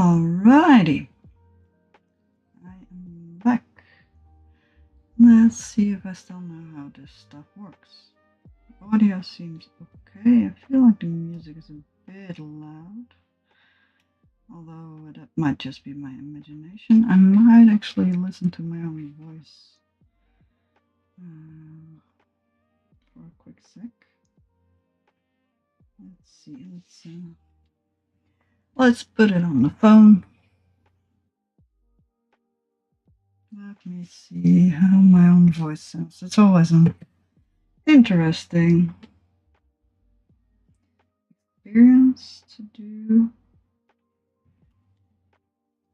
Alrighty, I am back. Let's see if I still know how this stuff works. The audio seems okay. I feel like the music is a bit loud, although that might just be my imagination. I might actually listen to my own voice for a quick sec. Let's see, let's put it on the phone. Let me see how my own voice sounds. It's always an interesting experience to do.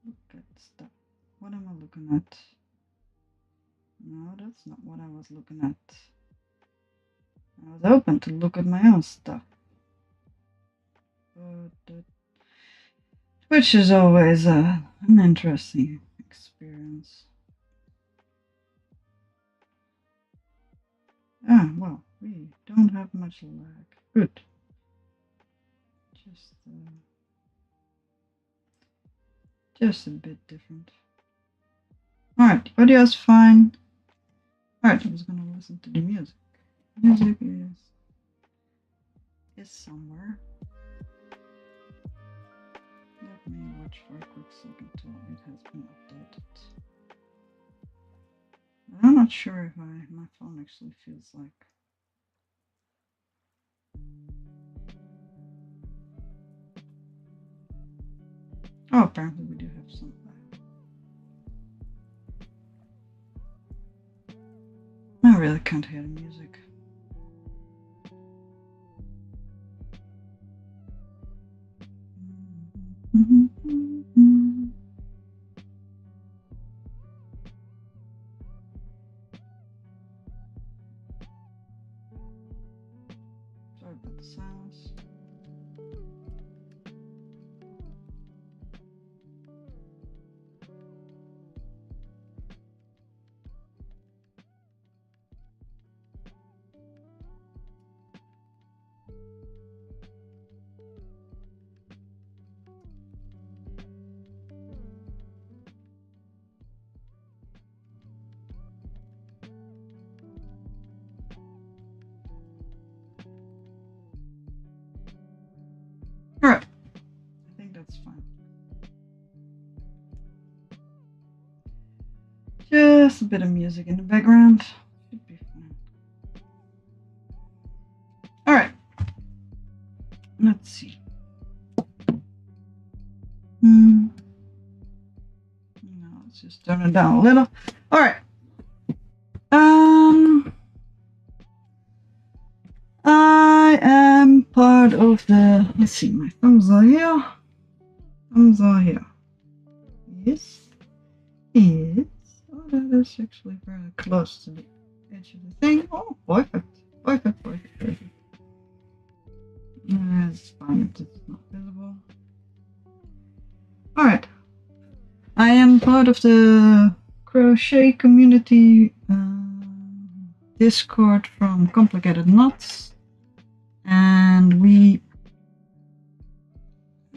Look at stuff. What am I looking at? No, that's not what I was looking at. I was open to look at my own stuff. But Twitch is always an interesting experience. Well, we don't have much lag. Good. Just a bit different. Alright, audio's fine. Alright, I was gonna listen to the music. Music is somewhere. Let me watch for a quick second till it has been updated. I'm not sure if my phone actually feels like. Oh, apparently we do have some. I really can't hear the music. Sorry about the sounds. Alright, I think that's fine. Just a bit of music in the background. Should be fine. Alright. Let's see. No, let's just turn it down a little. Alright. I am part of the, let's see, my thumbs are here. Thumbs are here. Yes. Yes. Oh, that is actually very close to the edge of the thing. Oh, perfect. Perfect. That's fine. It's not visible. Alright. I am part of the crochet community Discord from Complicated Knots. And we,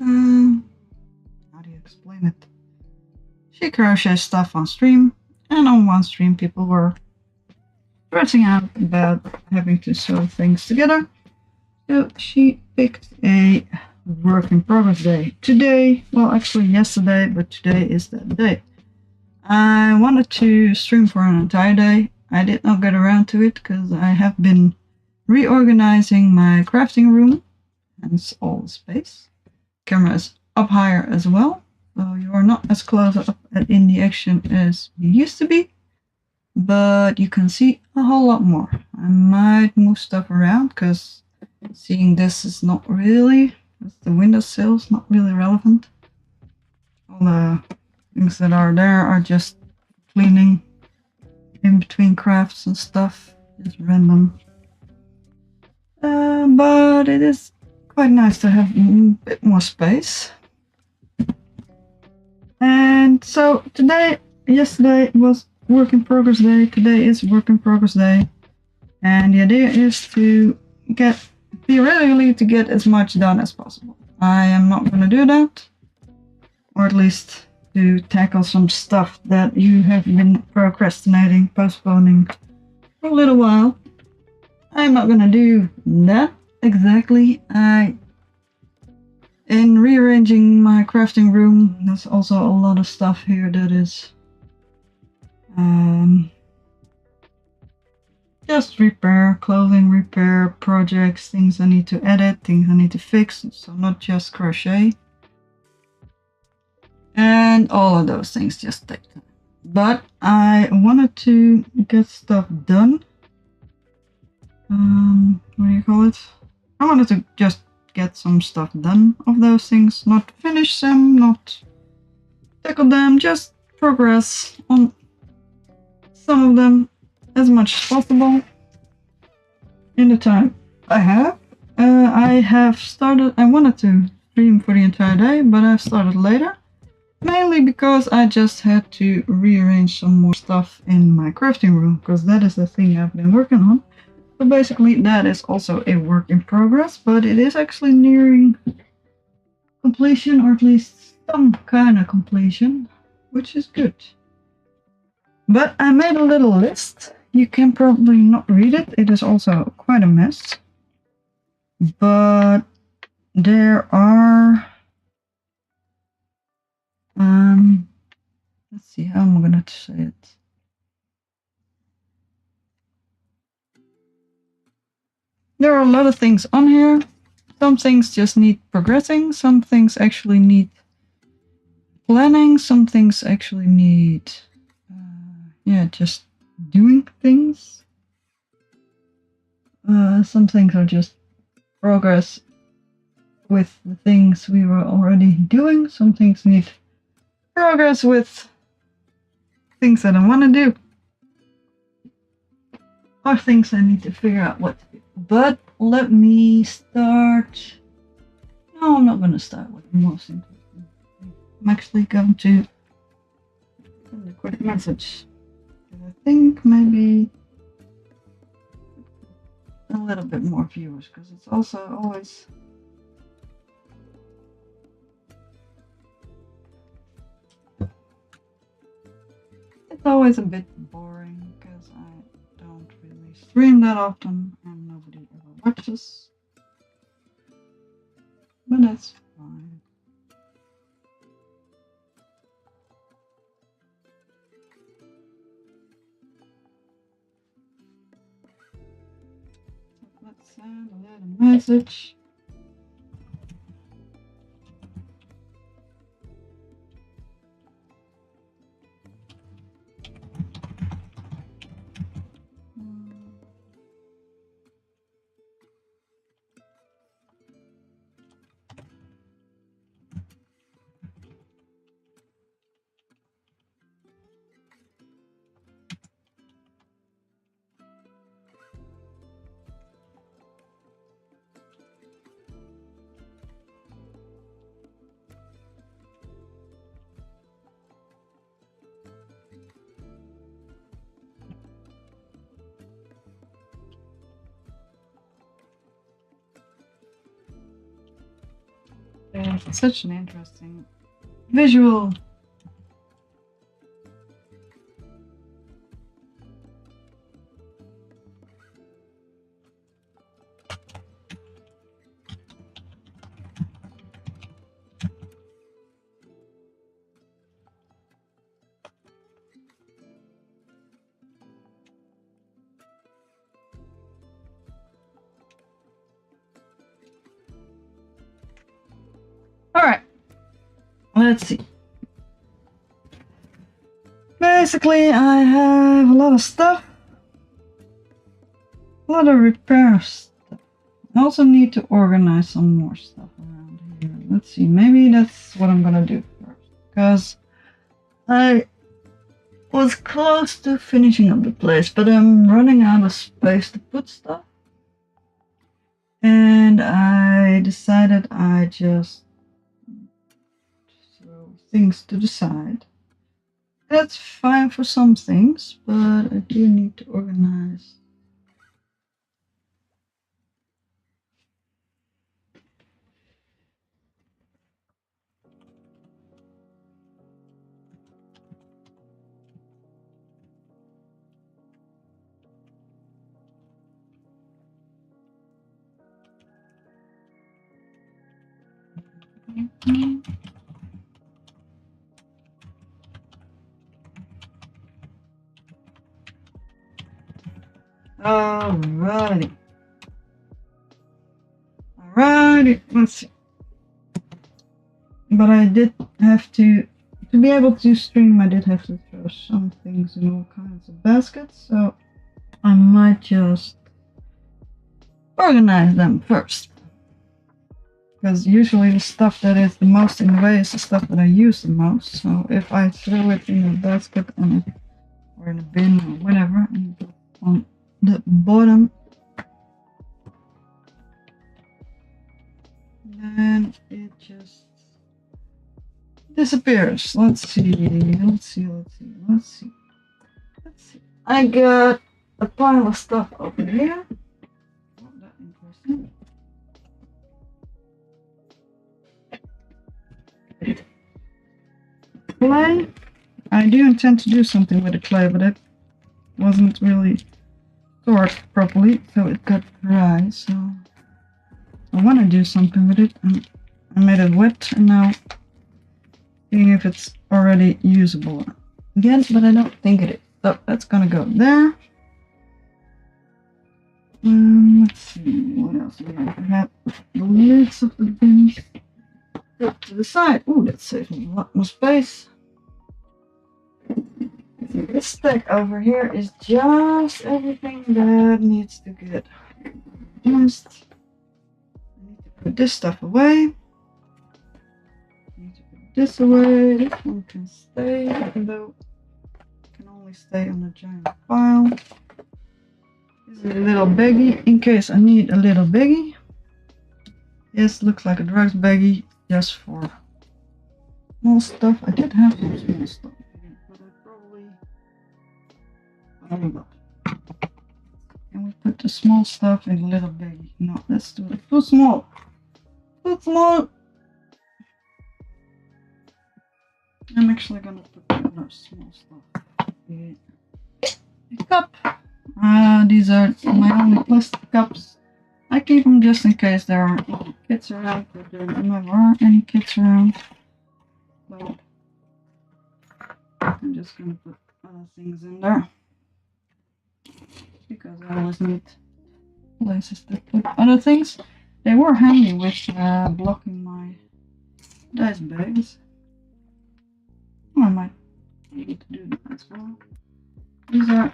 how do you explain it? She crochets stuff on stream, and on one stream people were stressing out about having to sew things together. So she picked a work in progress day. Today, well actually yesterday, but today is that day. I wanted to stream for an entire day. I did not get around to it because I have been reorganizing my crafting room, hence all the space. Camera is up higher as well, so you are not as close up in the action as you used to be, but you can see a whole lot more. I might move stuff around because seeing this is not really, the windowsill is not really relevant. All the things that are there are just cleaning in between crafts and stuff, just random. But it is quite nice to have a bit more space. And so yesterday was work in progress day, today is work in progress day. And the idea is to theoretically to get as much done as possible. I am not going to do that. or at least to tackle some stuff that you have been procrastinating, postponing for a little while. I'm not gonna do that exactly. In rearranging my crafting room, there's also a lot of stuff here that is just repair, clothing repair projects, things I need to edit, things I need to fix, so not just crochet. And all of those things just take time. But I wanted to get stuff done. What do you call it? I wanted to just get some stuff done of those things, not finish them, not tackle them, just progress on some of them as much as possible in the time I have. I wanted to stream for the entire day, but I've started later. Mainly because I just had to rearrange some more stuff in my crafting room, because that is the thing I've been working on. So basically that is also a work in progress, but it is actually nearing completion, or at least some kind of completion, which is good. But I made a little list. You can probably not read it. It is also quite a mess. But there are... let's see, how am I going to say it? There are a lot of things on here. Some things just need progressing. Some things actually need planning. Some things actually need, just doing things. Some things are just progress with the things we were already doing. Some things need progress with things that I want to do. Or things I need to figure out what to do. But let me start. No, I'm not going to start with the most important. I'm actually going to send a quick message. I think maybe a little bit more viewers, because it's also always... It's always a bit boring, because I don't really stream that often and nobody ever watches. But that's fine. Let's send a little message. It's such an interesting visual. Alright, let's see. Basically, I have a lot of stuff. A lot of repair stuff. I also need to organize some more stuff around here. Let's see, maybe that's what I'm gonna do first. Because I was close to finishing up the place, but I'm running out of space to put stuff. And I decided I just throw things to the side. That's fine for some things, but I do need to organize. Alrighty. Alrighty, let's see. But I did have to be able to stream, I did have to throw some things in all kinds of baskets, so I might just organize them first. Because usually the stuff that is the most in the way is the stuff that I use the most. So if I throw it in a basket or in a bin or whatever, and put it on the bottom, then it just disappears. Let's see. I got a pile of stuff over here. Not that interesting. Clay. I do intend to do something with the clay, but it wasn't really stored properly, so it got dry. So I want to do something with it, and I made it wet, and now seeing if it's already usable again, but I don't think it is. So that's gonna go there. Let's see what else we have. We have the lids of the bins put to the side. Ooh, that saves me a lot more space. This stack over here is just everything that needs to get used. I need to put this stuff away. I need to put this away. This one can stay, even though it can only stay on a giant pile. This is a little baggie in case I need a little baggie. Yes, looks like a drugs baggie just for small stuff. I did have some small stuff, but I probably. Can we put the small stuff in a little baggie? No, let's do it. Too small. Too small. I'm actually gonna put the other small stuff in a cup. These are my only plastic cups. I keep them just in case there are any kids around, but there never are any kids around. So I'm just gonna put other things in there. Because I always need places to put other things. They were handy with blocking my dice bags. Oh, I might need to do that as well. These are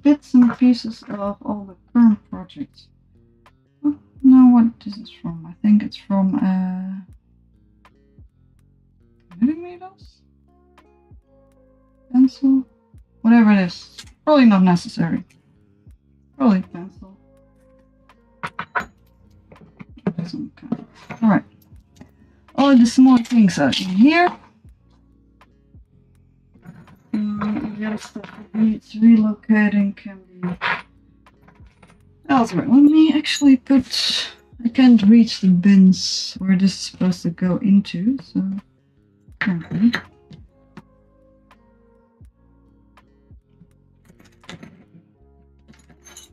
bits and pieces of all the current projects. I don't know what this is from. I think it's from millimeters? Pencil? Whatever it is. Probably not necessary. Probably pencil. Okay. Alright. All of the small things are in here. The other stuff that needs relocating can be elsewhere. Let me actually put. I can't reach the bins where this is supposed to go into, so. Okay.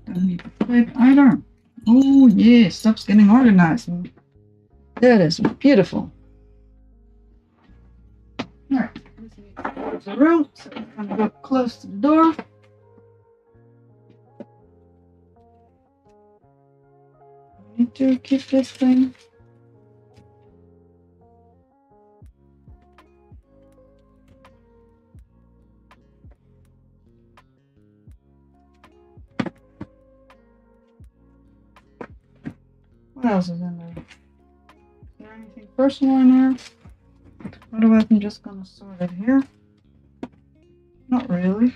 Don't need the plate either. Oh yeah, stuff's getting organized. That is beautiful. Alright, let's need to close the room, so I'm gonna go close to the door. I need to keep this thing. What else is in there? Is there anything personal in here? Otherwise, I'm just gonna sort it here. Not really.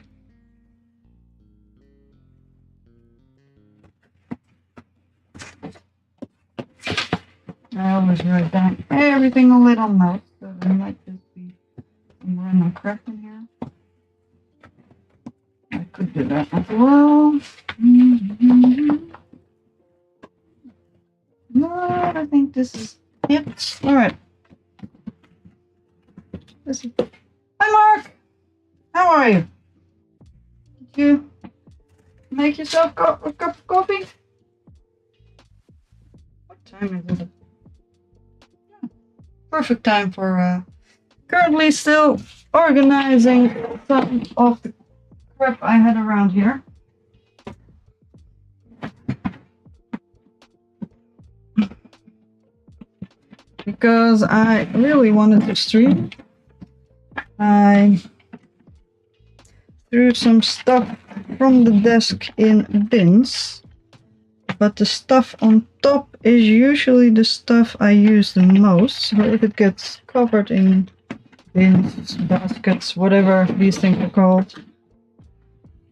I always write down everything a little note, so there might just be some random crap in here. I could do that as well. No, I think this is it. Alright. This is. Hi, Mark! How are you? Did you make yourself a cup of coffee? What time is it? perfect time for currently still organizing some of the crap I had around here. Because I really wanted to stream. I threw some stuff from the desk in bins, but the stuff on top is usually the stuff I use the most. So if it gets covered in bins, baskets, whatever these things are called,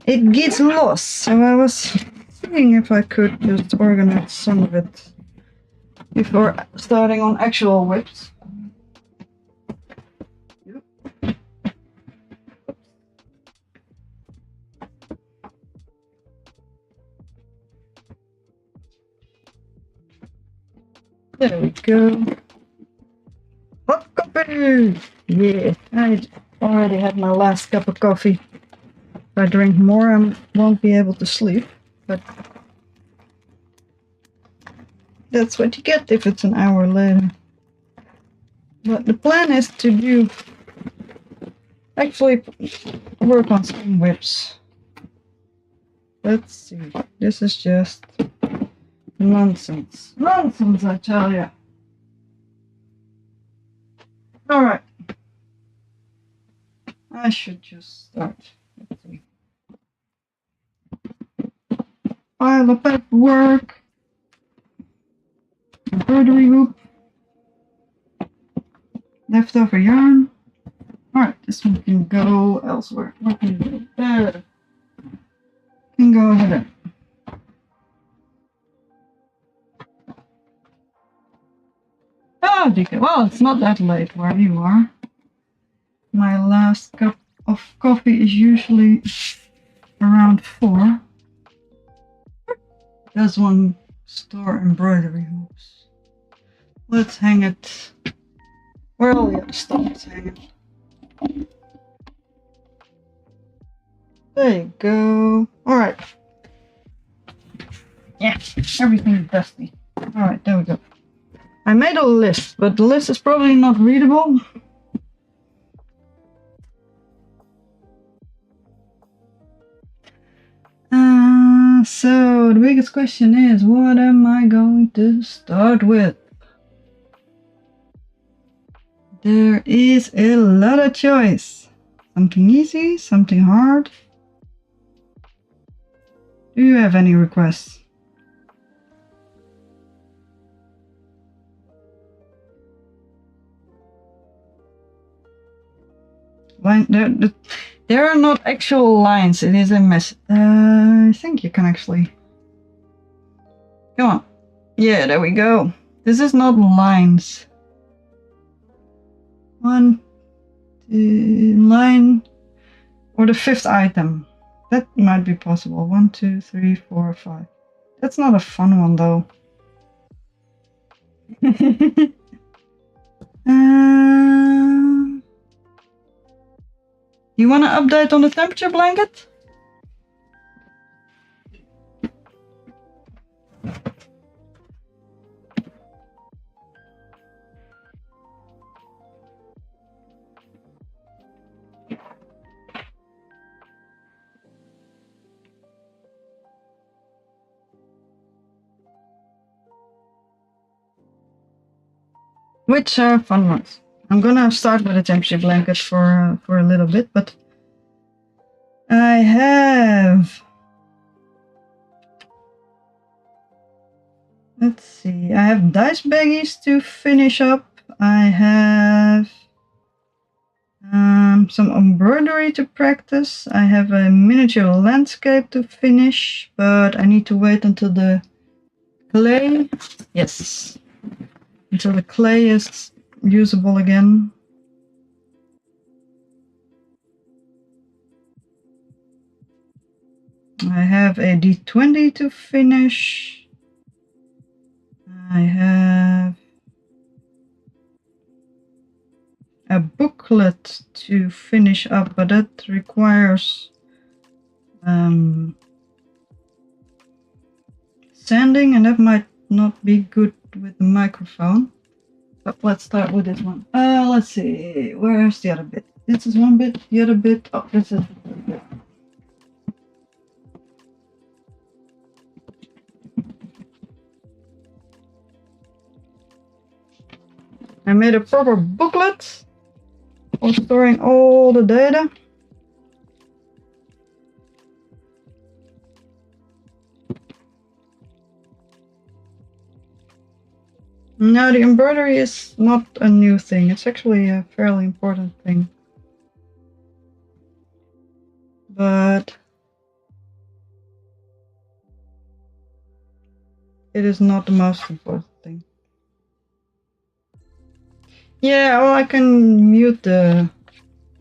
it gets lost. So I was seeing if I could just organize some of it before starting on actual WIPs. There we go. Hot coffee! Yeah, I already had my last cup of coffee. If I drink more, I won't be able to sleep, but that's what you get if it's an hour later. But the plan is to actually work on some WIPs. Let's see. This is just nonsense. Nonsense, I tell you. Alright. I should just start. Let's see. Pile of paperwork. Embroidery hoop. Leftover yarn. Alright, this one can go elsewhere. Where can it go? There. Can go over there. Oh, DK. Well, it's not that late where you are. My last cup of coffee is usually around 4. There's one store embroidery hoops. Let's hang it where all the other stuff is hanging. There you go. Alright. Yeah, everything's dusty. Alright, there we go. I made a list, but the list is probably not readable. So the biggest question is, what am I going to start with? There is a lot of choice. Something easy, something hard. Do you have any requests? There are not actual lines, it is a mess. I think you can actually... Come on. Yeah, there we go. This is not lines. 1, 2, line, or the 5th item. That might be possible. 1, 2, 3, 4, 5. That's not a fun one though. You want to update on the temperature blanket? Which are fun ones. I'm gonna start with a temperature blanket for a little bit, but I have... Let's see, I have dice baggies to finish up. I have some embroidery to practice. I have a miniature landscape to finish, but I need to wait until the clay... Yes. Until the clay is usable again. I have a D20 to finish. I have a booklet to finish up, but that requires sanding, and that might not be good with the microphone. So let's start with this one. Let's see. Where's the other bit? This is one bit. The other bit. Oh, this is the third bit. I made a proper booklet for storing all the data. Now, the embroidery is not a new thing. It's actually a fairly important thing. But it is not the most important thing. Yeah, well, I can mute the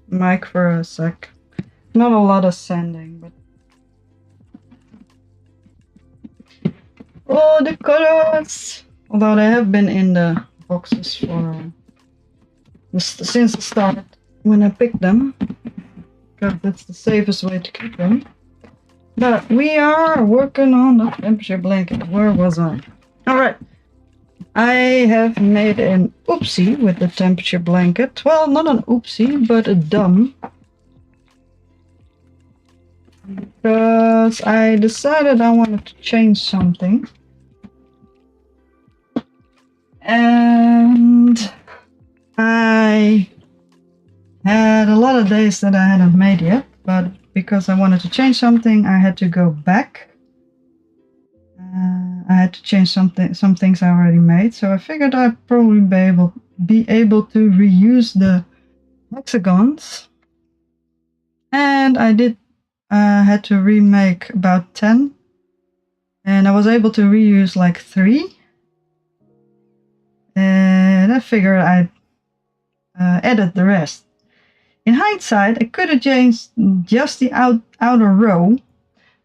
mic for a sec. Not a lot of sanding, but... Oh, the colors! Although they have been in the boxes for since the start when I picked them, because that's the safest way to keep them. But we are working on the temperature blanket. Where was I? Alright. I have made an oopsie with the temperature blanket. Well, not an oopsie, but a dumb. Because I decided I wanted to change something. And I had a lot of days that I hadn't made yet, but because I wanted to change something, I had to go back. I had to change some things I already made, so I figured I'd probably be able to reuse the hexagons. And I did had to remake about 10, and I was able to reuse like 3. And I figured I'd edit the rest. In hindsight, I could have changed just the outer row.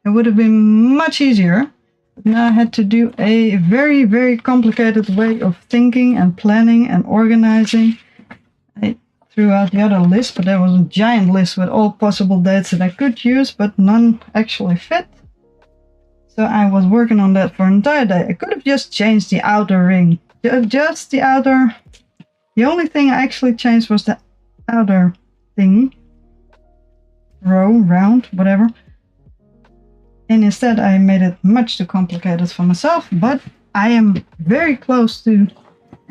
It would have been much easier. But now I had to do a very, very complicated way of thinking and planning and organizing. I threw out the other list, but there was a giant list with all possible dates that I could use, but none actually fit. So I was working on that for an entire day. I could have just changed the outer ring. Just the outer. The only thing I actually changed was the outer thingy. Row, round, whatever. And instead I made it much too complicated for myself, but I am very close to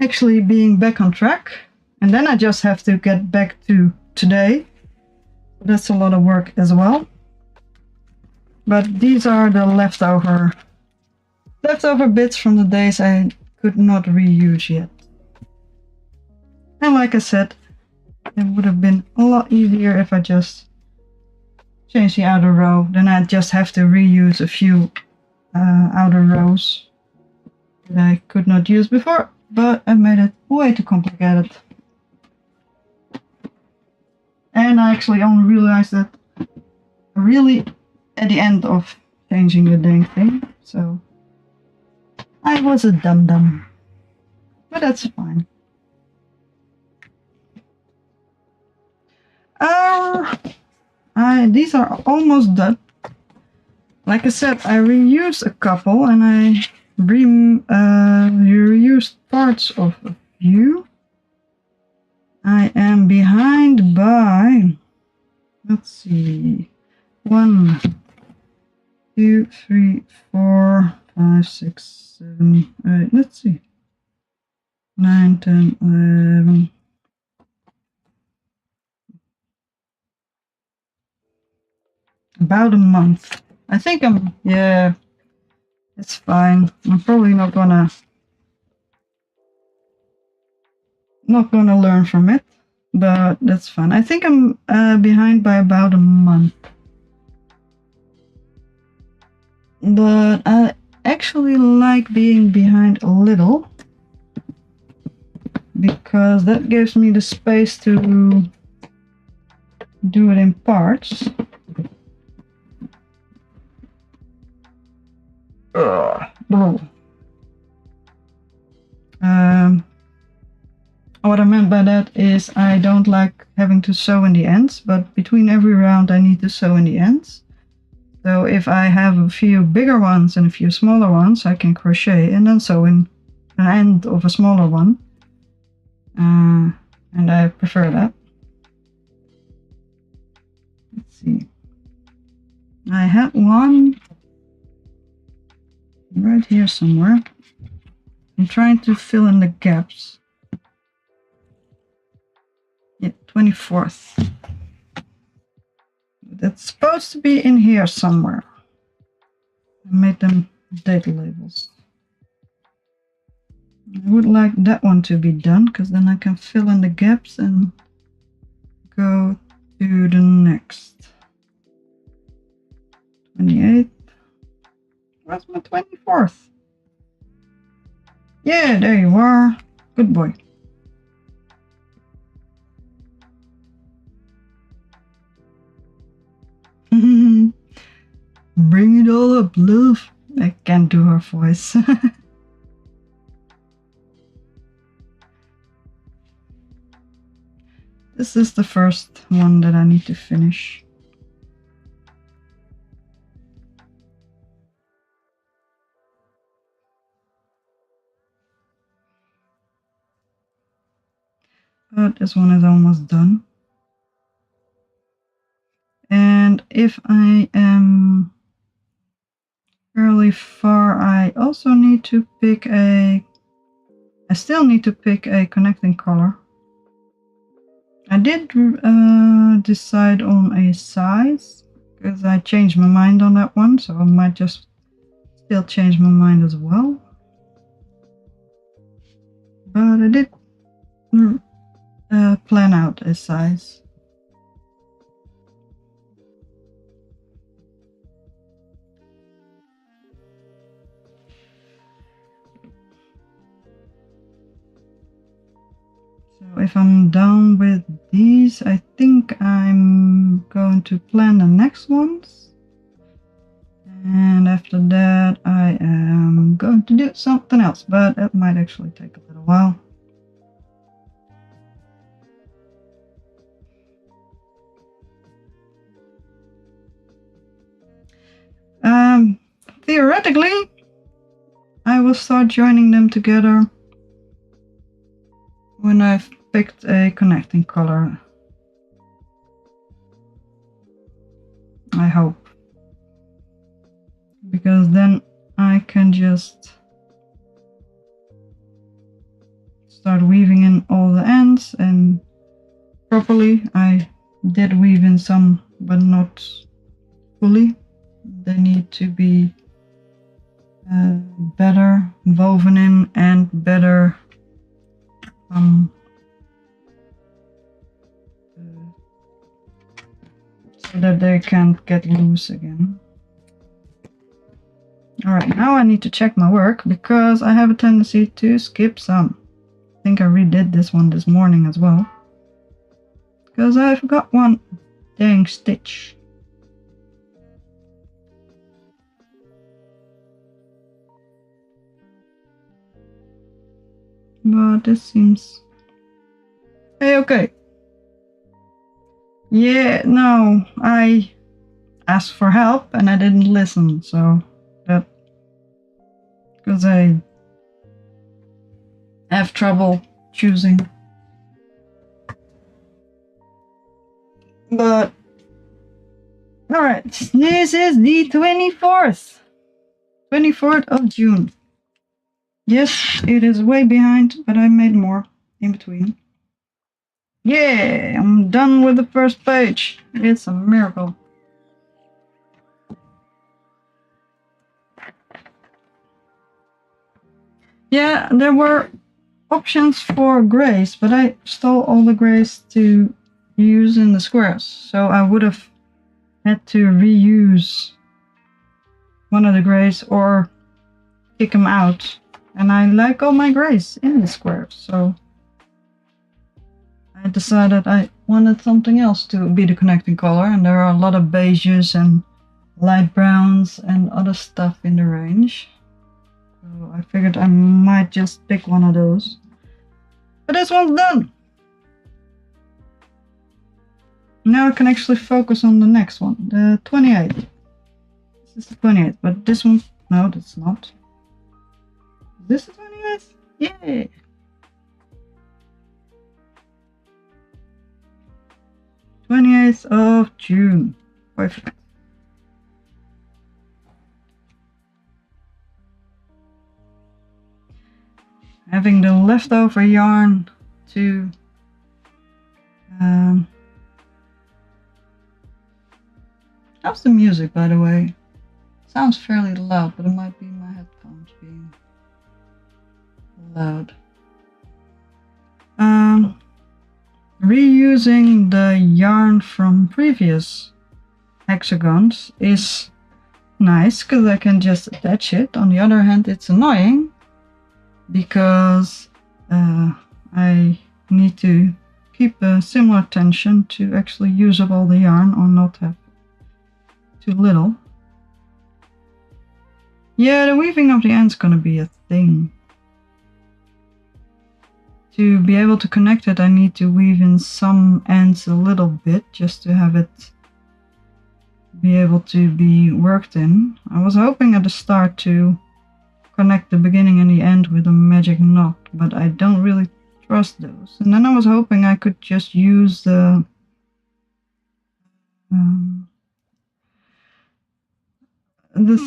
actually being back on track. And then I just have to get back to today. That's a lot of work as well. But these are the leftover bits from the days I could not reuse yet. And like I said, it would have been a lot easier if I just changed the outer row. Then I'd just have to reuse a few outer rows that I could not use before, but I made it way too complicated. And I actually only realized that really at the end of changing the dang thing, so I was a dum-dum. But that's fine. These are almost done. Like I said, I reused a couple and I reused parts of a few. I am behind by, let's see, 1, 2, 3, 4, 5, 6, 7, 8, let's see, 9, 10, 11. About a month. I think yeah, it's fine. I'm probably not gonna learn from it, but that's fine. I think I'm behind by about a month. But I actually like being behind a little, because that gives me the space to do it in parts. What I meant by that is I don't like having to sew in the ends, but between every round I need to sew in the ends. So if I have a few bigger ones and a few smaller ones, I can crochet and then sew in an end of a smaller one. and I prefer that. Let's see. I had one right here somewhere. I'm trying to fill in the gaps. Yeah, 24th. That's supposed to be in here somewhere. I made them date labels. I would like that one to be done, because then I can fill in the gaps and go to the next. 28th. Where's my 24th? Yeah, there you are. Good boy. Bring it all up, love. I can't do her voice. This is the first one that I need to finish. But this one is almost done. And if I am fairly far, I also need to pick I still need to pick a connecting color. I did decide on a size, because I changed my mind on that one, so I might just still change my mind as well. But I did plan out a size. So if I'm done with these, I think I'm going to plan the next ones. And after that, I am going to do something else, but that might actually take a little while. Theoretically, I will start joining them together when I've picked a connecting color. I hope. Because then I can just start weaving in all the ends and properly. I did weave in some, but not fully. They need to be better woven in and better so that they can't get loose again. Alright, now I need to check my work, because I have a tendency to skip some. I think I redid this one this morning as well, because I forgot one dang stitch. But this seems okay. Yeah, no, I asked for help and I didn't listen, so that, because I have trouble choosing. But alright, this is the 24th of June. Yes, it is way behind, but I made more in between. Yeah, I'm done with the first page. It's a miracle. Yeah, there were options for grays, but I stole all the grays to use in the squares. So I would have had to reuse one of the grays or kick them out. And I like all my grays in the squares, so I decided I wanted something else to be the connecting color, and there are a lot of beiges and light browns and other stuff in the range. So I figured I might just pick one of those. But this one's done! Now I can actually focus on the next one, the 28th. This is the 28th, but this one, no, that's not. This is 28th? Yeah! 28th of June. Perfect. Having the leftover yarn to how's the music, by the way? Sounds fairly loud, but it might be my headphones being loud. Reusing the yarn from previous hexagons is nice because I can just attach it. On the other hand, it's annoying because I need to keep a similar tension to actually use up all the yarn or not have too little. Yeah, the weaving of the end's gonna be a thing. To be able to connect it, I need to weave in some ends a little bit just to have it be able to be worked in. I was hoping at the start to connect the beginning and the end with a magic knot, but I don't really trust those. And then I was hoping I could just use the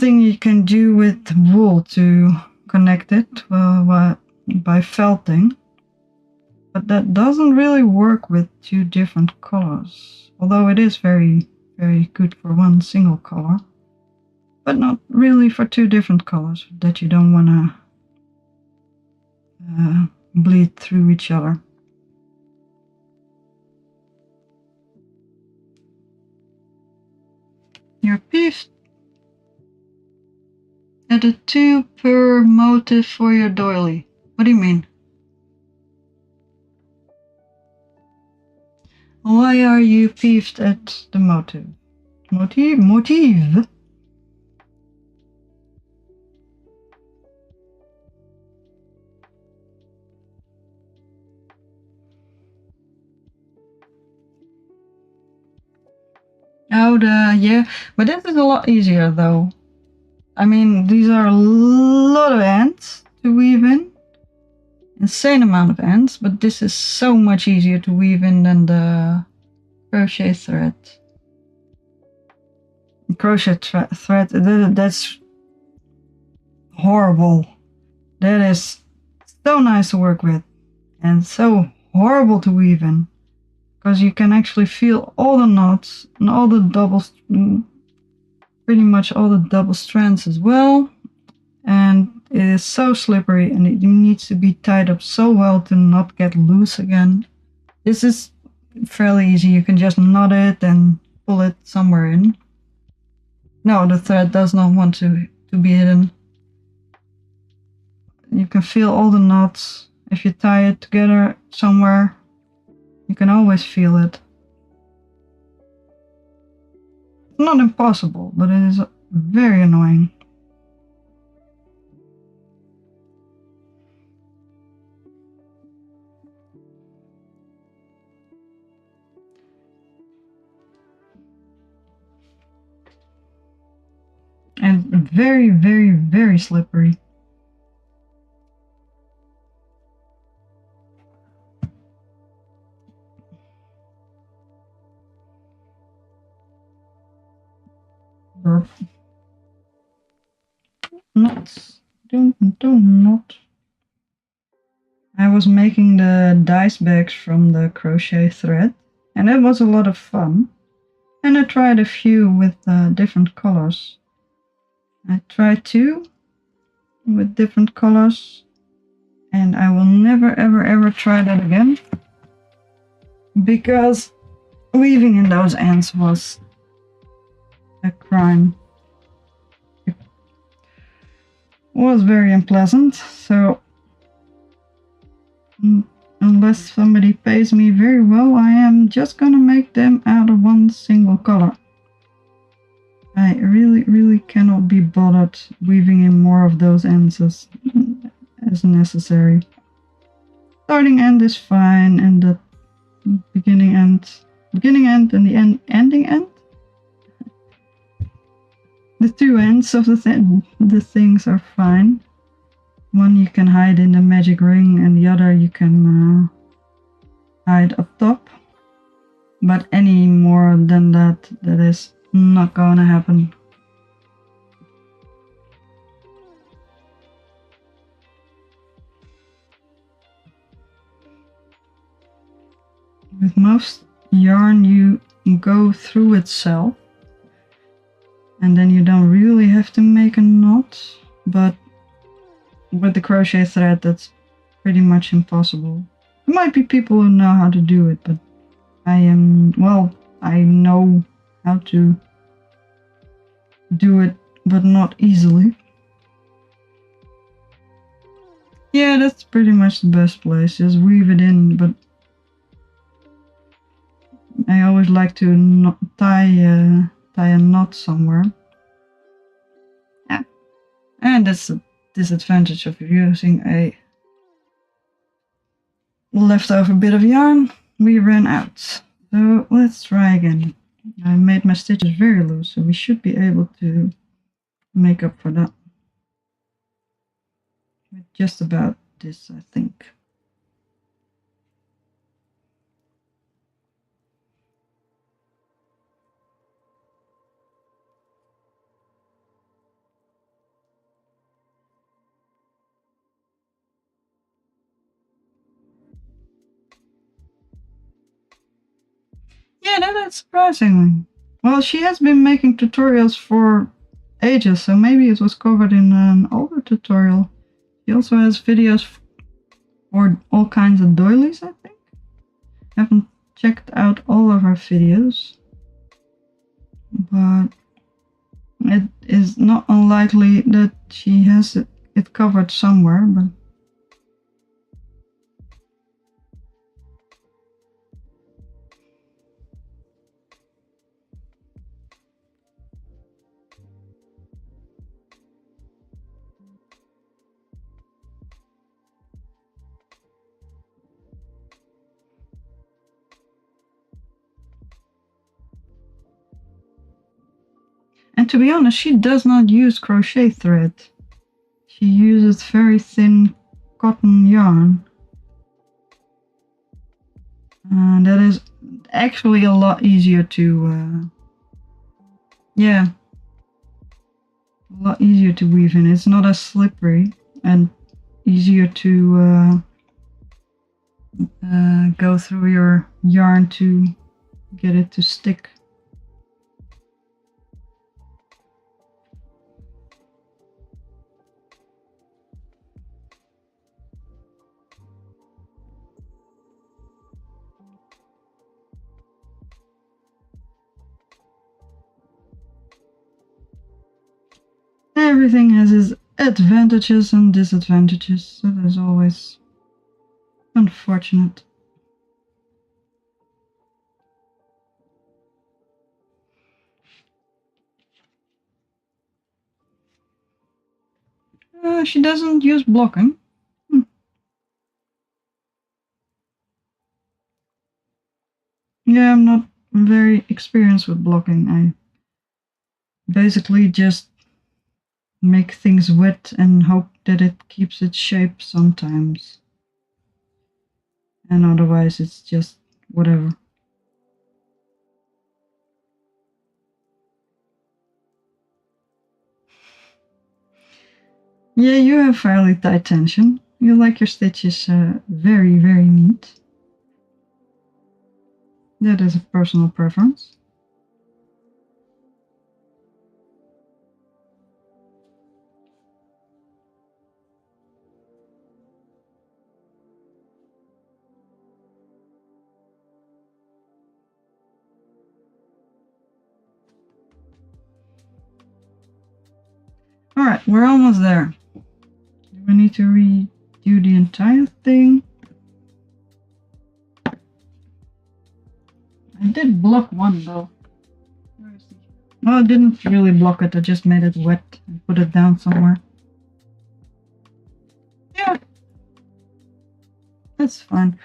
thing you can do with wool to connect it by felting. But that doesn't really work with two different colors, although it is very, very good for one single color, but not really for two different colors that you don't want to bleed through each other. You're peeved at a 2 per motif for your doily. What do you mean? Why are you peeved at the motive? Motive? Oh, yeah, but this is a lot easier though. I mean, these are a lot of ends to weave in. Insane amount of ends, but this is so much easier to weave in than the crochet thread. Crochet thread, that's horrible. That is so nice to work with and so horrible to weave in, because you can actually feel all the knots and all the pretty much all the double strands as well. And it is so slippery and it needs to be tied up so well to not get loose again. This is fairly easy. You can just knot it and pull it somewhere in. No, the thread does not want to be hidden. You can feel all the knots. If you tie it together somewhere, you can always feel it. It's not impossible, but it is very annoying. And very, very, very slippery. Burp. Knots. Don't. I was making the dice bags from the crochet thread, and it was a lot of fun. And I tried a few with different colors. I tried 2 with different colors, and I will never ever try that again, because weaving in those ends was a crime. It was very unpleasant, so unless somebody pays me very well, I am just gonna make them out of one single color. I really cannot be bothered weaving in more of those ends as necessary. Starting end is fine, and the beginning end and the ending end. The 2 ends of the things are fine. One you can hide in the magic ring, and the other you can hide up top. But any more than that, that is not gonna happen. With most yarn, you go through itself, and then you don't really have to make a knot, but with the crochet thread, that's pretty much impossible. There might be people who know how to do it, but I know how to do it, but not easily. Yeah, that's pretty much the best place. Just weave it in, but I always like to tie a knot somewhere. Yeah, and that's the disadvantage of using a leftover bit of yarn. We ran out, so let's try again. I made my stitches very loose, so we should be able to make up for that with just about this, I think. Yeah, that's surprisingly. Well, she has been making tutorials for ages, so maybe it was covered in an older tutorial. She also has videos for all kinds of doilies, I think. I haven't checked out all of her videos, but it is not unlikely that she has it covered somewhere, but and to be honest, she does not use crochet thread. She uses very thin cotton yarn. And that is actually a lot easier to, yeah, a lot easier to weave in. It's not as slippery and easier to go through your yarn to get it to stick. Everything has its advantages and disadvantages, so that's always unfortunate. She doesn't use blocking. Yeah, I'm not very experienced with blocking. I basically just make things wet and hope that it keeps its shape sometimes. And otherwise it's just whatever. Yeah, you have fairly tight tension. You like your stitches very, very neat. That is a personal preference. Alright, we're almost there. Do we need to redo the entire thing? I did block one though. Where is he? Well, I didn't really block it, I just made it wet and put it down somewhere. Yeah, that's fine.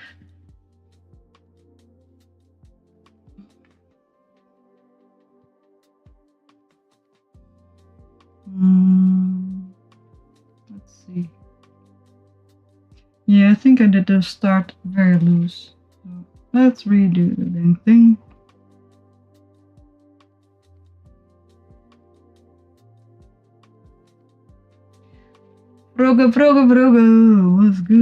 Let's see. Yeah, I think I did the start very loose. So Let's redo the dang thing. Vroga, vroga, vroga. Let's go.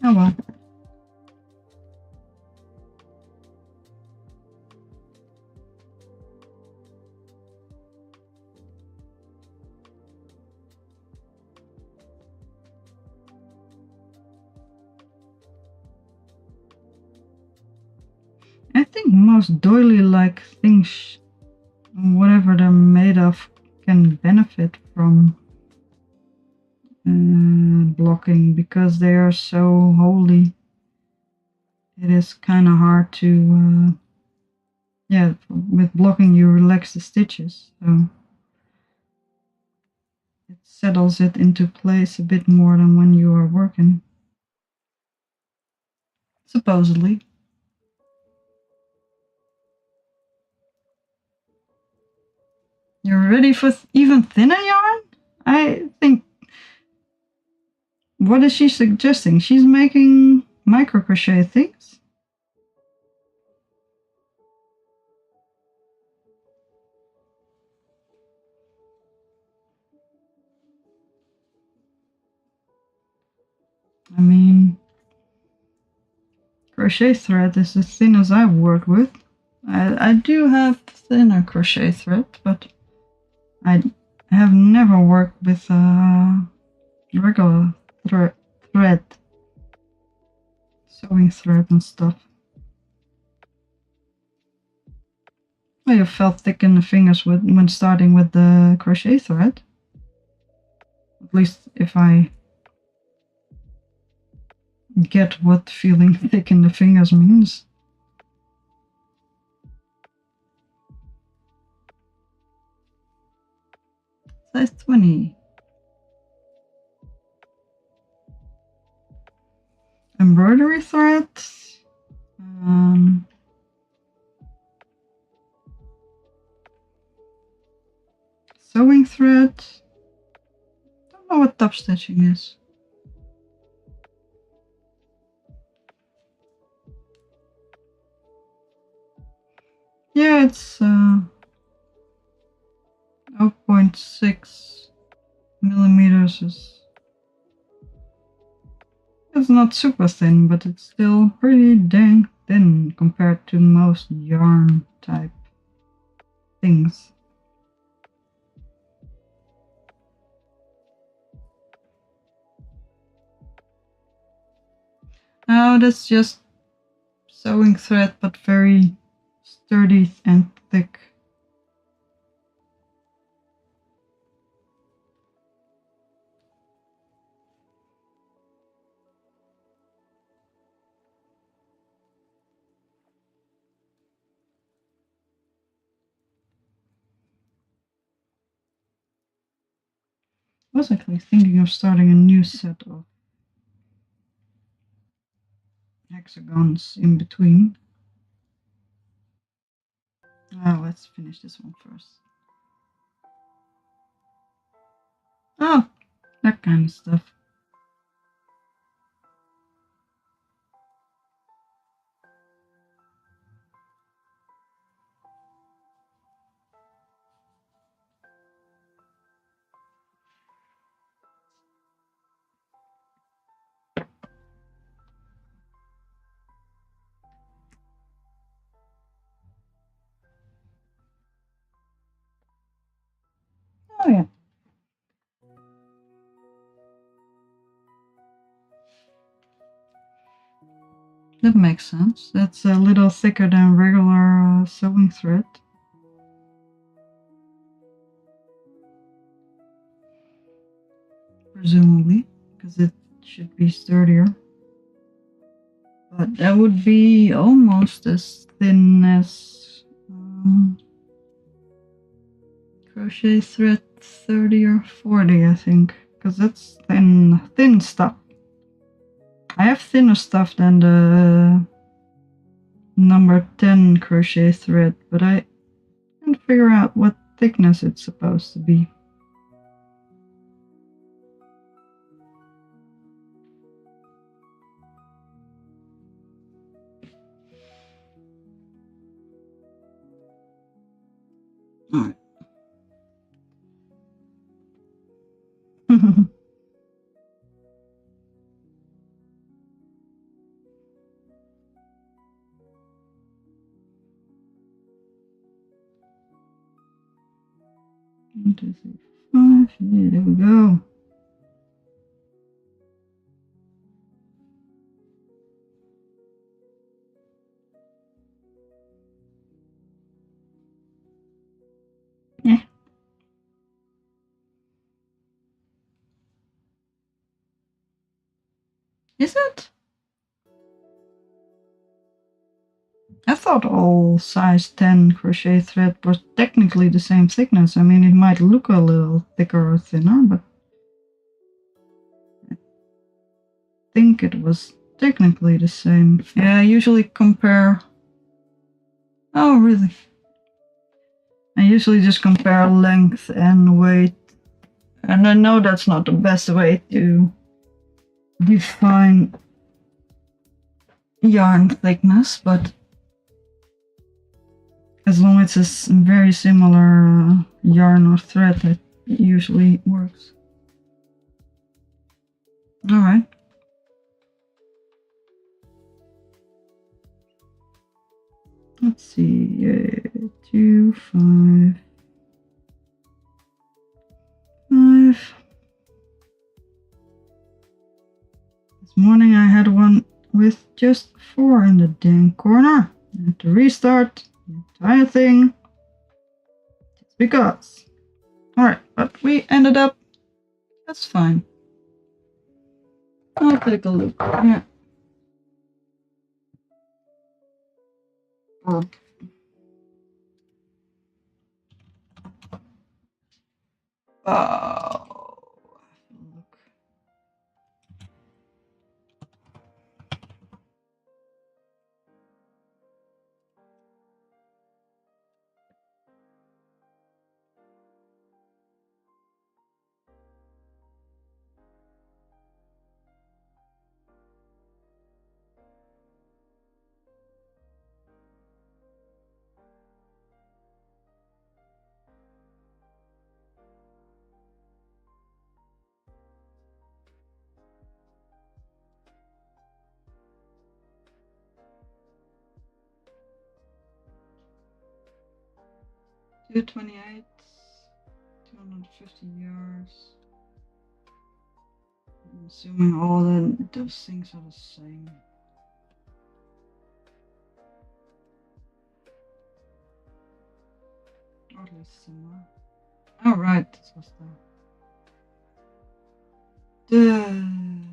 Oh well. I think most doily-like things, whatever they're made of, can benefit from blocking because they are so holy. It is kind of hard to, yeah, with blocking you relax the stitches, so it settles it into place a bit more than when you are working. Supposedly. You're ready for even thinner yarn? I think... What is she suggesting? She's making micro crochet things? I mean, crochet thread is as thin as I've worked with. I do have thinner crochet thread, but I have never worked with regular thread, sewing thread and stuff. Well, you felt thick in the fingers when starting with the crochet thread. At least if I get what feeling thick in the fingers means. Size 20. Embroidery thread. Sewing thread. Don't know what top stitching is. Yeah, it's 0.6 millimeters. It's not super thin, but it's still pretty dang thin compared to most yarn type things. Now that's just sewing thread, but very sturdy and thick. I was actually thinking of starting a new set of hexagons in between. Let's finish this one first. Oh, that kind of stuff. Oh yeah. That makes sense. That's a little thicker than regular sewing thread. Presumably, because it should be sturdier. But that would be almost as thin as crochet thread 30 or 40, I think. Because that's thin stuff. I have thinner stuff than the number 10 crochet thread, but I can't figure out what thickness it's supposed to be. All right. One, two, three, 5. Yeah, there we go. Yeah. Is it? I thought all size 10 crochet thread was technically the same thickness. I mean, it might look a little thicker or thinner, but I think it was technically the same. Yeah, I usually compare. Oh, really? I usually just compare length and weight. And I know that's not the best way to define yarn thickness, but as long as it's very similar yarn or thread, it usually works. Alright. Let's see, 2, 5, 5. This morning I had one with just 4 in the dang corner. I had to restart the entire thing. Just because. Alright, but we ended up. That's fine. I'll take a look. Yeah. Oh. Look. $228, 250 yards. I'm assuming all those things are the same. Or at least similar. Alright, this was the thing.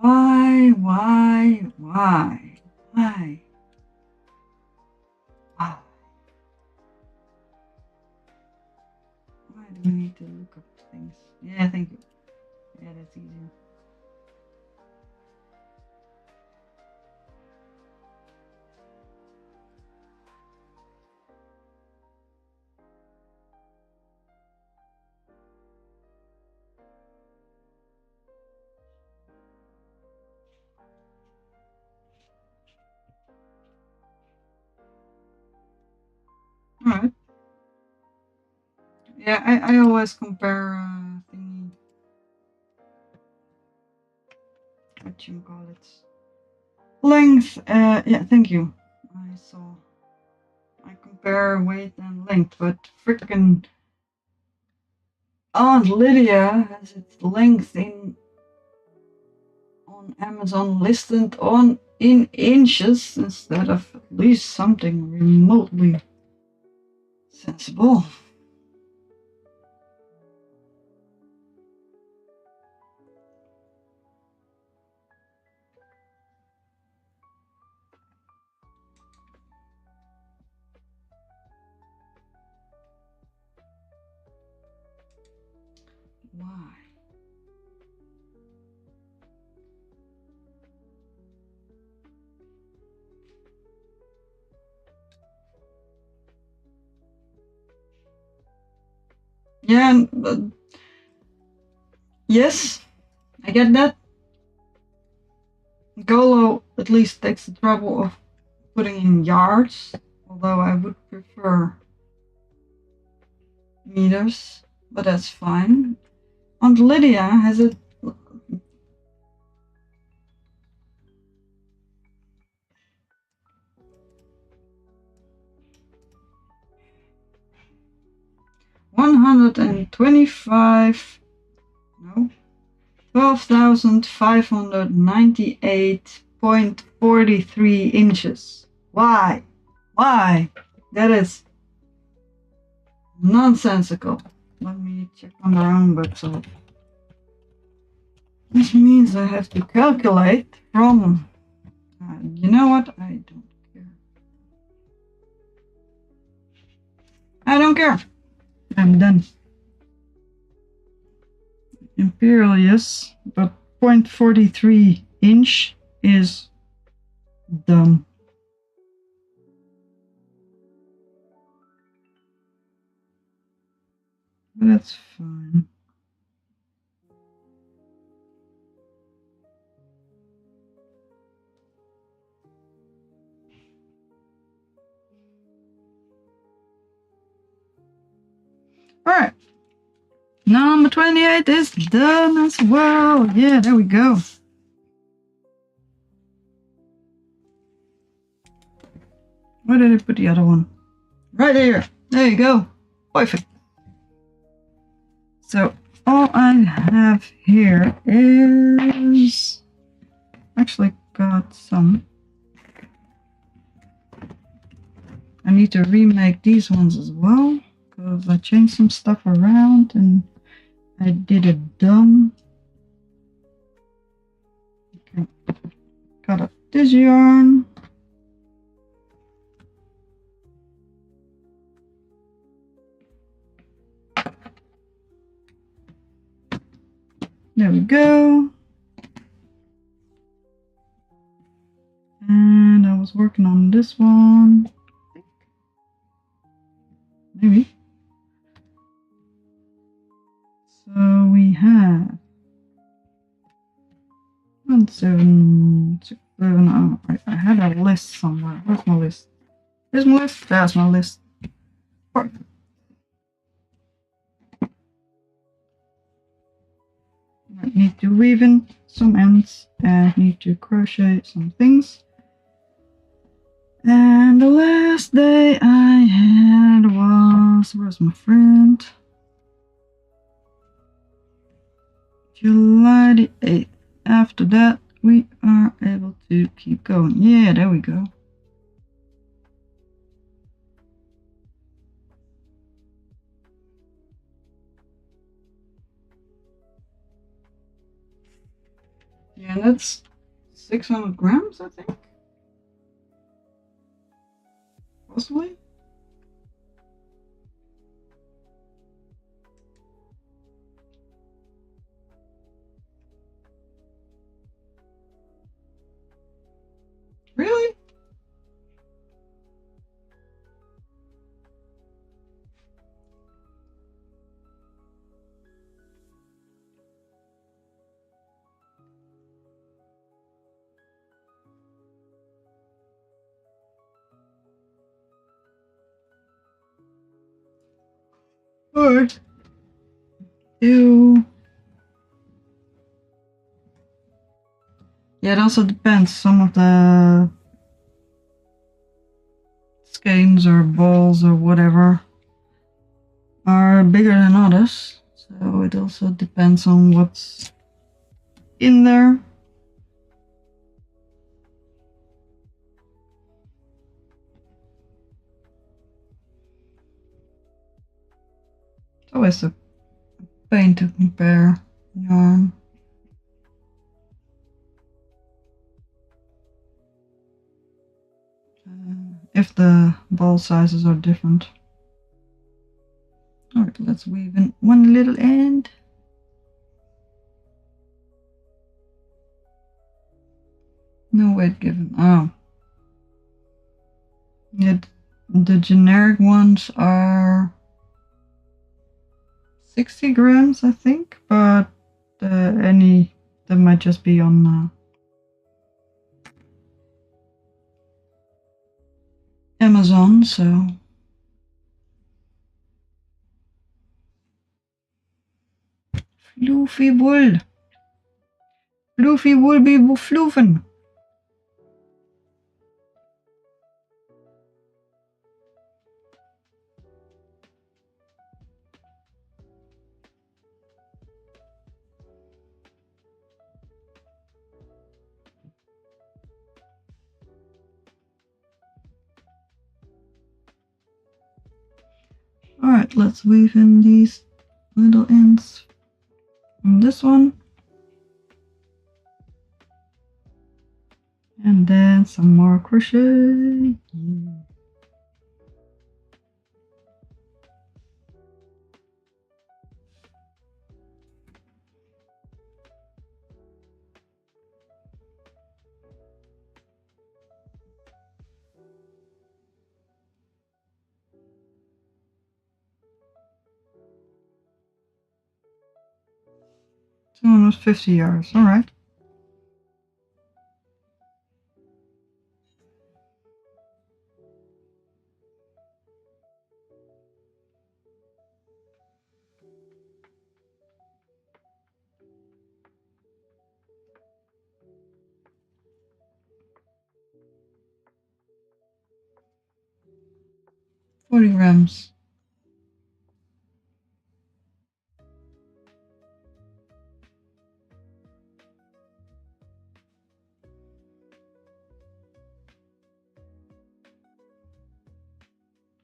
Why? Why do we need to look up things? Yeah, thank you. Yeah, that's easier. Alright. Yeah, I always compare thingy. What you call it? Length. Yeah, thank you. I saw. I compare weight and length, but frickin' Aunt Lydia has its length on Amazon listed in inches instead of at least something remotely sensible. Why? Yeah, yes. I get that. Golo at least takes the trouble of putting in yards, although I would prefer meters, but that's fine. Aunt Lydia has it. No, 12,598.43 inches. Why? Why? That is nonsensical. Let me check on their own website. This means I have to calculate from. You know what? I don't care. I don't care. I'm done. Imperial, yes, but 0.43 inch is dumb. But that's fine. Alright. Number 28 is done as well. Yeah, there we go. Where did I put the other one? Right here. There you go. Perfect. So all I have here is actually got some. I need to remake these ones as well because I changed some stuff around and I did it dumb. Okay. Cut up this yarn. There we go. And I was working on this one. Maybe. So we have 1, 7, 6, 7. Oh, I had a list somewhere. Where's my list? Here's my list. There's my list. Perfect. I need to weave in some ends and need to crochet some things. And the last day I had was, where's my friend? July the 8th. After that, we are able to keep going. Yeah, there we go. Yeah, that's 600 grams, I think. Possibly. Really? Or ew. Yeah, it also depends. Some of the skeins or balls or whatever are bigger than others. So it also depends on what's in there. It's always a pain to compare yarn. If the ball sizes are different. Alright, let's weave in one little end. No weight given. Oh. Yeah, the generic ones are 60 grams, I think, but any that might just be on Amazon, so. Floofy wool. Floofy wool be floeven. Alright, let's weave in these little ends from this one. And then some more crochet. Yeah. Almost 50 yards, alright. $40 grams.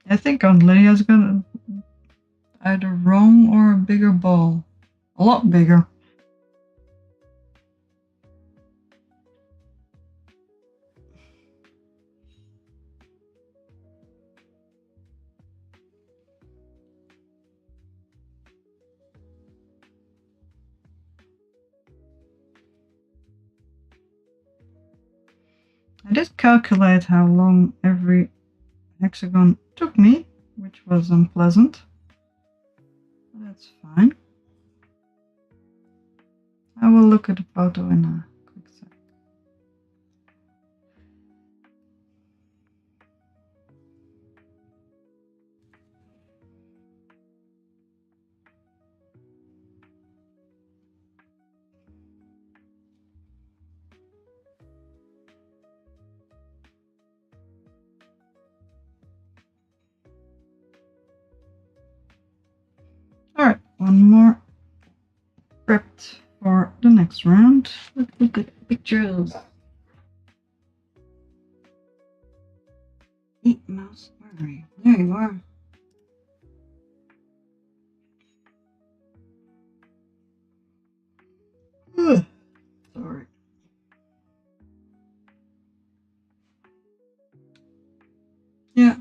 I think Aunt Lydia's got either wrong or a bigger ball. A lot bigger. I did calculate how long every hexagon took me, which was unpleasant. That's fine. I will look at the photo in a quick sec. Alright, one more prepped for the next round. Let's look at pictures. Eat mouse, where are you? There you are. Ugh. Sorry. Yeah.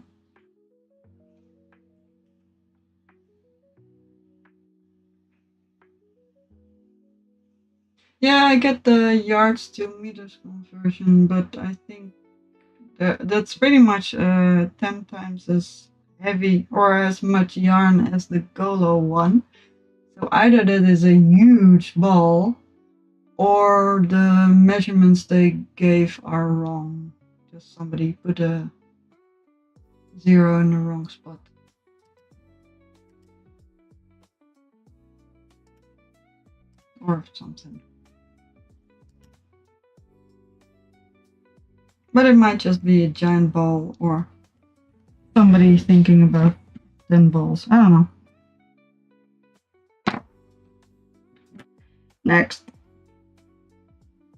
Yeah, I get the yards to meters conversion, but I think that's pretty much 10 times as heavy or as much yarn as the Golo one. So either that is a huge ball or the measurements they gave are wrong. Just somebody put a 0 in the wrong spot. Or something. But it might just be a giant ball or somebody thinking about 10 balls. I don't know. Next.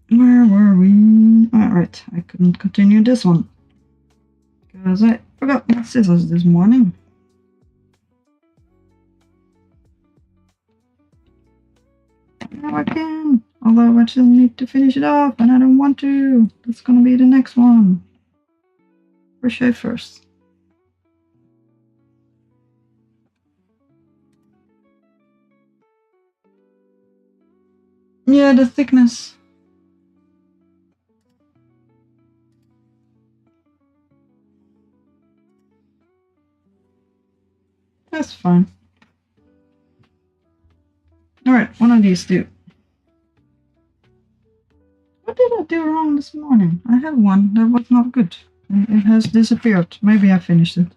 Where were we? Alright, I couldn't continue this one. Because I forgot my scissors this morning. Now I can. Although I still need to finish it off and I don't want to. That's gonna be the next one. Crochet first. Yeah, the thickness. That's fine. Alright, one of these two. do wrong this morning? I had one that was not good. And it has disappeared. Maybe I finished it.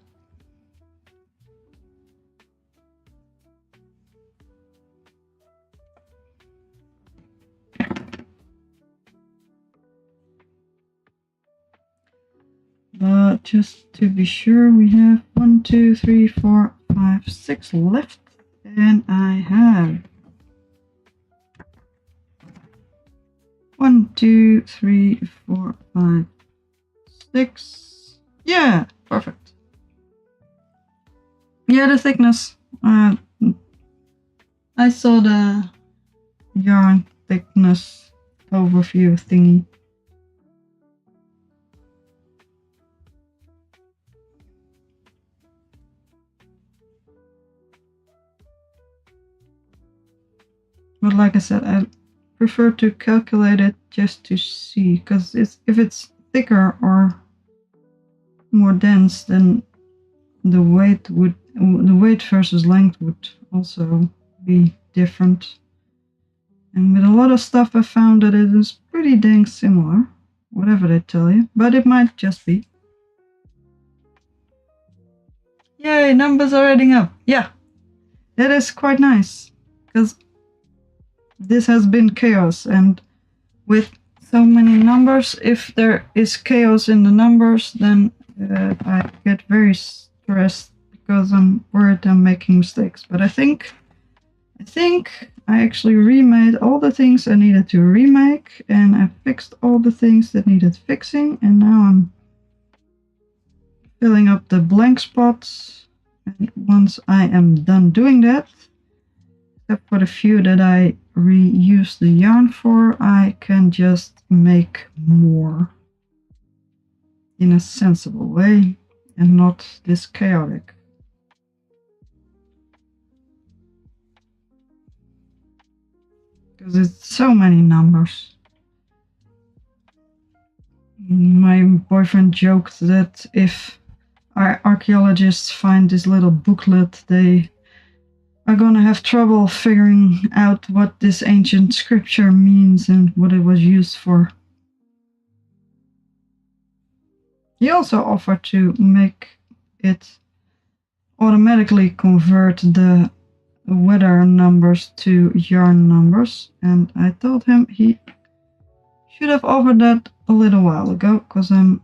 But just to be sure, we have 1, 2, 3, 4, 5, 6 left. And I have 1, 2, 3, 4, 5, 6. Yeah, perfect. Yeah, the thickness. I saw the yarn thickness overview thingy. But like I said, I prefer to calculate it just to see, because if it's thicker or more dense, then the weight versus length would also be different. And with a lot of stuff, I found that it is pretty dang similar, whatever they tell you, but it might just be. Yay, numbers are adding up. Yeah, that is quite nice, because this has been chaos, and with so many numbers, if there is chaos in the numbers, then I get very stressed because I'm worried I'm making mistakes. But I think I actually remade all the things I needed to remake, and I fixed all the things that needed fixing, and now I'm filling up the blank spots. And once I am done doing that, except for the few that I reuse the yarn for, I can just make more in a sensible way and not this chaotic. Because it's so many numbers. My boyfriend joked that if our archaeologists find this little booklet, they are gonna have trouble figuring out what this ancient scripture means and what it was used for. He also offered to make it automatically convert the weather numbers to yarn numbers, and I told him he should have offered that a little while ago, because I'm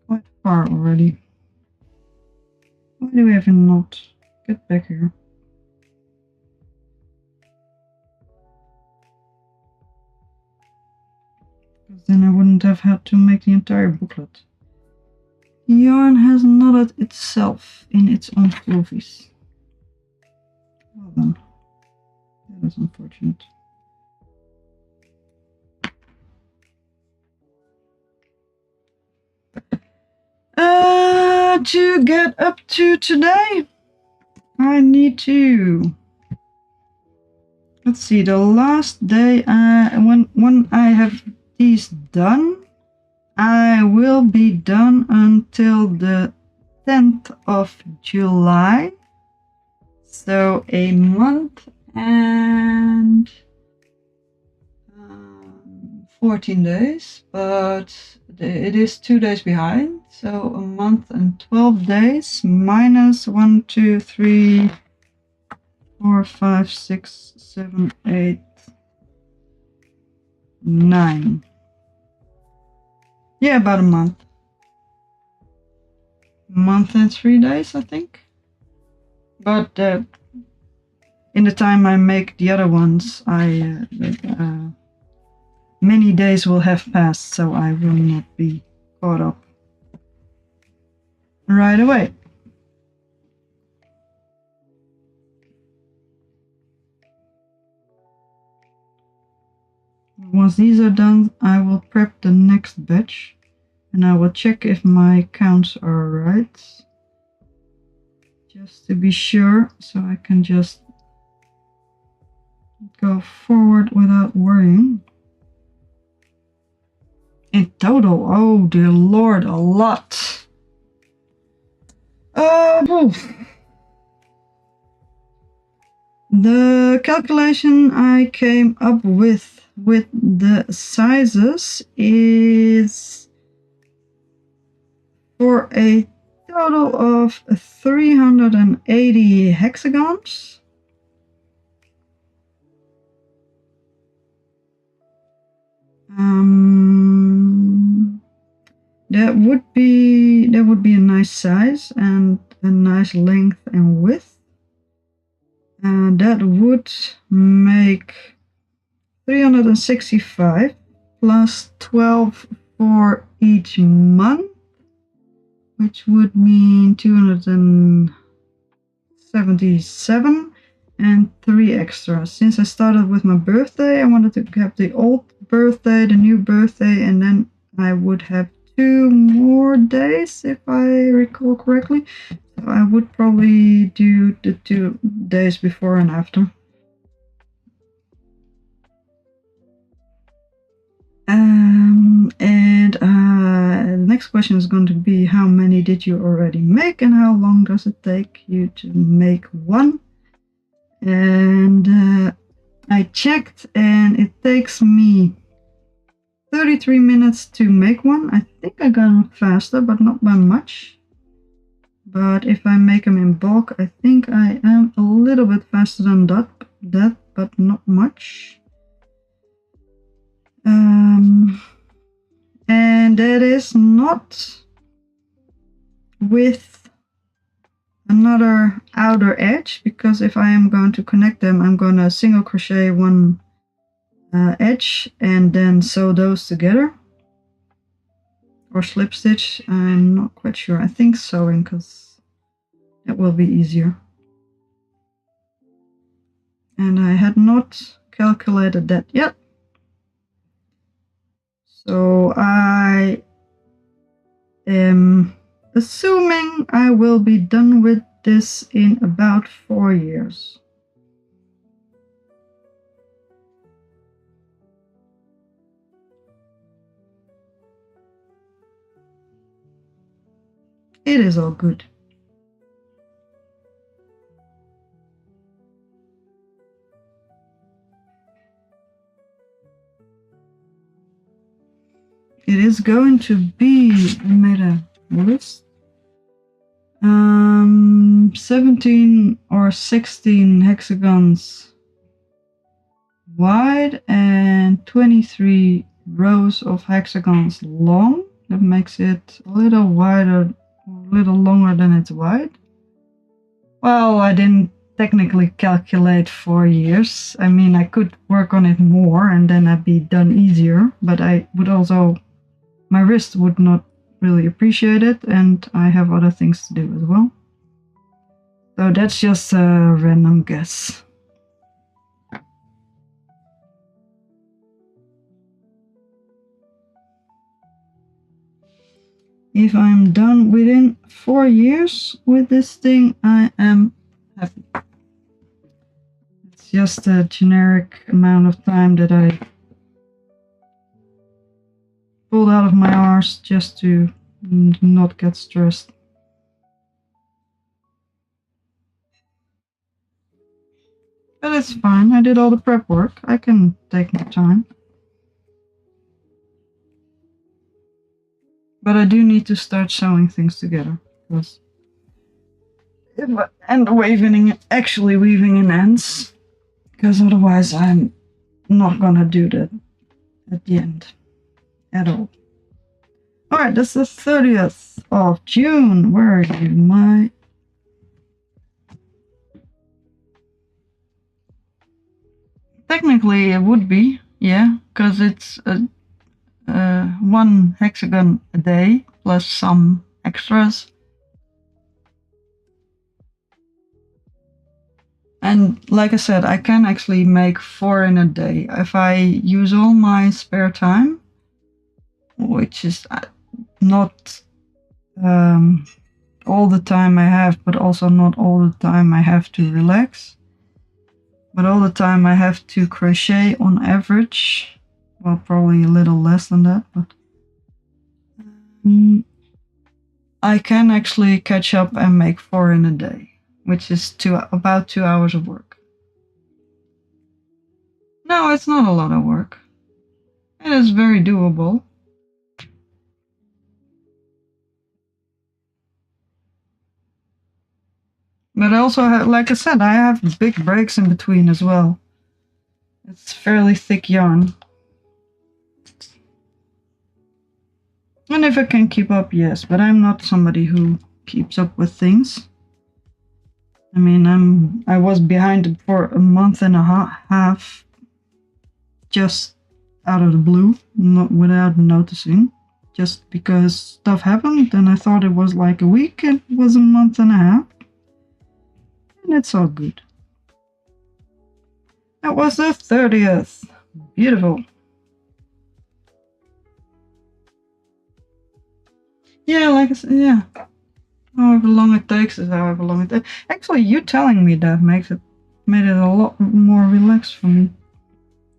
quite far already. Why do we have a knot? Get back here. Because then I wouldn't have had to make the entire booklet. The yarn has knotted itself in its own floofies. Well then, that is unfortunate. To get up to today, I need to, let's see, the last day, when I have these done, I will be done until the 10th of July, so a month and 14 days, but it is 2 days behind, so a month and 12 days minus 1, 2, 3, 4, 5, 6, 7, 8, 9. Yeah, about a month. Month and 3 days, I think. But in the time I make the other ones, many days will have passed, so I will not be caught up right away. Once these are done, I will prep the next batch, and I will check if my counts are right, just to be sure, so I can just go forward without worrying. In total, oh dear lord, a lot. The calculation I came up with with the sizes is for a total of 380 hexagons. That would be a nice size and a nice length and width. And that would make 365 plus 12 for each month, which would mean 277 and 3 extra. Since I started with my birthday, I wanted to have the old birthday, the new birthday, and then I would have 2 more days if I recall correctly. So I would probably do the 2 days before and after. The next question is going to be, how many did you already make and how long does it take you to make one? And I checked and it takes me 33 minutes to make one. I think I got faster, but not by much. But if I make them in bulk, I think I am a little bit faster than that, but not much. And that is not with another outer edge, because if I am going to connect them, I'm going to single crochet one edge and then sew those together, or slip stitch. I'm not quite sure. I think sewing, because that will be easier. And I had not calculated that yet. So I am assuming I will be done with this in about 4 years. It is all good. It is going to be, I made a list, 17 or 16 hexagons wide and 23 rows of hexagons long. That makes it a little wider, a little longer than it's wide. Well, I didn't technically calculate 4 years. I mean, I could work on it more and then I'd be done easier, but I would also, my wrist would not really appreciate it, and I have other things to do as well. So that's just a random guess. If I'm done within 4 years with this thing, I am happy. It's just a generic amount of time that I pulled out of my arse just to not get stressed. But it's fine, I did all the prep work. I can take my time. But I do need to start sewing things together, because and actually weaving in ends, because otherwise I'm not gonna do that at the end at all. Alright, that's the 30th of June. Where are you, Technically it would be, yeah, because it's one hexagon a day plus some extras. And like I said, I can actually make 4 in a day if I use all my spare time, which is not all the time I have, but also not all the time I have to relax. But all the time I have to crochet on average. Well, probably a little less than that, but I can actually catch up and make 4 in a day, which is about 2 hours of work. No, it's not a lot of work. It is very doable. But I also have, like I said, I have big breaks in between as well. It's fairly thick yarn. And if I can keep up, yes, but I'm not somebody who keeps up with things. I mean, I was behind for a month and a half, just out of the blue, not without noticing, just because stuff happened, and I thought it was like a week. It was a month and a half, and it's all good. That was the 30th. Beautiful. Yeah, like I said, yeah. However long it takes is however long it takes. Actually, you telling me that made it a lot more relaxed for me.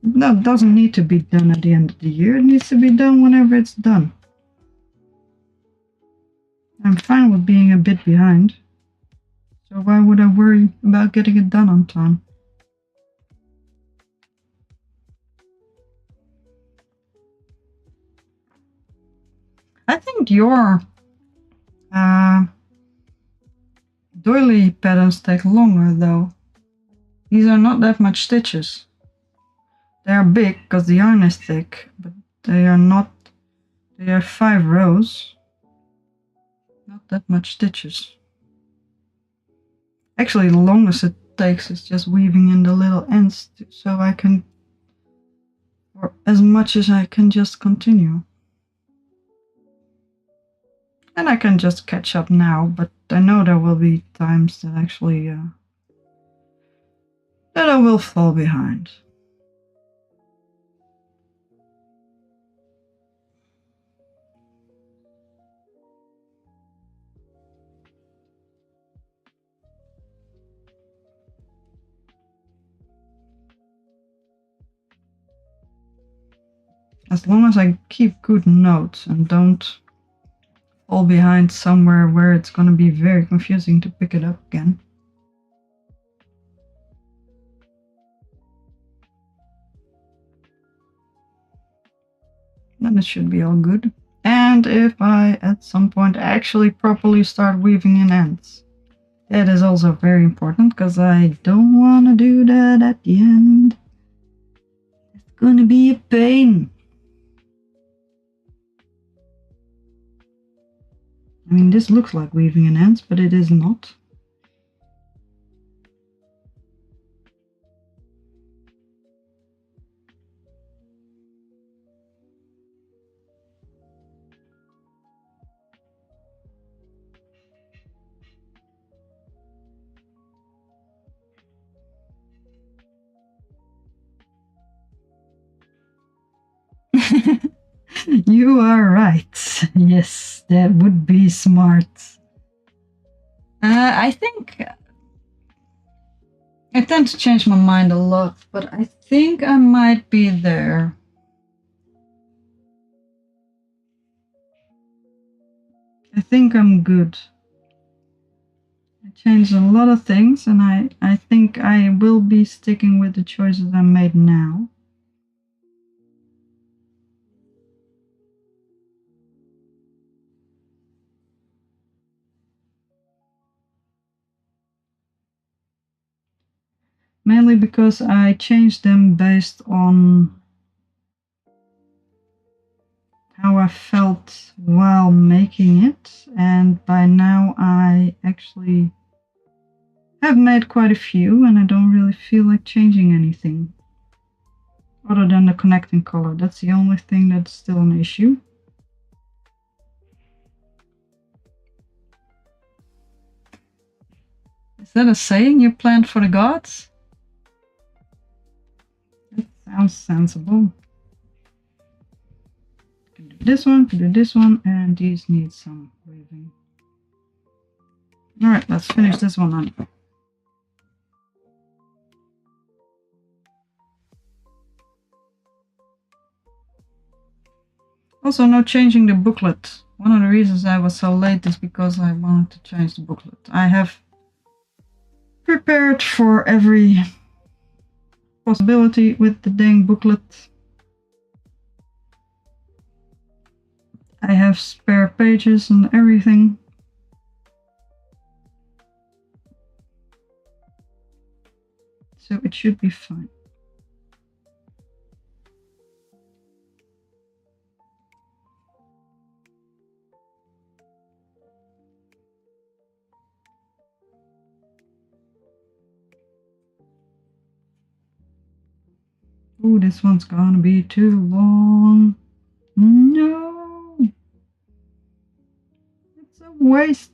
That doesn't need to be done at the end of the year. It needs to be done whenever it's done. I'm fine with being a bit behind. So why would I worry about getting it done on time? I think your doily patterns take longer though. These are not that much stitches. They are big because the yarn is thick, but they are not. They are 5 rows. Not that much stitches. Actually, the longest it takes is just weaving in the little ends, so I can, or as much as I can, just continue. And I can just catch up now, but I know there will be times that actually that I will fall behind. As long as I keep good notes and don't fall behind somewhere where it's going to be very confusing to pick it up again. Then it should be all good. And if I at some point actually properly start weaving in ends. That is also very important because I don't want to do that at the end. It's going to be a pain. I mean, this looks like weaving in ends, but it is not. You are right. Yes, that would be smart. I think I tend to change my mind a lot, but I think I might be there. I think I'm good. I changed a lot of things, and I think I will be sticking with the choices I made now. Mainly because I changed them based on how I felt while making it, and by now I actually have made quite a few, and I don't really feel like changing anything other than the connecting color. That's the only thing that's still an issue. Is that a saying you planned for the gods? That sounds sensible. Can do this one, can do this one, and these need some weaving. Alright, let's finish this one on. Also, no changing the booklet. One of the reasons I was so late is because I wanted to change the booklet. I have prepared for every possibility with the dang booklet. I have spare pages and everything. So it should be fine. Oh, this one's gonna be too long. No! It's a waste.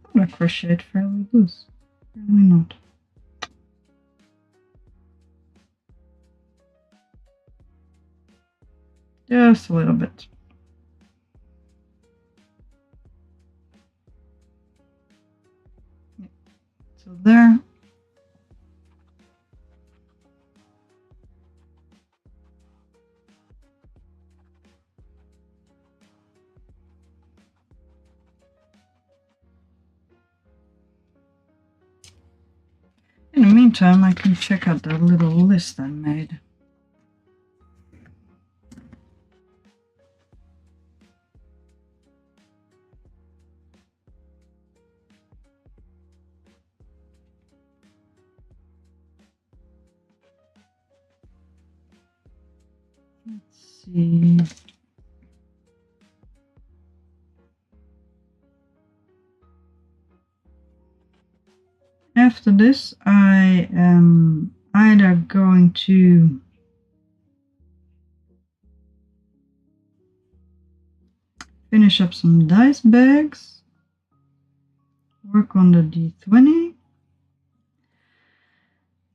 I'm gonna crochet it fairly loose. Apparently not. Just a little bit. So there. In the meantime, I can check out that little list I made. Let's see. After this, I am either going to finish up some dice bags, work on the D20,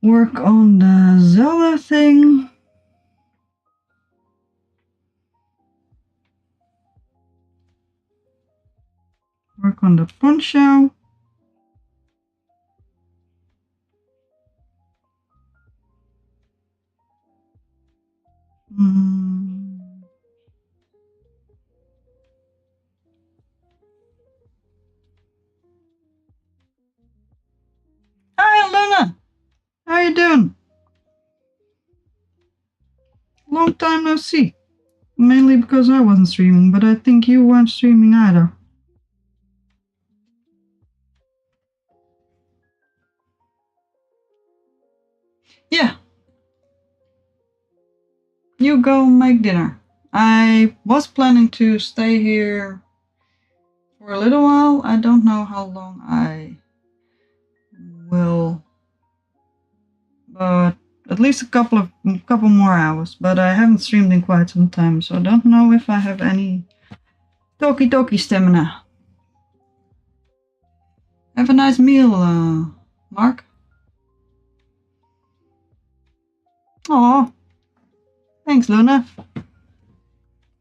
work on the Zelda thing, work on the poncho, Hi Luna! How you doing? Long time no see. Mainly because I wasn't streaming, but I think you weren't streaming either. Yeah. You go make dinner. I was planning to stay here for a little while. I don't know how long I will, but at least a couple more hours. But I haven't streamed in quite some time, so I don't know if I have any talkie stamina. Have a nice meal, Mark. Aw. Thanks, Luna.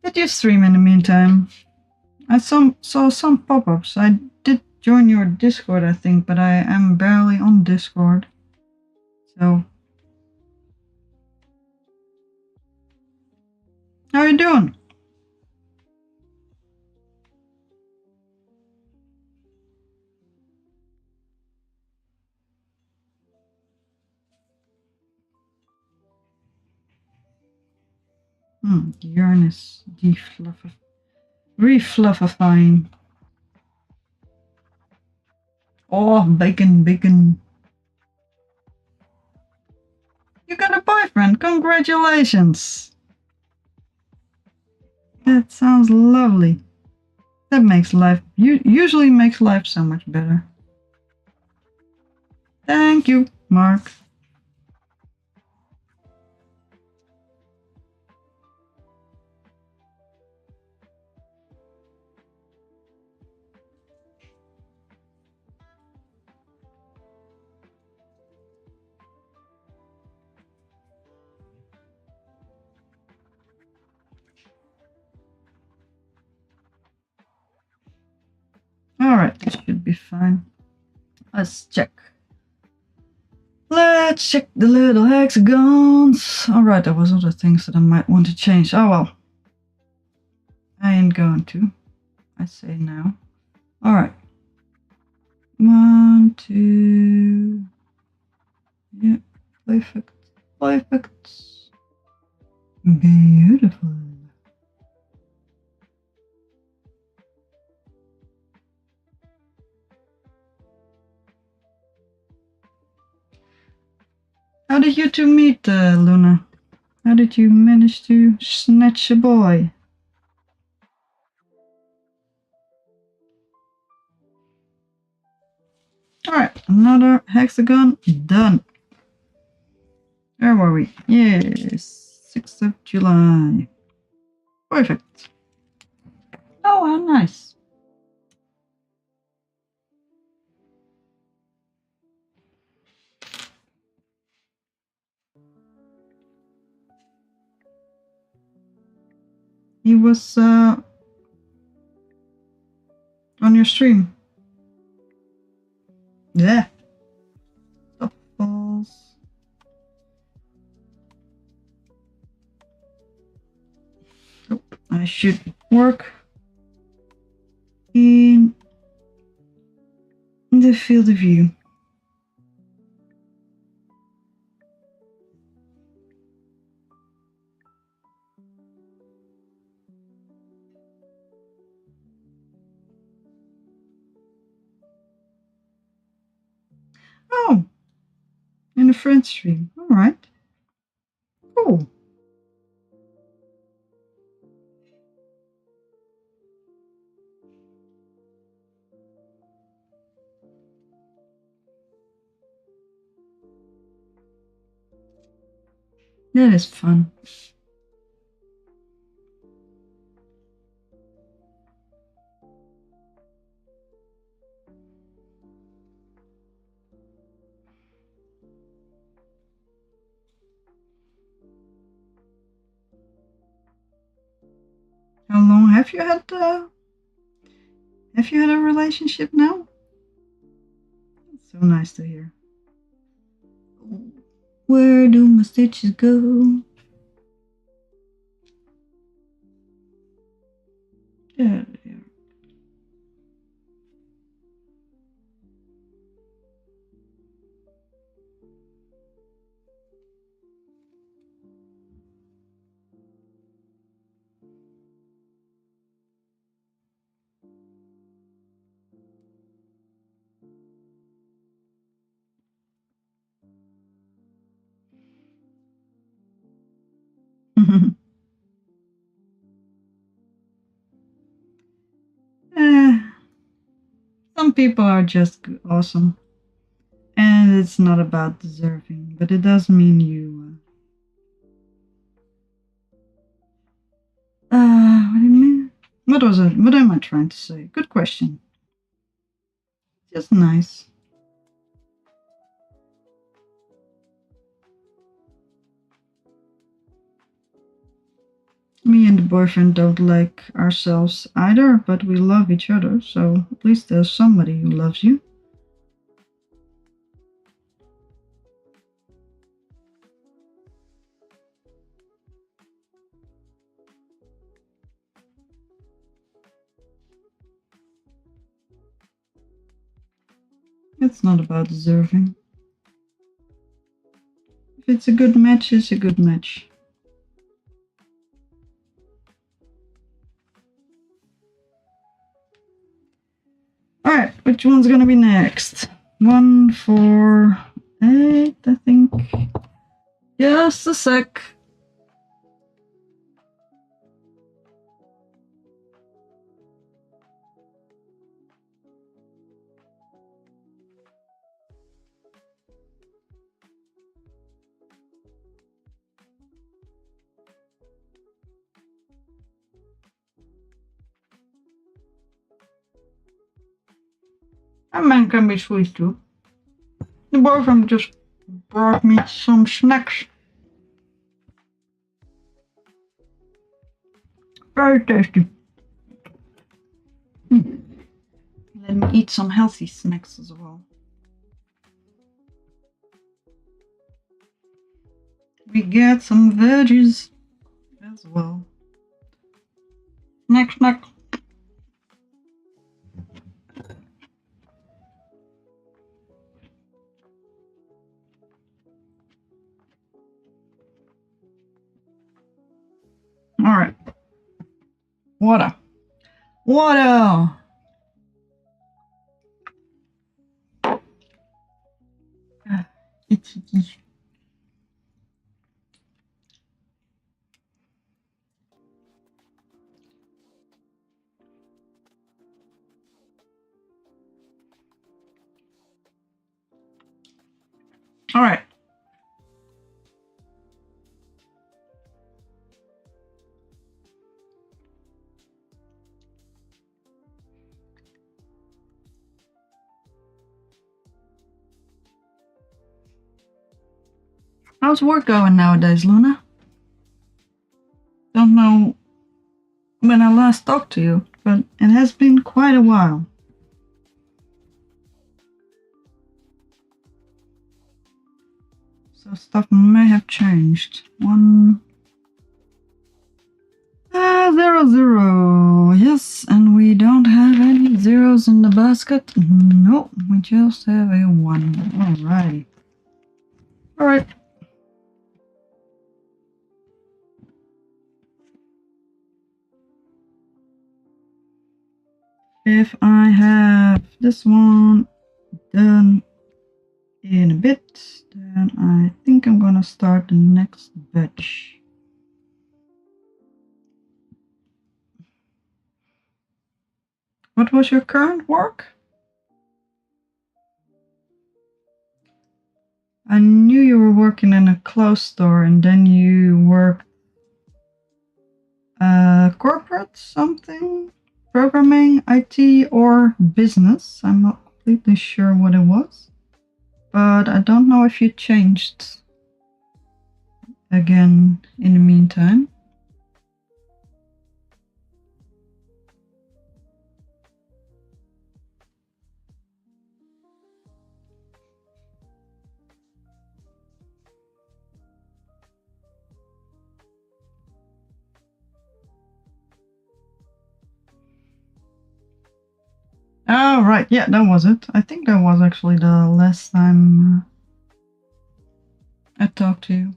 Did you stream in the meantime? I saw some pop-ups. I did join your Discord, I think, but I am barely on Discord. So, how are you doing? Yarn is refluffifying. Oh, bacon. You got a boyfriend. Congratulations. That sounds lovely. That makes life, usually makes life so much better. Thank you, Mark. Alright, this should be fine. Let's check. Let's check the little hexagons. Alright, there was other things that I might want to change. Oh well. I ain't going to. I say now. Alright. 1, 2. Yeah, perfect. Beautiful. How did you two meet, Luna? How did you manage to snatch a boy? Alright, another hexagon done. Where were we? Yes, 6th of July. Perfect. Oh, how nice. He was on your stream. Yeah. Top balls. Oh, I should work in the field of view. Oh, in the friend stream. Alright. Cool. That is fun. How long have you had a relationship now? That's so nice to hear. Where do my stitches go? There they are. Eh, some people are just awesome. And it's not about deserving, but it does mean you. What do you mean? What was it? What am I trying to say? Good question. Just nice. Me and the boyfriend don't like ourselves either, but we love each other, so at least there's somebody who loves you. It's not about deserving. If it's a good match, it's a good match. Alright, which one's gonna be next? 1, 4, 8, I think. Just a sec. A man can be sweet too. The boyfriend just brought me some snacks. Very tasty. Let me eat some healthy snacks as well. We get some veggies as well. Snack, snack. Water. Water! Itchy. All right. How's work going nowadays, Luna? Don't know when I last talked to you, but it has been quite a while. So stuff may have changed. 0, 0. Yes, and we don't have any zeros in the basket. No, we just have a 1. Alrighty. Alright. If I have this one done in a bit, then I think I'm gonna start the next batch. What was your current work? I knew you were working in a clothes store and then you worked corporate something, programming, IT, or business. I'm not completely sure what it was, but I don't know if you changed again in the meantime. Oh, right. Yeah, that was it. I think that was actually the last time I talked to you.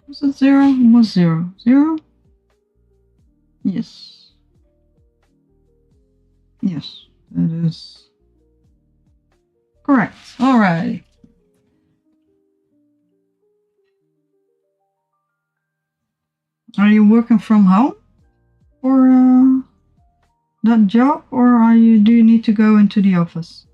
Was it 0? It was 0. 0? Yes. Yes, that is correct. Alrighty. Are you working from home for that job, or do you need to go into the office?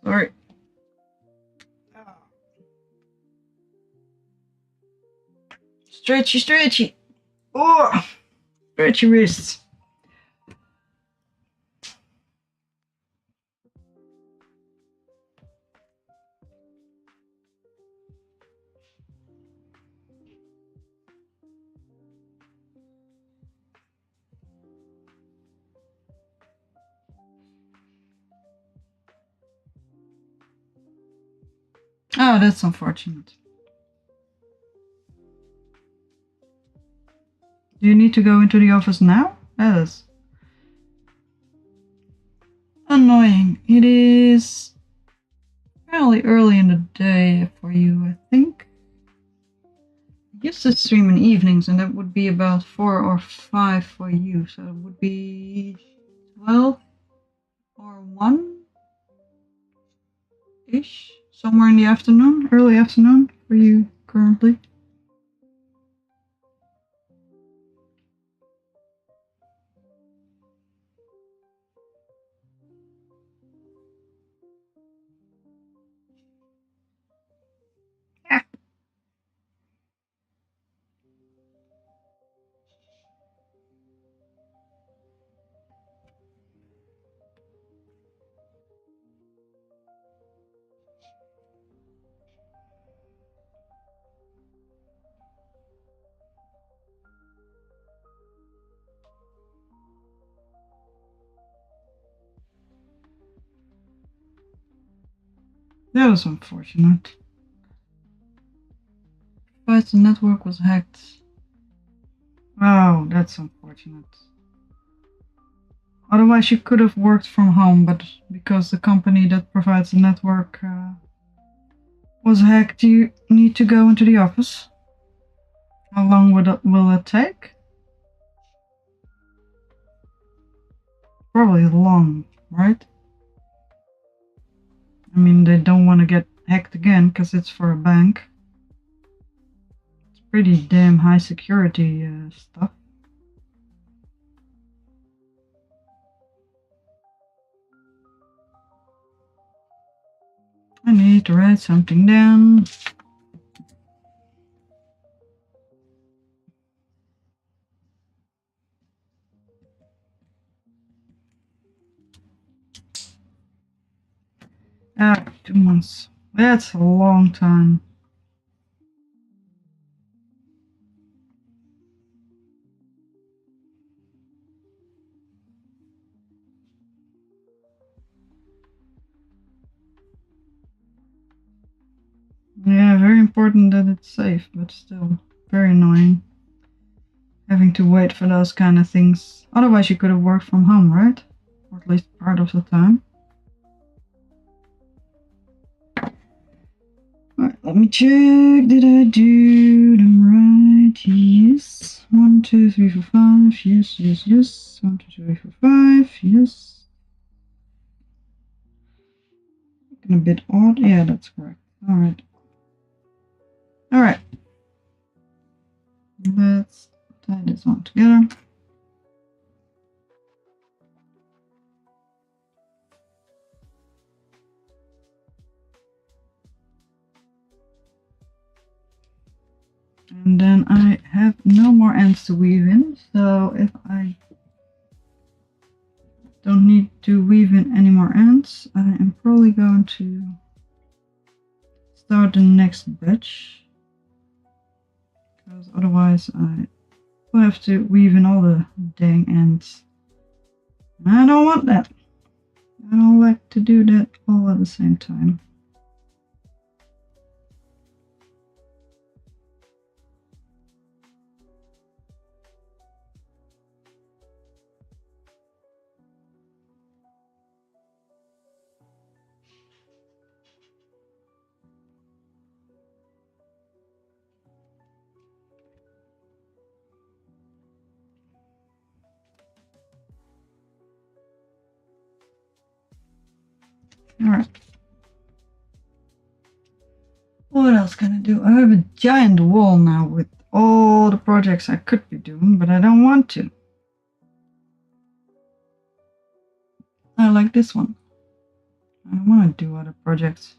Sorry. Stretchy, stretchy. Oh, stretchy wrists. Oh, that's unfortunate. Do you need to go into the office now? That is annoying. It is fairly early in the day for you, I think. I used to stream in evenings, and that would be about 4 or 5 for you, so it would be 12 or 1-ish, somewhere in the afternoon, early afternoon for you currently. That was unfortunate. provides the network was hacked. Oh, that's unfortunate. Otherwise, you could have worked from home, but because the company that provides the network was hacked, you need to go into the office. How long will it take? Probably long, right? I mean, they don't want to get hacked again because it's for a bank. It's pretty damn high security stuff. I need to write something down. Ah, 2 months. That's a long time. Yeah, very important that it's safe, but still very annoying. Having to wait for those kind of things. Otherwise you could have worked from home, right? Or at least part of the time. Alright, let me check. Did I do them right? Yes. 1, 2, 3, 4, 5. Yes, yes, yes. 1, 2, 3, 4, 5. Yes. Looking a bit odd. Yeah, that's correct. Alright. Alright. Let's tie this one together. And then I have no more ends to weave in, so if I don't need to weave in any more ends, I am probably going to start the next batch, because otherwise I will have to weave in all the dang ends. And I don't want that. I don't like to do that all at the same time. Alright. What else can I do? I have a giant wall now with all the projects I could be doing, but I don't want to. I like this one. I don't want to do other projects.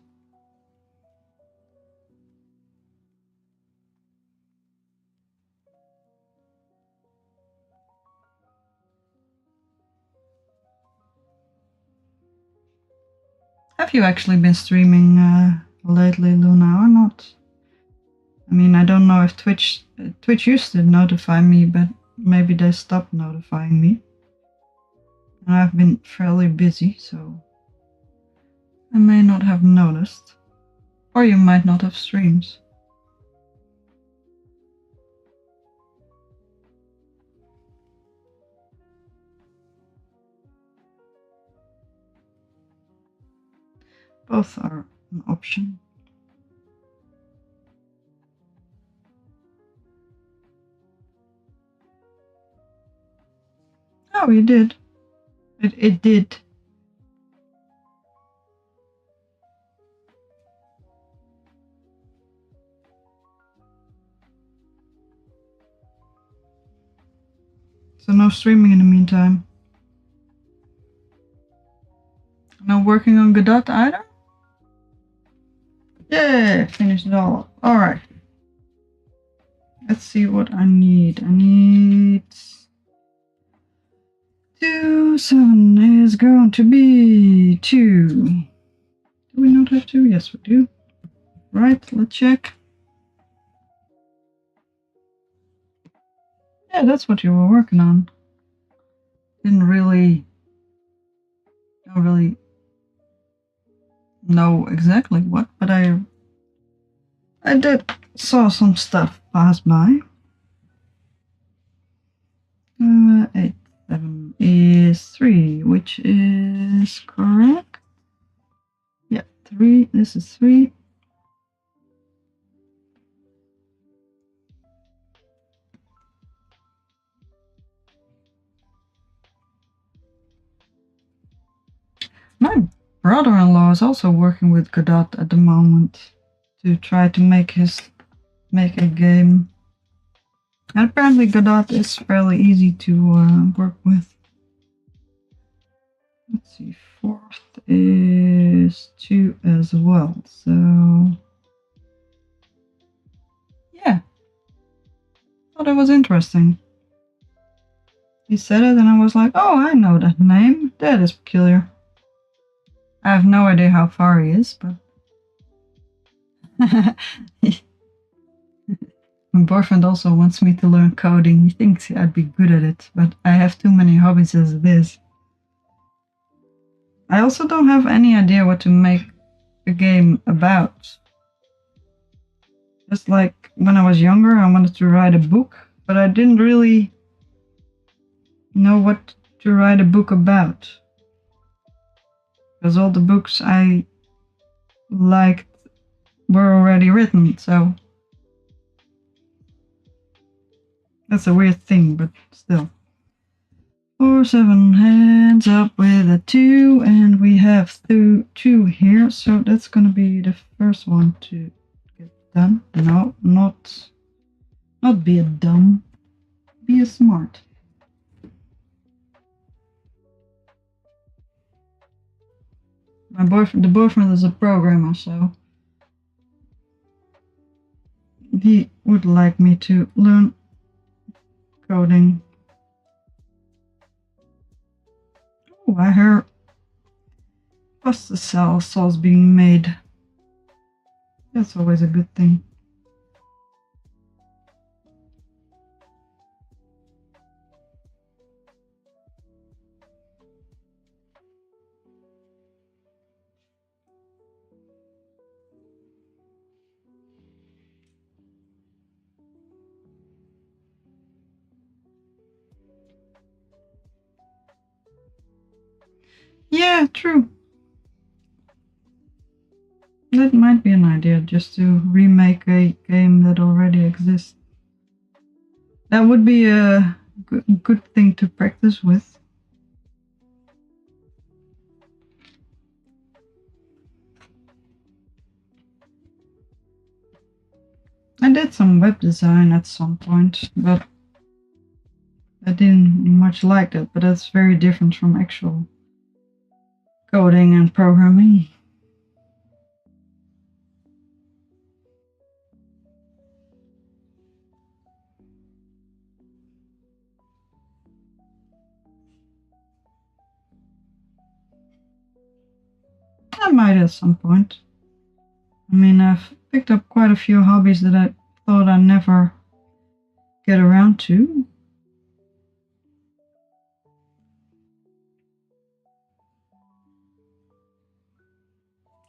Have you actually been streaming lately, Luna, or not? I mean, I don't know if Twitch used to notify me, but maybe they stopped notifying me. And I've been fairly busy, so I may not have noticed. Or you might not have streams. Both are an option. Oh, you did. It did. So no streaming in the meantime. No working on DUT either? Yeah, finished it all. Alright. Let's see what I need. I need 2, 7 is going to be 2. Do we not have 2? Yes, we do. Right, let's check. Yeah, that's what you were working on. Don't really know exactly what, but I I did saw some stuff pass by. 8, 7 is 3, which is correct. Yeah, 3. This is 3. My brother-in-law is also working with Godot at the moment to try to make a game. And apparently Godot is fairly easy to work with. Let's see, 4th is 2 as well, so yeah. Thought it was interesting. He said it and I was like, oh, I know that name. That is peculiar. I have no idea how far he is, but my boyfriend also wants me to learn coding. He thinks I'd be good at it, but I have too many hobbies as it is. I also don't have any idea what to make a game about. Just like when I was younger, I wanted to write a book, but I didn't really know what to write a book about. Because all the books I liked were already written, so that's a weird thing, but still. 4, 7, hands up with a 2, and we have 2 here, so that's gonna be the first one to get done. No, not be a dumb, be a smart. The boyfriend is a programmer, so he would like me to learn coding. Oh, I heard pasta sauce being made. That's always a good thing. Yeah, true. That might be an idea, just to remake a game that already exists. That would be a good thing to practice with. I did some web design at some point, but I didn't much like it, but that's very different from actual coding and programming. I might at some point. I mean, I've picked up quite a few hobbies that I thought I'd never get around to.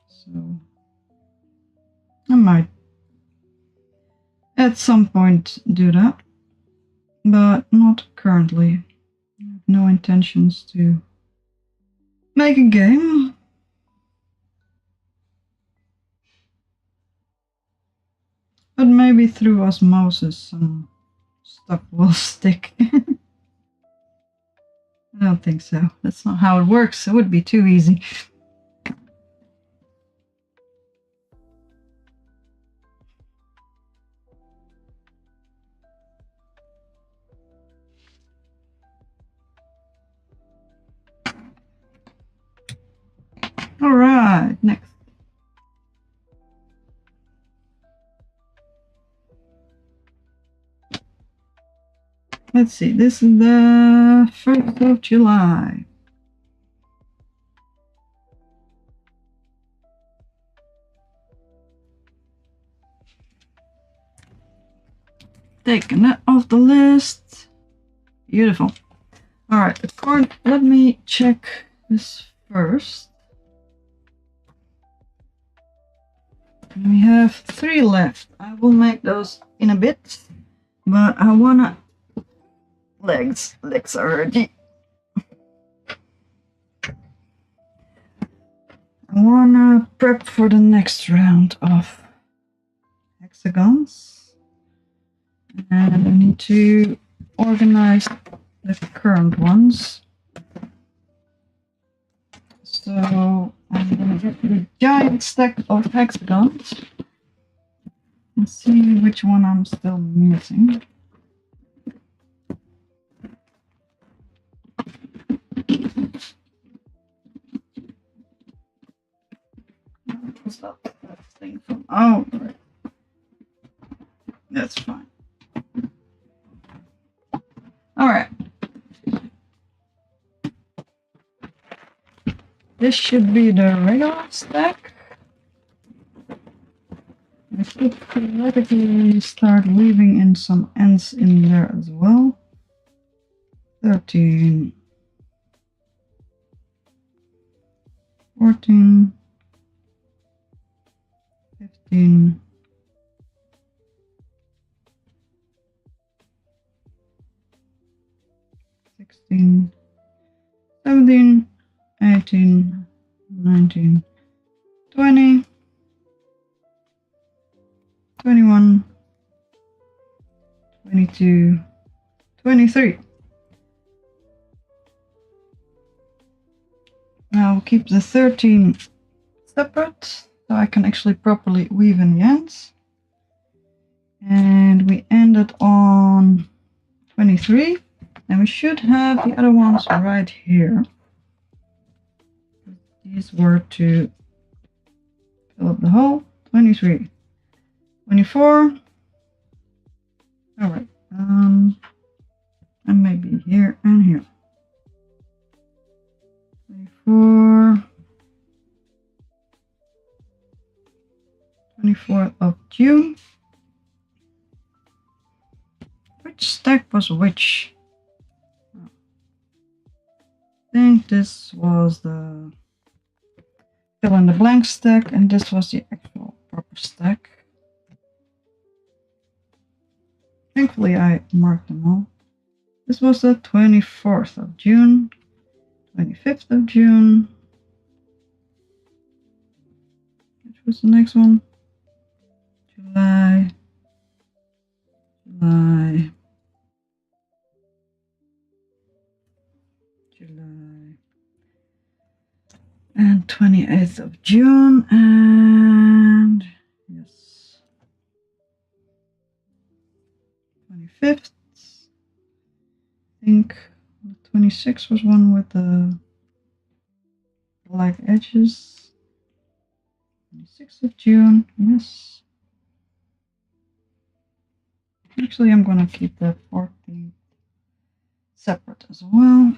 So I might at some point do that, but not currently. I have no intentions to make a game. But maybe through osmosis some stuff will stick. I don't think so. That's not how it works. It would be too easy. Alright, next. Let's see, this is the 1st of July. Taking that off the list. Beautiful. Alright, let me check this first. And we have 3 left. I will make those in a bit, but I wanna legs already. I wanna prep for the next round of hexagons, and I need to organize the current ones. So I'm gonna get the giant stack of hexagons and see which one I'm still missing. What's that thing from? Oh, right. That's fine. All right. This should be the regular stack. I could theoretically start leaving in some ends in there as well. 13, 14, 15, 16, 17, 18, 19, 20, 21, 22, 23. Now I'll keep the 13 separate so I can actually properly weave in the ends. And we ended on 23, and we should have the other ones right here. These were to fill up the hole. 23, 24. All right, and maybe here and here. 24, 24th of June. Which stack was which? I think this was the fill in the blank stack, and this was the actual proper stack. Thankfully I marked them all. This was the 24th of June, 25th of June. Which was the next one? July, and 28th of June, and yes, 25th. I think the 26th was one with the black edges. 26th of June, yes. Actually, I'm gonna keep the 14th separate as well.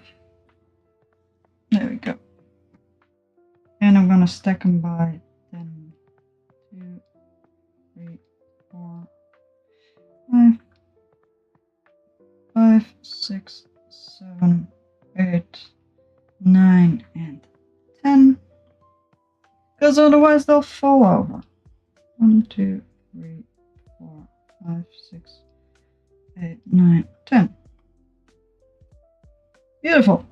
There we go. And I'm gonna stack them by 10, 2, 3, 4, 5, 6, 7, 8, 9, and 10. Because otherwise they'll fall over. 1, 2, 3, 4, 5, 6, 8, 9, 10. Beautiful.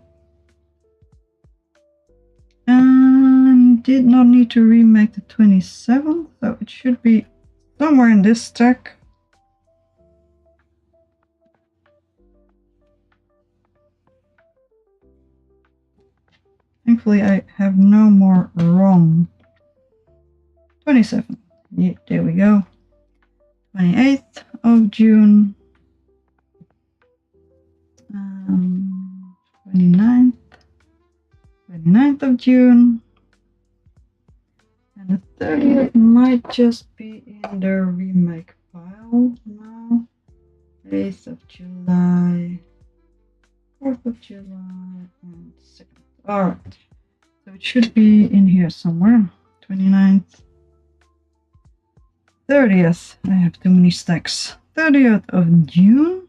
And did not need to remake the 27th, so it should be somewhere in this stack. Thankfully I have no more wrong. 27th, yeah, there we go. 28th of June. 29th of June. And the 30th might just be in the remake file now. 8th of July, 4th of July, and 6th. Alright, so it should be in here somewhere. 29th. 30th, I have too many stacks. 30th of June.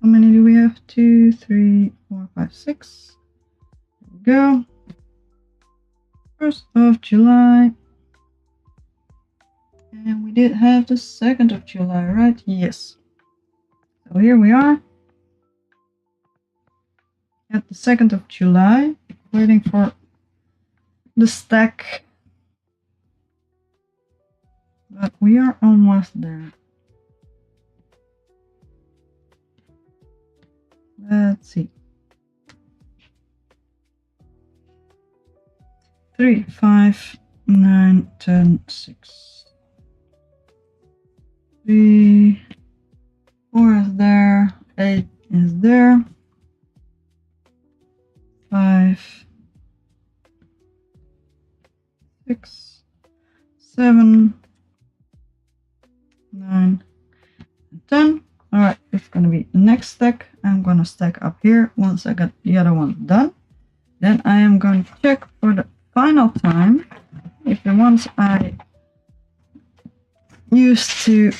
How many do we have? 2, 3, 4, 5, 6. There we go. 1st of July. And we did have the 2nd of July, right? Yes. So here we are at the 2nd of July, waiting for the stack. But we are almost there. Let's see. 3, 5, 9, 10, 6. 3, 4 is there, 8 is there, 5, 6, 7, 9, and 10. Alright, it's gonna be the next stack. I'm gonna stack up here once I got the other one done. Then I am going to check for the final time if the ones I used to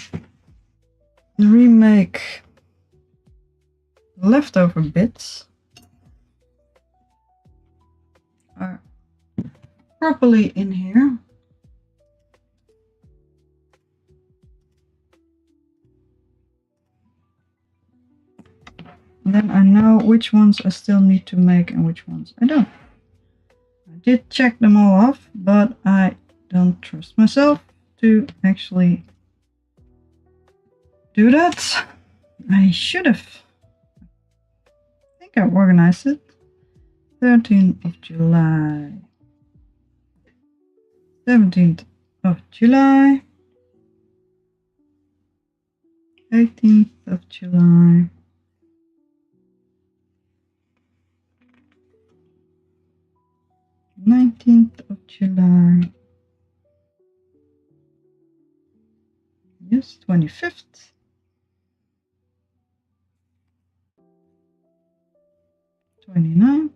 remake leftover bits are properly in here. Then I know which ones I still need to make and which ones I don't. I did check them all off, but I don't trust myself to actually do that. I should have. I think I organized it. 13th of July. 17th of July. 18th of July. 19th of July. Yes, 25th. 29th.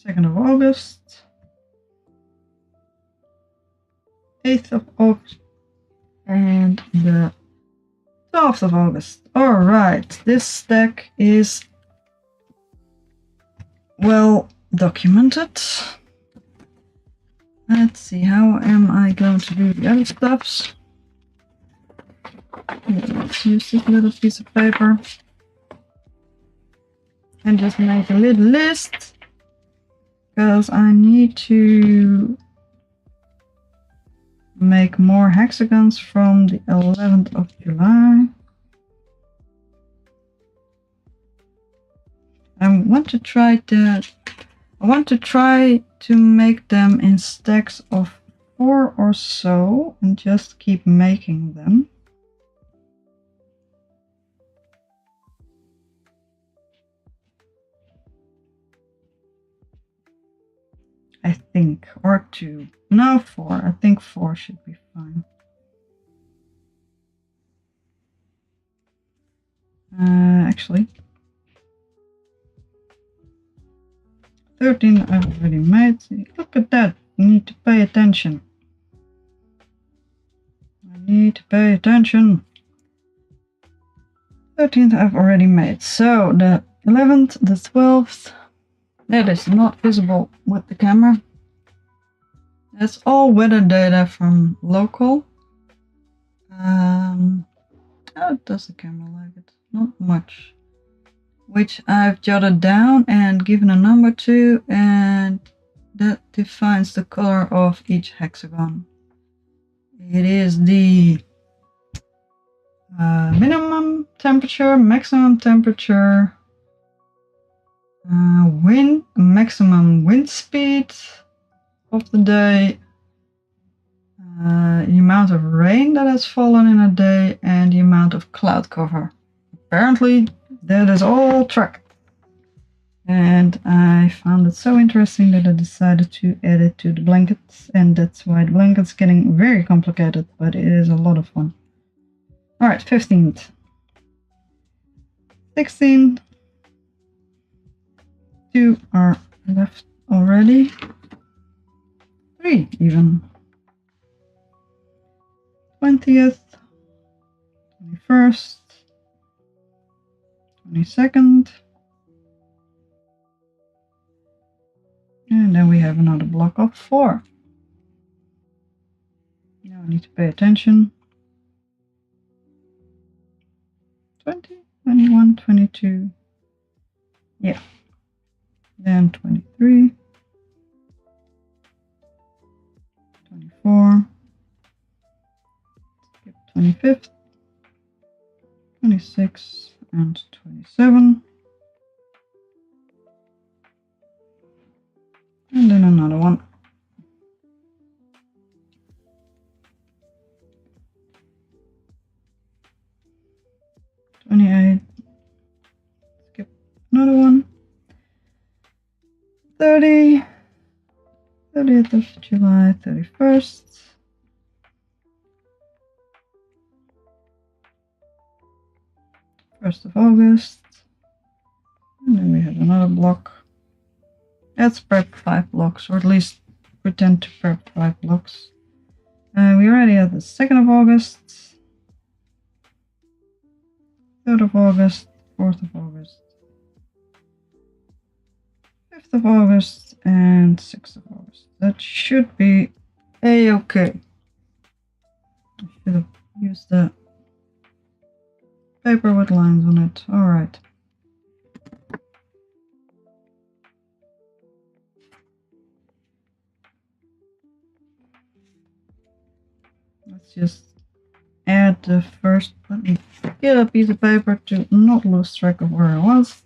2nd of August. 8th of August. And the 12th of August. Alright, this stack is well documented. Let's see, how am I going to do the other stuffs? Let's use this little piece of paper and just make a little list, because I need to make more hexagons from the 11th of July. I want to try to make them in stacks of 4 or so and just keep making them. I think, or 2. No, 4. I think 4 should be fine. Actually, 13 I've already made. Look at that. You need to pay attention. I need to pay attention. 13th I've already made. So the 11th, the 12th, that is not visible with the camera. That's all weather data from local. How does the camera like it? Not much. Which I've jotted down and given a number to, and that defines the color of each hexagon. It is the minimum temperature, maximum temperature, maximum wind speed of the day, the amount of rain that has fallen in a day, and the amount of cloud cover. Apparently that is all tracked. And I found it so interesting that I decided to add it to the blankets, and that's why the blanket's getting very complicated, but it is a lot of fun. Alright, 15th. 16th. 2 are left already. 3 even. 20th. 21st. 22nd. And then we have another block of 4. Now I need to pay attention. 20, 21, 22. Yeah. Then 23. 24. Skip 25th. 26 and 27. And then another one. 28. Skip another one. 30. 30th of July, 31st. 1st of August. And then we have another block. Let's prep 5 blocks, or at least pretend to prep 5 blocks. We already have the 2nd of August, 3rd of August, 4th of August, 5th of August, and 6th of August. That should be a-okay. I should have used the paper with lines on it. Alright. Let's just add the first. Let me get a piece of paper to not lose track of where I was.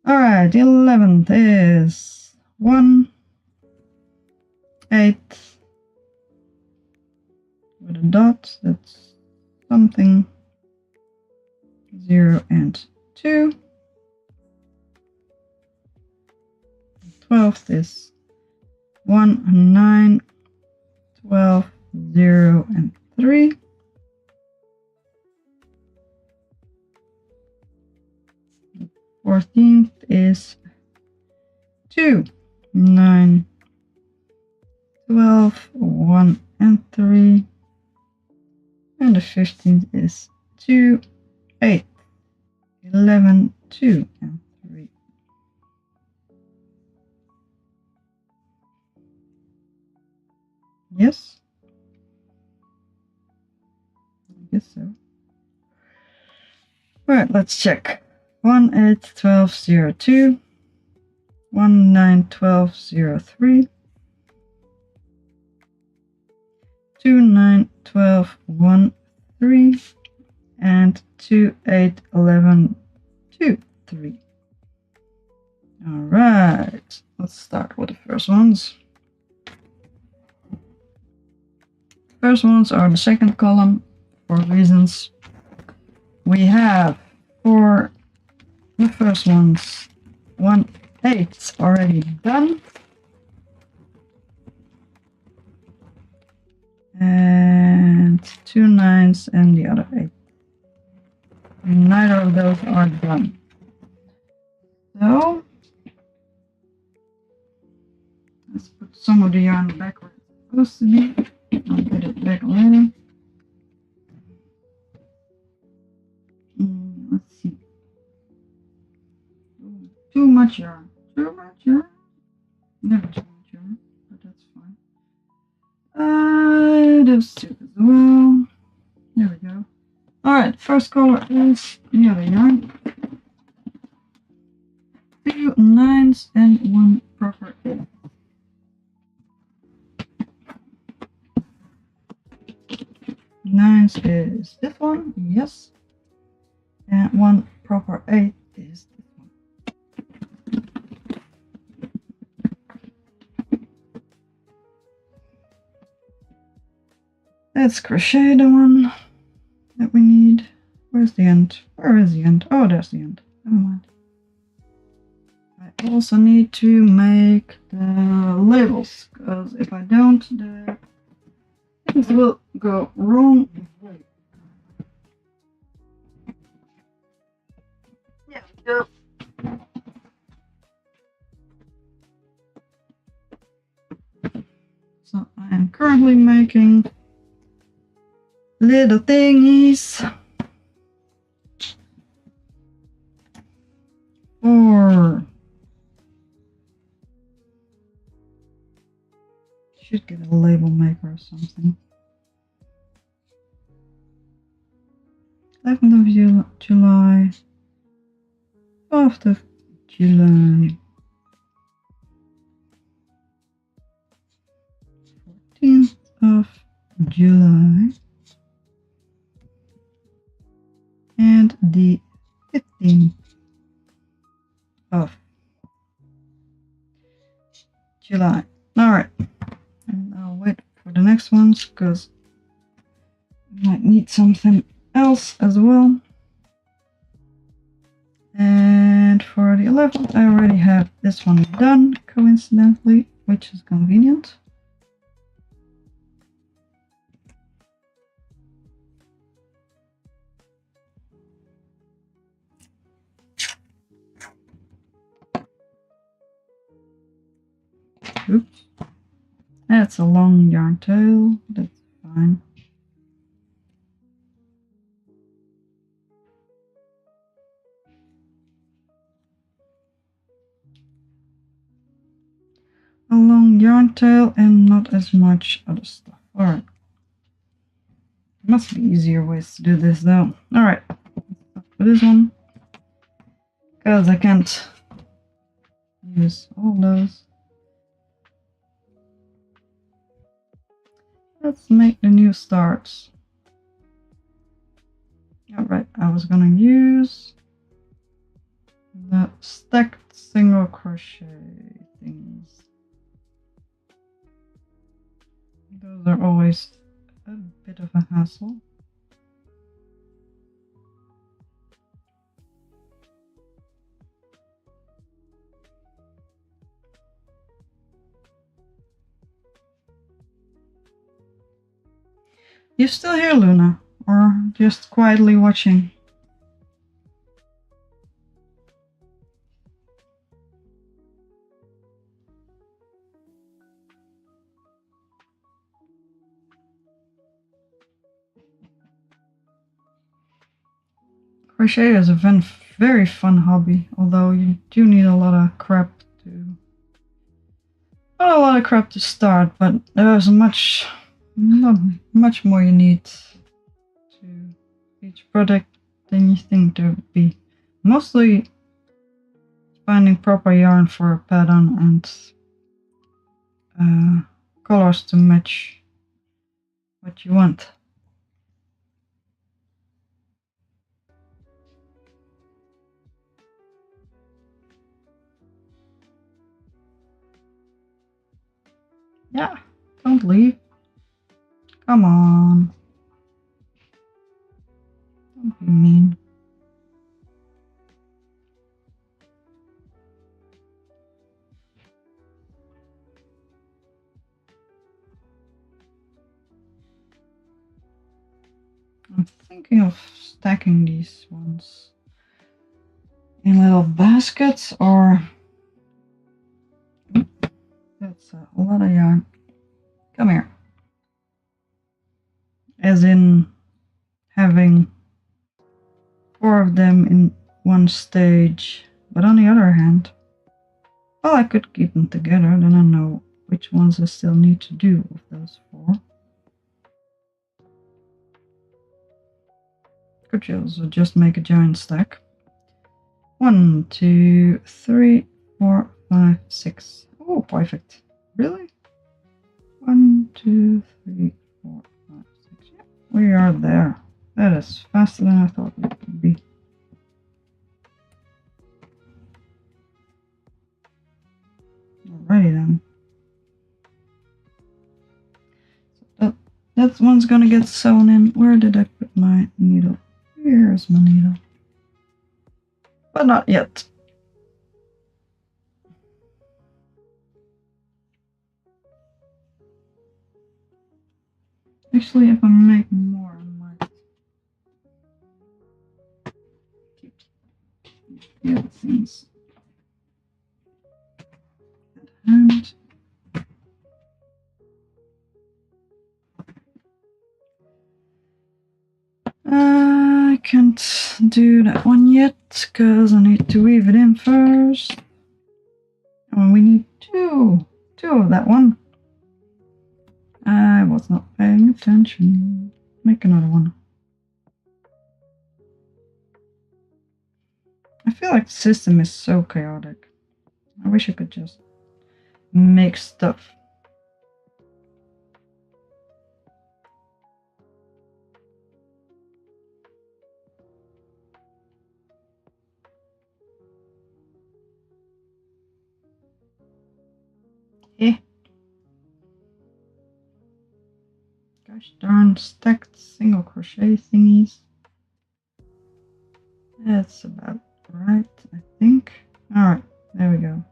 Alright, the 11th is 1, 8 with a dot. That's something 0 and 2. 12th is 1, 9, 12, 0 and 3. 14th is 2, 9, 12, 1 and 3. And the 15th is 2, 8, 11, 2 and 3. Yes? I guess so. Alright, let's check. 1, 8, 12, 0, 2. 1, 9, 12, 0, 3. 2, 9, 12, 1, 3. And 2, 8, 11, 2, 3. Alright, let's start with the first ones. First ones are the second column for reasons. We have for the first ones 1, 8 already done. And 2 9s and the other 8. Neither of those are done. So let's put some of the yarn back where it's supposed to be. I'll get it back later. Let's see. Too much yarn. Too much yarn? Never too much yarn, but that's fine. Those two as well. There we go. Alright, first color is the other yarn. 2 9s and 1 proper 8. Nines is this one, yes. And 1 proper 8 is this one. Let's crochet the one that we need. Where's the end? Where is the end? Oh, there's the end. Never mind. I also need to make the labels, because if I don't, the things will go wrong. Yeah, go. So I am currently making little thingies for Should get a label maker or something. 11th of July. 12th of July. 14th of July. And the 15th of July. Alright. And I'll wait for the next ones because I might need something else as well. And for the 11th, I already have this one done, coincidentally, which is convenient. Oops. That's a long yarn tail, that's fine. A long yarn tail and not as much other stuff. Alright. Must be easier ways to do this though. Alright. For this one. Because I can't use all those. Let's make the new starts. Alright, I was gonna use the stacked single crochet things. Those are always a bit of a hassle. You still here, Luna? Or just quietly watching? Crochet is a very fun hobby, although you do need a lot of crap to... Not a lot of crap to start, but there's much more you need to each product than you think there would be. Mostly finding proper yarn for a pattern and colors to match what you want. Yeah, don't leave. Come on. Don't be mean. I'm thinking of stacking these ones in little baskets, or that's a lot of yarn. Come here. As in having 4 of them in one stage, but on the other hand, well, I could keep them together, then I know which ones I still need to do of those 4. Could you also just make a giant stack? 1, 2, 3, 4, 5, 6. Oh, perfect. Really? 1, 2, 3, 4, 5, 6. Yeah, we are there. That is faster than I thought it would be. Alrighty then. So that one's gonna get sewn in. Where did I put my needle? Here's my needle. But not yet. Actually, if I make more, I might keep the other things at hand. I can't do that one yet because I need to weave it in first. And we need two of that one. was not paying attention. Make another one. I feel like the system is so chaotic. I wish I could just make stuff. Eh. Gosh darn stacked single crochet thingies. That's about right, I think. Alright, there we go.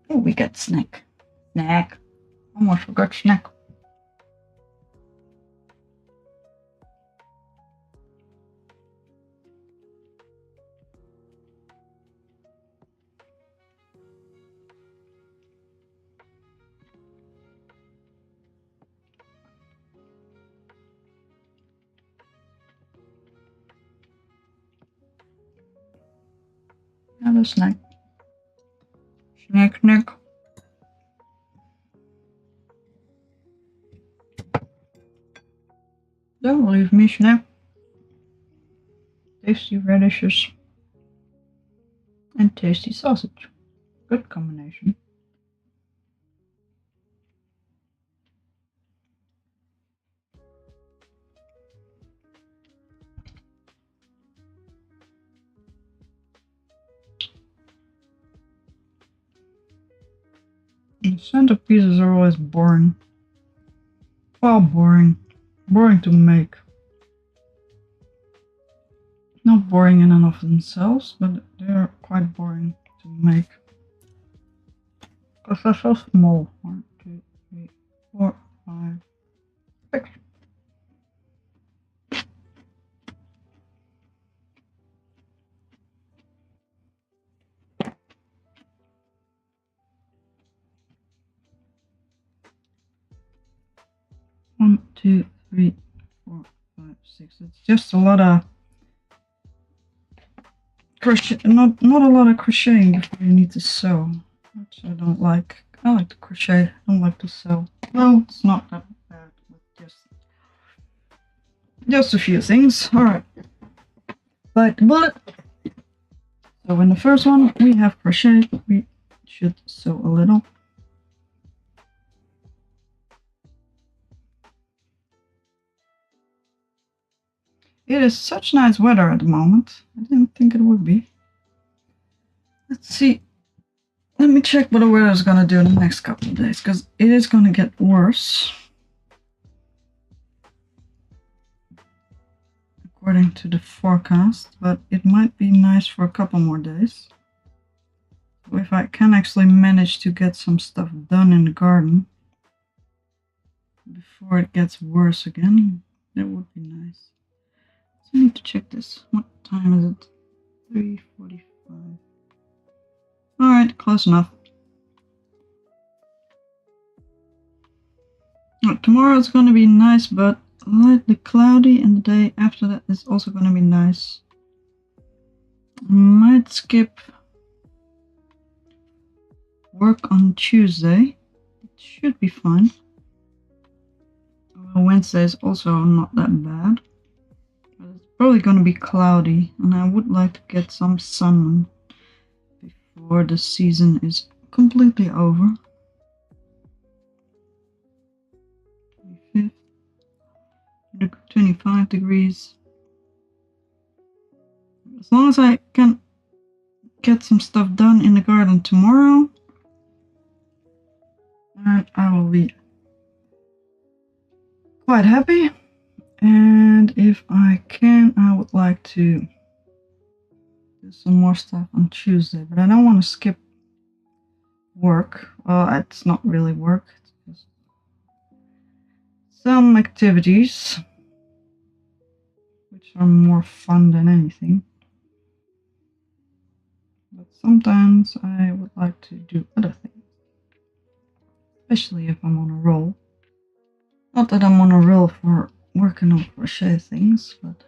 Oh, we got snack. Snack. Almost forgot snack. Another snack. Snack, snack. Don't leave me snack. Tasty radishes and tasty sausage. Good combination. The centerpieces are always boring. Well, boring. Boring to make. Not boring in and of themselves, but they're quite boring to make. Because they're so small. 1, 2, 3, 4, 5, 6. One, 2, 3, 4, 5, 6. It's just a lot of crochet. Not a lot of crocheting before you need to sew, which I don't like. I like to crochet. I don't like to sew. Well, it's not that bad. Just a few things. All right. Bite the bullet. So in the first one we have crochet. We should sew a little. It is such nice weather at the moment. I didn't think it would be. Let's see. Let me check what the weather is going to do in the next couple of days, because it is going to get worse. According to the forecast, but it might be nice for a couple more days. So if I can actually manage to get some stuff done in the garden before it gets worse again, that would be nice. I need to check this. What time is it? 3:45. Alright, close enough. Tomorrow is going to be nice, but lightly cloudy, and the day after that is also going to be nice. I might skip work on Tuesday. It should be fine. Well, Wednesday is also not that bad. But it's probably going to be cloudy, and I would like to get some sun before the season is completely over. 25 degrees. As long as I can get some stuff done in the garden tomorrow, and I will be quite happy. And if I can, I would like to do some more stuff on Tuesday, but I don't want to skip work. Well, it's not really work, it's just some activities which are more fun than anything. But sometimes I would like to do other things, especially if I'm on a roll. Not that I'm on a roll for working on crochet things, but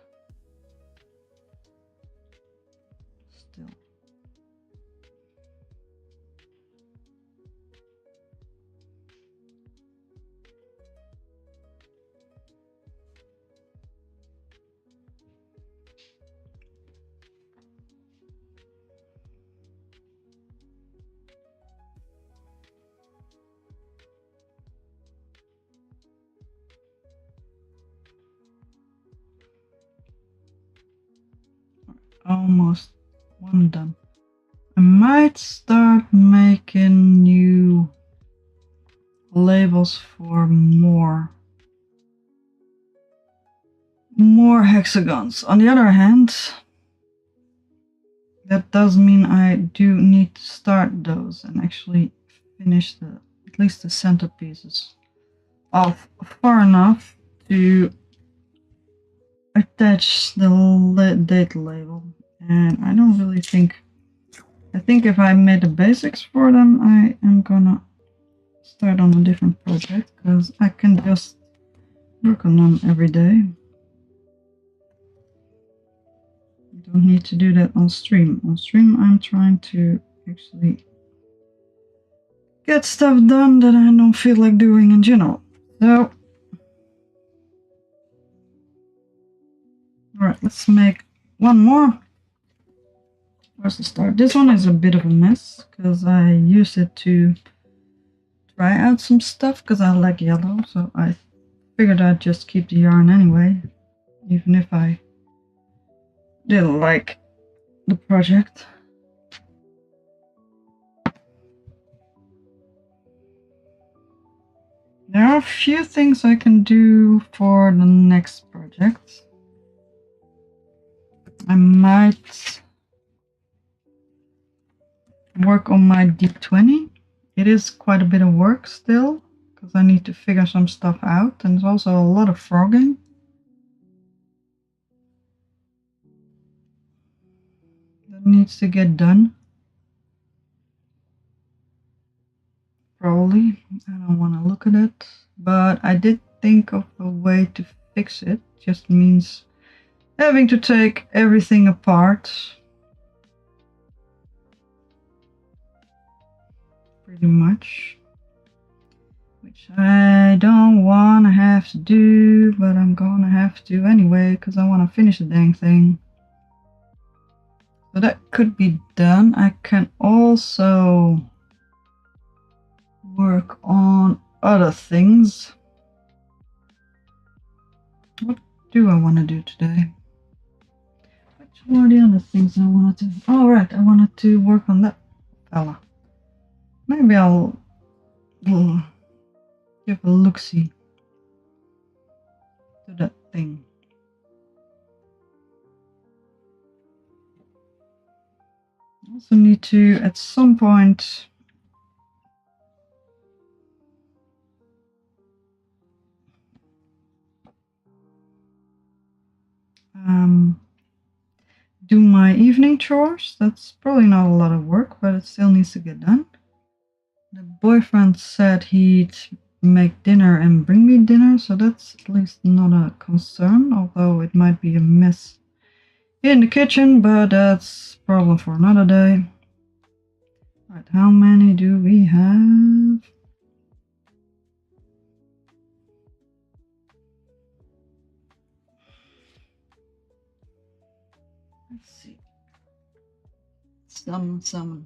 still. I'm done. I might start making new labels for more hexagons. On the other hand, that does mean I do need to start those and actually finish at least the centerpieces off far enough to attach the data label. And I don't really think, I think if I made the basics for them, I am gonna start on a different project because I can just work on them every day. I don't need to do that on stream. On stream, I'm trying to actually get stuff done that I don't feel like doing in general. So, alright, let's make one more. Where's the start? This one is a bit of a mess because I use it to try out some stuff because I like yellow, so I figured I'd just keep the yarn anyway, even if I didn't like the project. There are a few things I can do for the next project. I might work on my D20. It is quite a bit of work still, because I need to figure some stuff out, and there's also a lot of frogging. That needs to get done. Probably. I don't want to look at it, but I did think of a way to fix it. Just means having to take everything apart. Pretty much. Which I don't want to have to do, but I'm gonna have to anyway, because I want to finish the dang thing. So that could be done. I can also work on other things. What do I want to do today? Which were the other things I wanted to... Oh, right, I wanted to work on that fella. Maybe I'll give a look-see to that thing. I also need to, at some point, do my evening chores. That's probably not a lot of work, but it still needs to get done. The boyfriend said he'd make dinner and bring me dinner, so that's at least not a concern, although it might be a mess in the kitchen, but that's a problem for another day. Right, how many do we have? Let's see. Summon.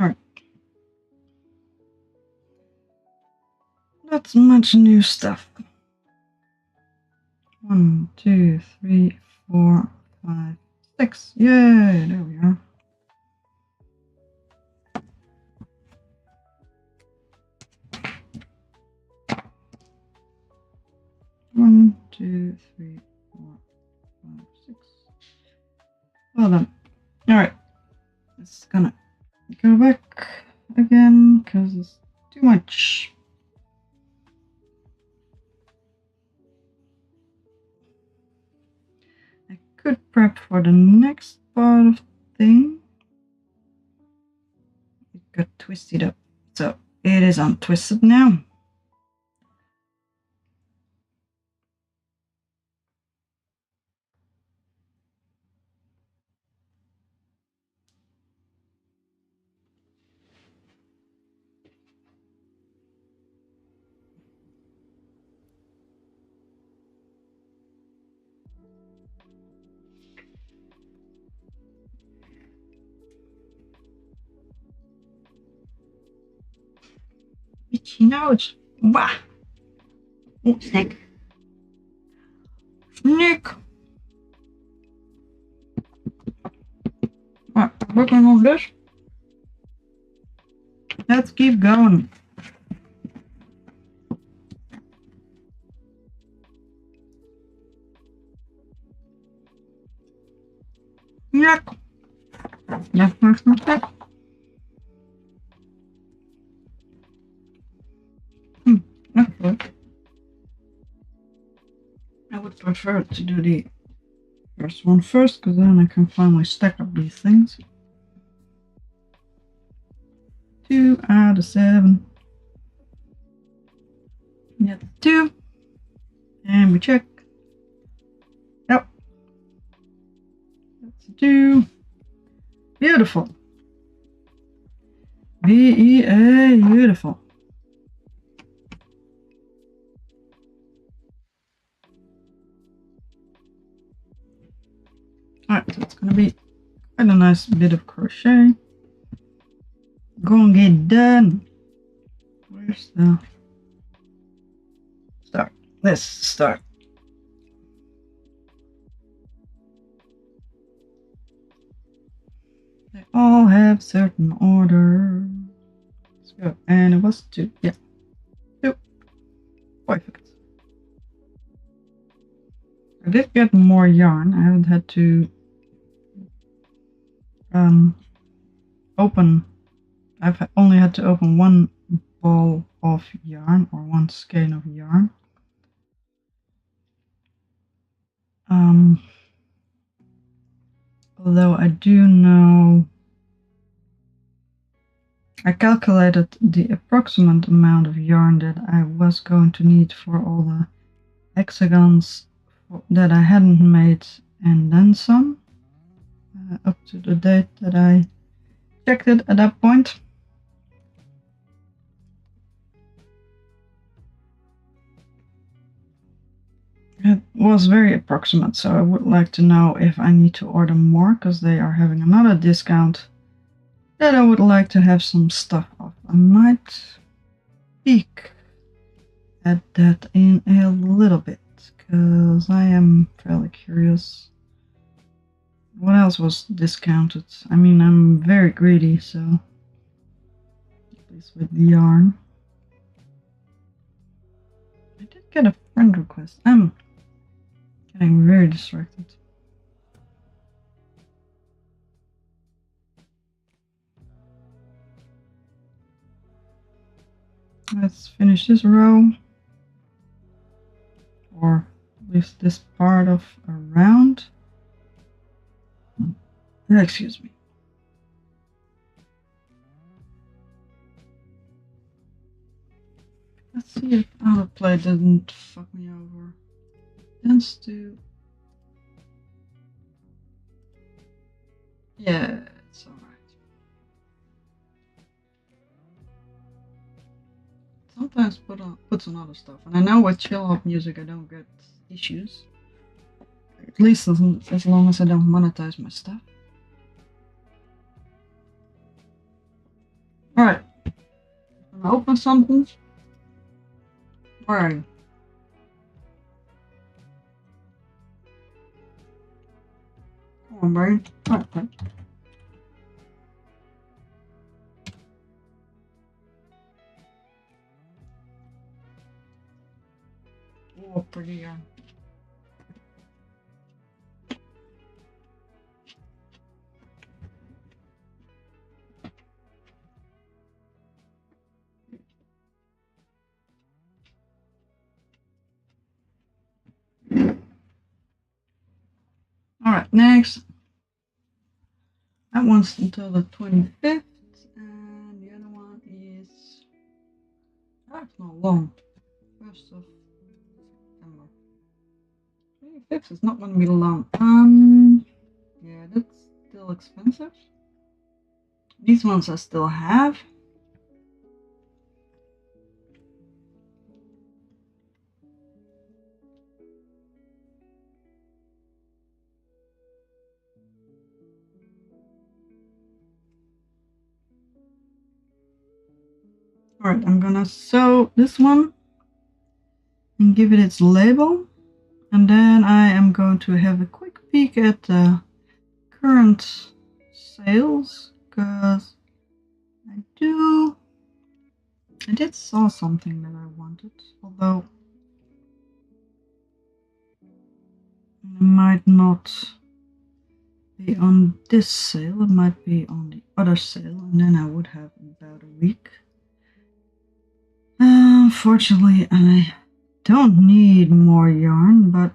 Alright. Not much new stuff. 1, 2, 3, 4, 5, 6. Yay! There we are. One, 2, 3, 4, 5, 6. Well done. Alright. It's gonna go back again because it's too much. I could prep for the next part of the thing. It got twisted up, so it is untwisted now. itchy nose. Wah! Oh, snake. Snake! Alright, working on this. Let's keep going. Yuck. Yuck, yuck, yuck, yuck. Actually, I would prefer to do the first one first, because then I can finally stack up these things. 2 out of 7. That's 2. And we check. Yep. That's a 2. Beautiful. B-E-A, beautiful. Alright, so it's gonna be quite a nice bit of crochet. Gonna get done. Where's the start? Let's start. They all have certain order. Let's go. And it was 2. Yeah. 2. Perfect. I did get more yarn. I haven't had to open. I've only had to open one ball of yarn or one skein of yarn. Although I do know, I calculated the approximate amount of yarn that I was going to need for all the hexagons that I hadn't made, and then some, up to the date that I checked it at that point. It was very approximate, so I would like to know if I need to order more, because they are having another discount that I would like to have some stuff off. I might peek at that in a little bit, because I am fairly curious. What else was discounted? I mean, I'm very greedy, so at least with the yarn. I did get a friend request. I'm getting very distracted. Let's finish this row, or at least this part of a round. Excuse me. Let's see if autoplay doesn't fuck me over. Tends to. Yeah, it's alright. Sometimes puts on other stuff, and I know with Chillhop music I don't get issues. At least as long as I don't monetize my stuff. Alright. I'm gonna open something. Where are you? Come on, brain. Alright. Oh, pretty yarn. Alright, next. That one's until the 25th, and the other one is. That's not long. 1st of September. 25th is not going to be long. Yeah, that's still expensive. These ones I still have. Alright, I'm gonna sew this one and give it its label. And then I am going to have a quick peek at the current sales, because I did saw something that I wanted, although it might not be on this sale, it might be on the other sale, and then I would have about a week. Unfortunately, I don't need more yarn, but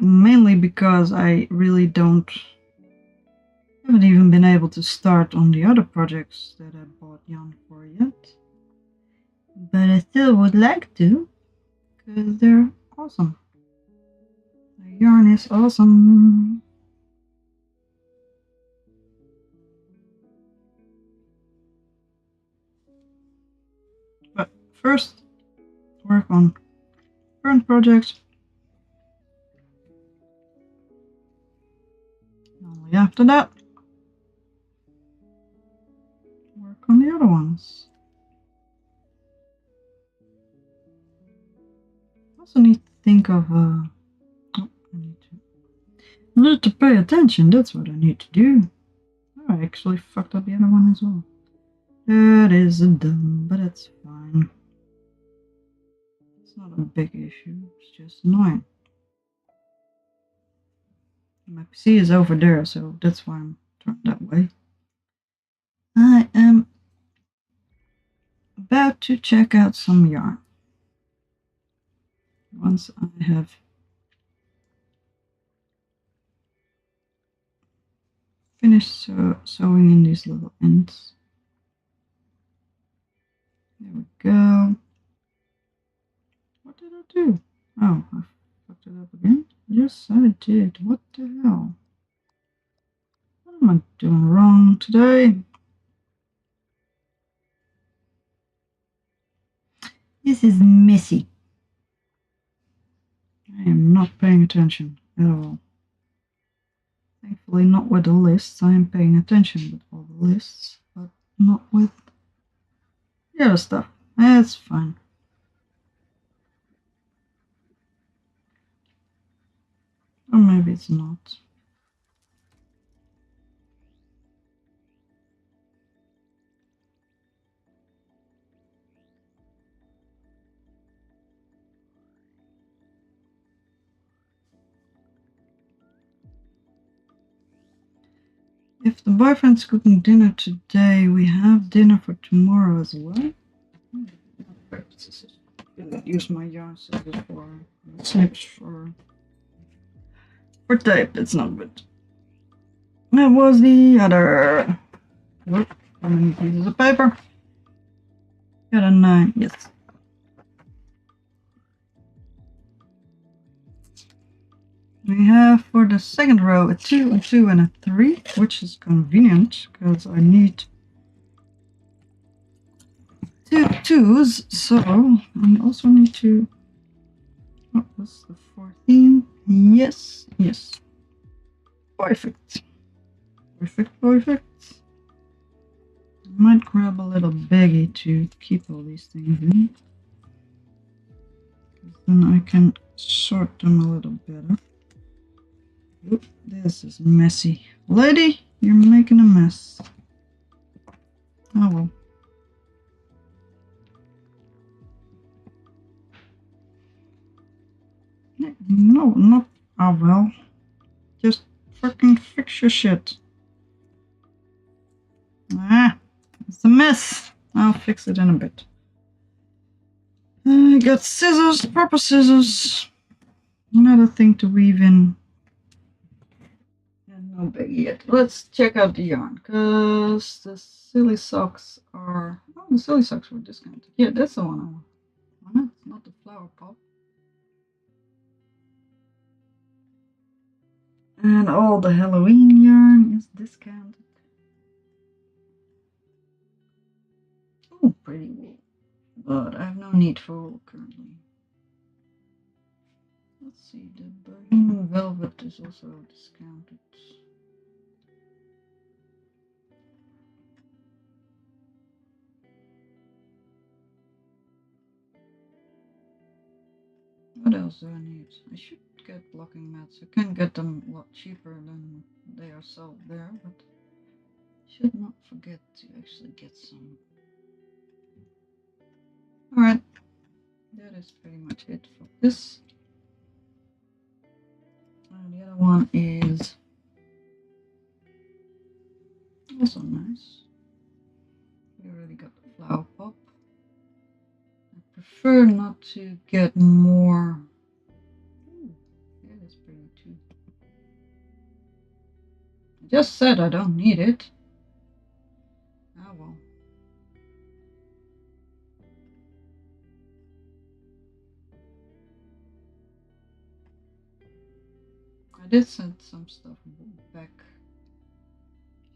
mainly because I really haven't even been able to start on the other projects that I bought yarn for yet. But I still would like to, because they're awesome. The yarn is awesome. But first, work on current projects. Only after that, work on the other ones. I also need to think of I need to pay attention. That's what I need to do. Oh, I actually fucked up the other one as well. That is dumb, but it's fine. It's not a big issue. It's just annoying. My PC is over there, so that's why I'm turned that way. I am about to check out some yarn. Once I have finished sewing in these little ends. There we go. What did I do? Oh, I fucked it up again. Yes, I did. What the hell? What am I doing wrong today? This is messy. I am not paying attention at all. Thankfully not with the lists. I am paying attention with all the lists, but not with the other stuff. That's fine. Or maybe it's not. If the boyfriend's cooking dinner today, we have dinner for tomorrow as well. Use my yarn scissors for snips for tape. It's not good. That was the other. How many pieces of paper? Got a 9. Yes. We have for the second row a 2, a 2, and a 3, which is convenient because I need 2 2s. So I also need to. Oh, that's the 14. Yes, yes. Perfect. Perfect, perfect. I might grab a little baggie to keep all these things in. Then I can sort them a little better. Oop, this is messy. Lady, you're making a mess. Oh well. No, not oh well. Just fucking fix your shit. Ah, it's a mess. I'll fix it in a bit. I got scissors, proper scissors. Another thing to weave in. And no biggie yet. Let's check out the yarn, because the silly socks are. Oh, the silly socks were discounted. Yeah, that's the one I want. Well, it's not the flower pop. And all the Halloween yarn is discounted. Oh, pretty wool. But I have no need for wool currently. Let's see, the Bohemian Velvet is also discounted. else do I need? I should get blocking mats. You can get them a lot cheaper than they are sold there, but should not forget to actually get some. Alright, that is pretty much it for this. And the other one is also nice. We already got the flower pop. I prefer not to get more. Ooh, that is pretty too. I just said I don't need it. Ah well. I did send some stuff back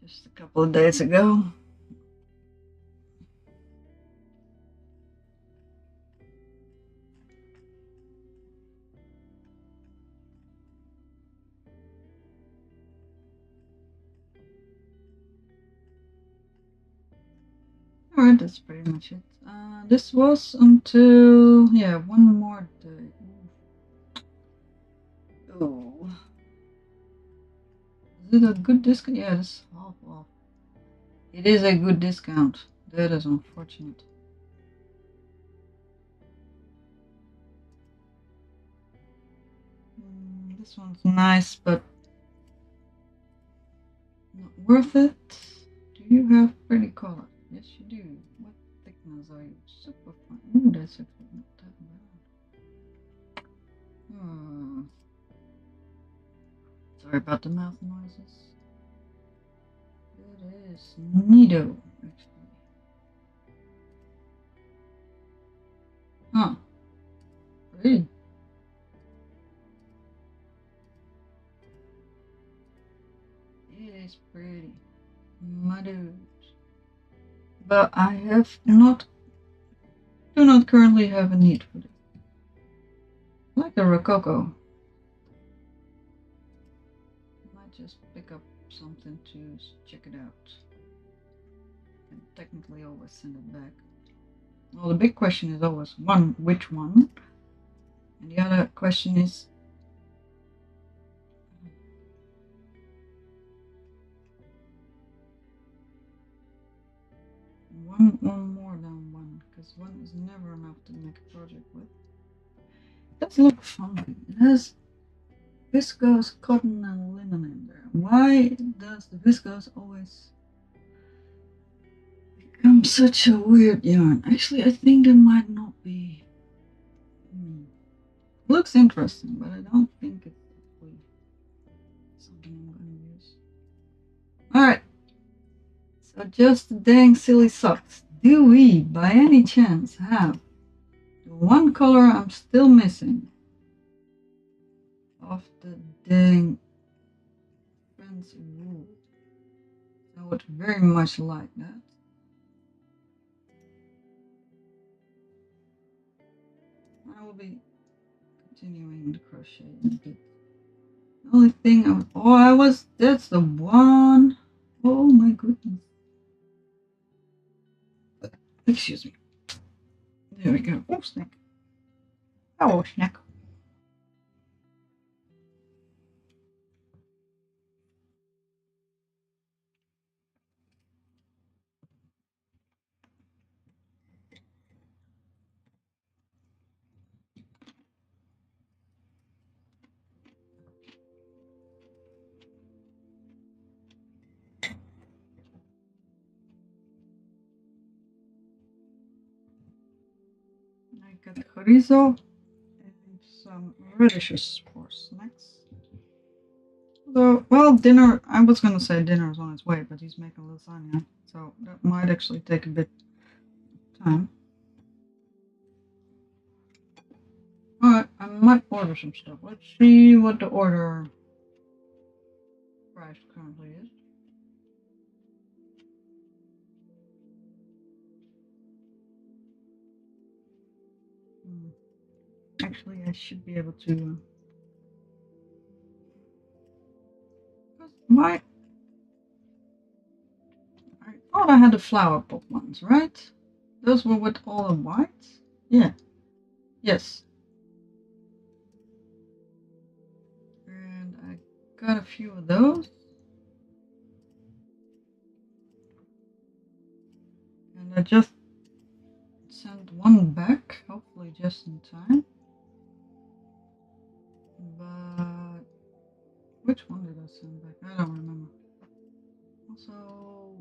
just a couple of days ago. Alright, that's pretty much it. This was until, yeah, one more day. Oh. Is it a good discount? Yeah, it's half off. It is a good discount. That is unfortunate. This one's nice, but not worth it. Do you have pretty color? Yes, you do. What thickness are you? Super fine. Ooh, that's actually not that bad. Sorry about the mouth noises. It is neato, actually. Huh. Really? It is pretty. My dude. But I do not currently have a need for it. I like the Rococo. Might just pick up something to check it out. And technically always send it back. Well, the big question is always one, which one? And the other question is, one or more than one, because one is never enough to make a project with. It does look fun. It has viscose, cotton, and linen in there. Why does the viscose always become such a weird yarn? Actually, I think there might not be. Looks interesting, but I don't think it's actually something I'm going to use. Alright. So just the dang silly socks. Do we, by any chance, have the one color I'm still missing of the dang fancy wool? I would very much like that. I will be continuing the crochet a bit. The only thing that's the one. Oh my goodness. Excuse me. There we go. Oh, snack. Oh, snack. I got chorizo and some radishes for snacks. So, well, dinner, I was gonna say dinner is on its way, but he's making lasagna, so that might actually take a bit of time. Alright, I might order some stuff. Let's see what the order price currently is. Actually, I should be able to. I thought I had the flower pot ones, right? Those were with all the whites? Yeah. Yes. got a few of those. And I just sent one back, hopefully just in time. But which one did I send back? I don't remember. Also,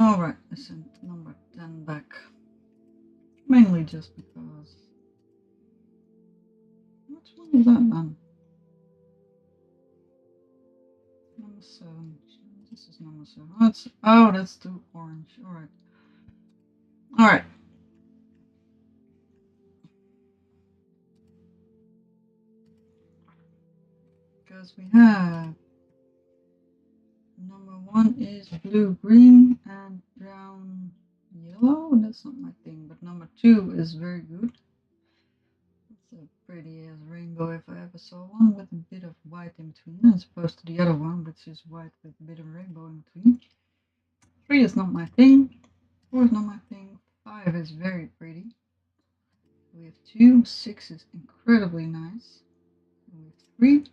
alright, I sent number 10 back. Mainly just because. Which one is that then? Number 7. This is number 7. Oh, that's too orange. Alright. Alright. Because we have number 1 is blue green and brown yellow. That's not my thing, but number 2 is very good. It's a pretty as rainbow if I ever saw one, with a bit of white in between, as opposed to the other one, which is white with a bit of rainbow in between. 3 is not my thing. 4 is not my thing. 5 is very pretty. We have 2. 6 is incredibly nice. We have 3.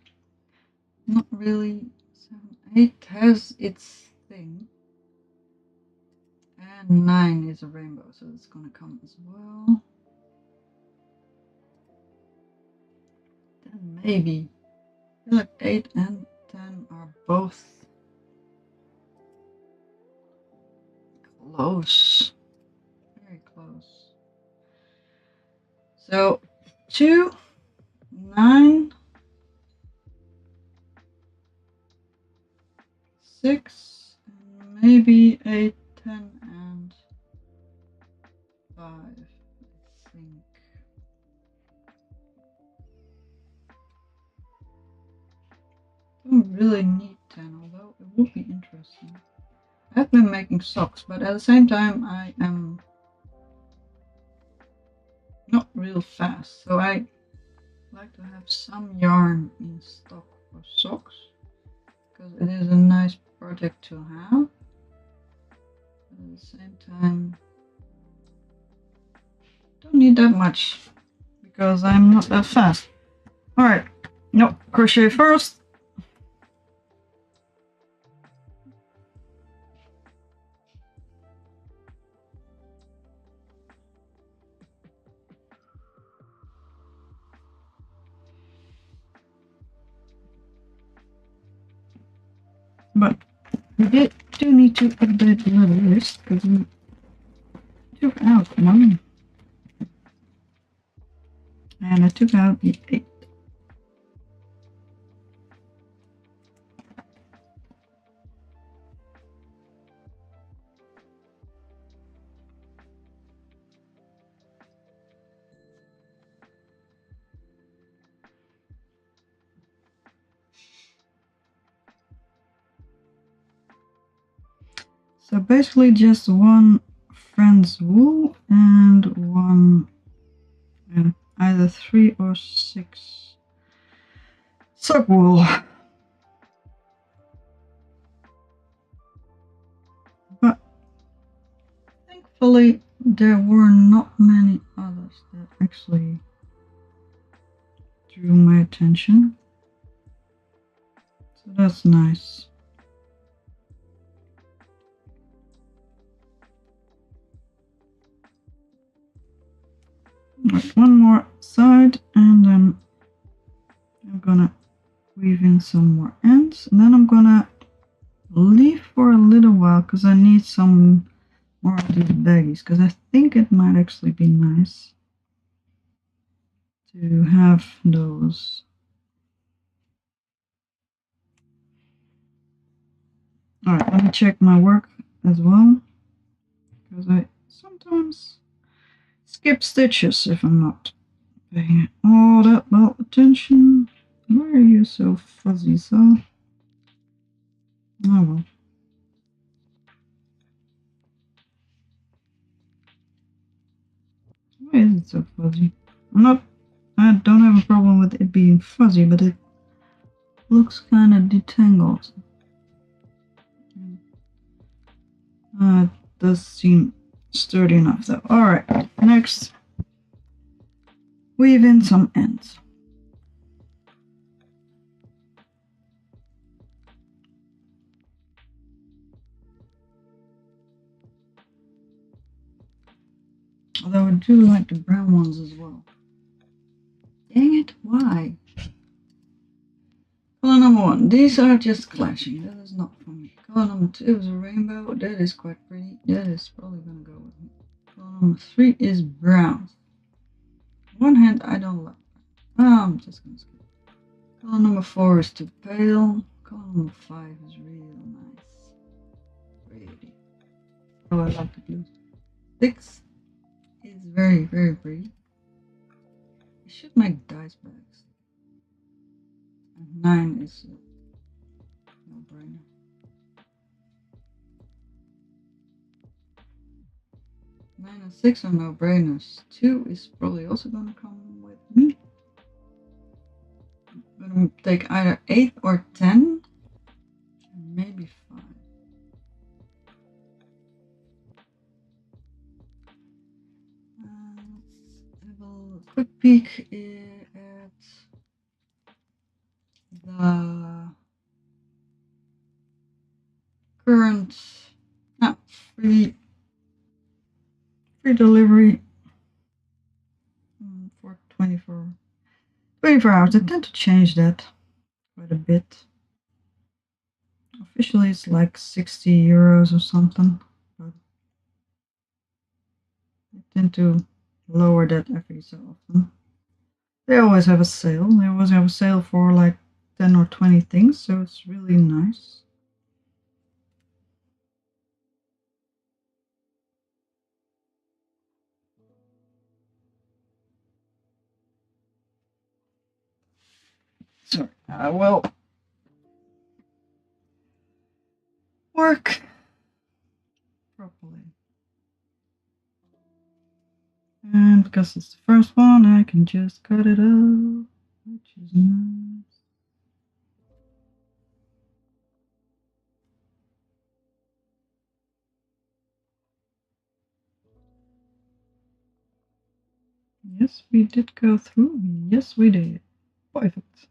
Not really. 7, 8 has its thing. And 9 is a rainbow, so it's gonna come as well. Then maybe. I feel like 8 and 10 are both close. Very close. So 2, 9, 6, and maybe 8, 10, and 5, I think. Don't really need 10, although it would be interesting. I've been making socks, but at the same time I am not real fast, so I like to have some yarn in stock for socks, because it is a nice project to have. But at the same time, don't need that much, because I'm not that fast. Alright, no, crochet first. But we do need to update the list, because we took out 1. And I took out the 8. So basically just 1 friend's wool and 1, either 3 or 6 sock wool. But thankfully there were not many others that actually drew my attention. So that's nice. Right, 1 more side, and then I'm gonna weave in some more ends, and then I'm gonna leave for a little while because I need some more of these baggies, because I think it might actually be nice to have those. Alright, let me check my work as well, because I sometimes skip stitches if I'm not paying all that well attention. Why are you so fuzzy, so? Oh well. Why is it so fuzzy? I don't have a problem with it being fuzzy, but it looks kind of detangled. It does seem sturdy enough though. Alright, next. Weave in some ends. Although I do like the brown ones as well. Dang it, why? Color number 1. These are just clashing. That is not for me. Color number 2 is a rainbow. That is quite pretty. That is probably gonna go with me. Color number 3 is brown. On one hand, I don't like. I'm just gonna skip. Color number 4 is too pale. Color number 5 is real nice. Pretty. Oh, I like the blue. 6 is very, very pretty. I should make dice bags. And 9 is no brainer. 9 and 6 are no brainers. 2 is probably also gonna come with me. I'm gonna take either 8 or 10. And maybe 5. Let's have a quick peek at the current free delivery for 24 hours. I tend to change that quite a bit. Officially it's like 60 euros or something, but I tend to lower that every so often. They always have a sale. They always have a sale for like 10 or 20 things, so it's really nice. So I will work properly. And because it's the first one, I can just cut it out, which is nice. Yes, we did go through. Yes, we did. Perfect.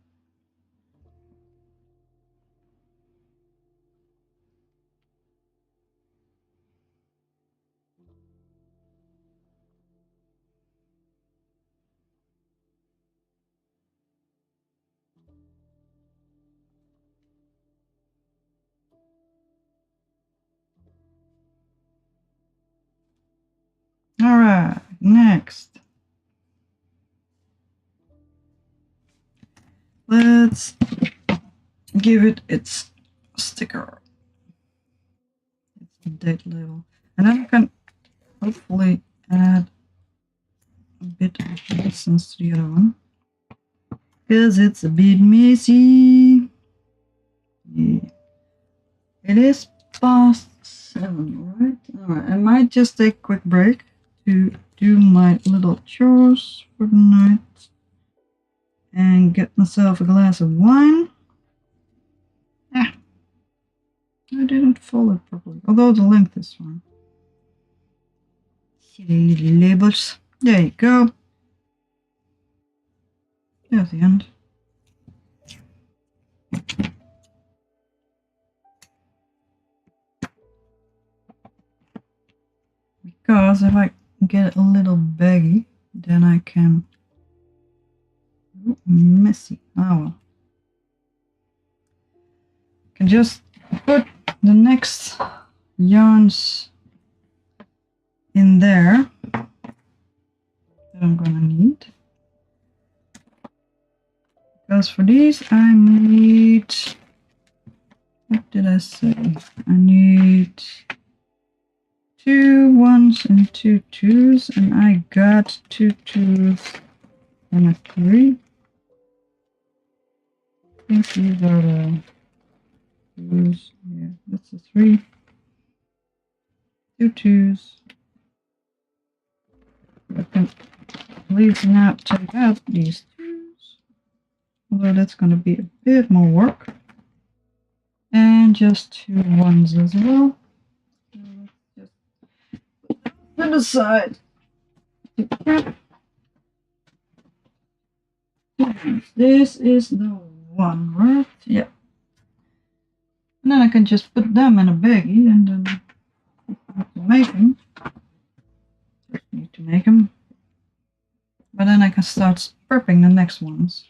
All right, next. Let's give it its sticker. It's the date label. And then I can hopefully add a bit of distance to the other one. Because it's a bit messy. Yeah. It is past 7, right? Alright, I might just take a quick break to do my little chores for the night. And get myself a glass of wine. Ah, I didn't fold it properly, although the length is fine. Silly little labels. There you go. There's the end. Because if I get it a little baggy, then I can... Ooh, messy. Oh well. Can just put the next yarns in there that I'm gonna need. Because for these I need... What did I say? I need 2 1s and 2 2s, and I got 2 2s and a 3. I think these are the 2s. Yeah, that's a 3. 2 2s. I can please not take out these 2s, although that's going to be a bit more work. And just 2 1s as well. Just put the side. This is the one, right? Yeah. And then I can just put them in a baggie and then make them. Just need to make them. But then I can start prepping the next ones.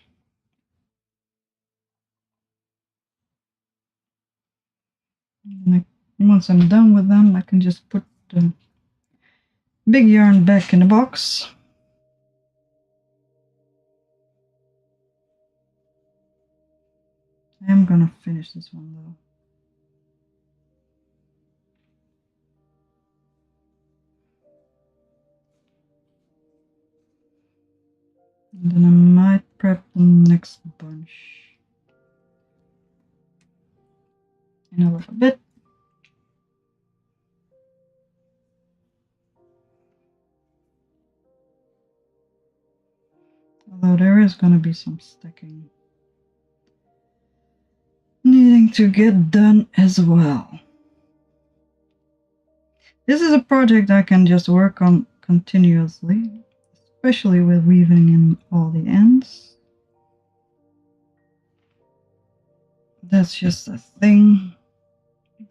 And once I'm done with them, I can just put the big yarn back in the box. I am gonna finish this one though. And then I might prep the next bunch in a little bit. Although there is going to be some stacking needing to get done as well. This is a project I can just work on continuously, especially with weaving in all the ends. That's just a thing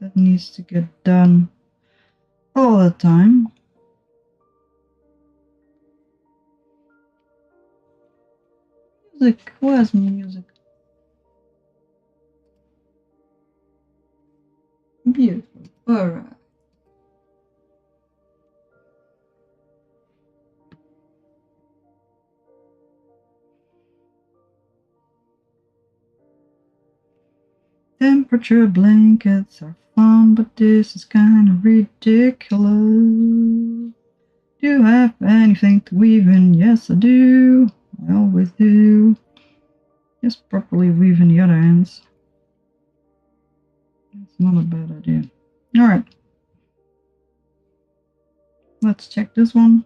that needs to get done all the time. Music, where's music? Beautiful. Alright. Temperature blankets are fun, but this is kind of ridiculous. Do you have anything to weave in? Yes, I do. I always do. Just properly weave in the other ends. That's not a bad idea. Alright. Let's check this one.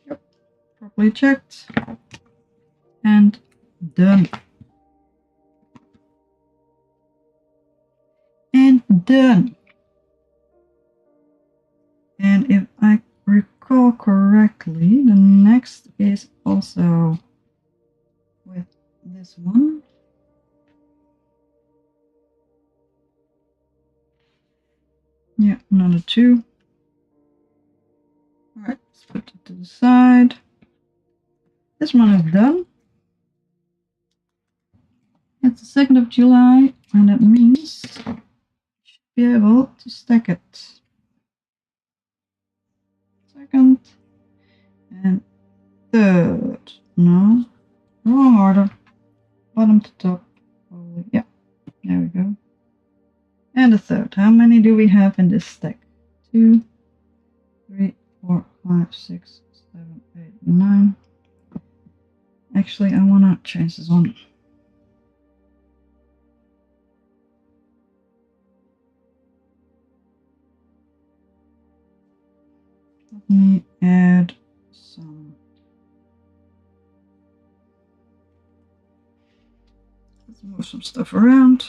Yep. Properly checked. And done. And done. And if I recall correctly, the next is also with this one. Yeah, another 2. Alright, let's put it to the side. This one is done. It's the 2nd of July, and that means you should be able to stack it. 2nd and 3rd. No, wrong order. Bottom to top. Probably. Yeah, there we go. And the 3rd. How many do we have in this stack? 2, 3, 4, 5, 6, 7, 8, 9. Actually, I want to change this one. Let me add some. Let's move some stuff around.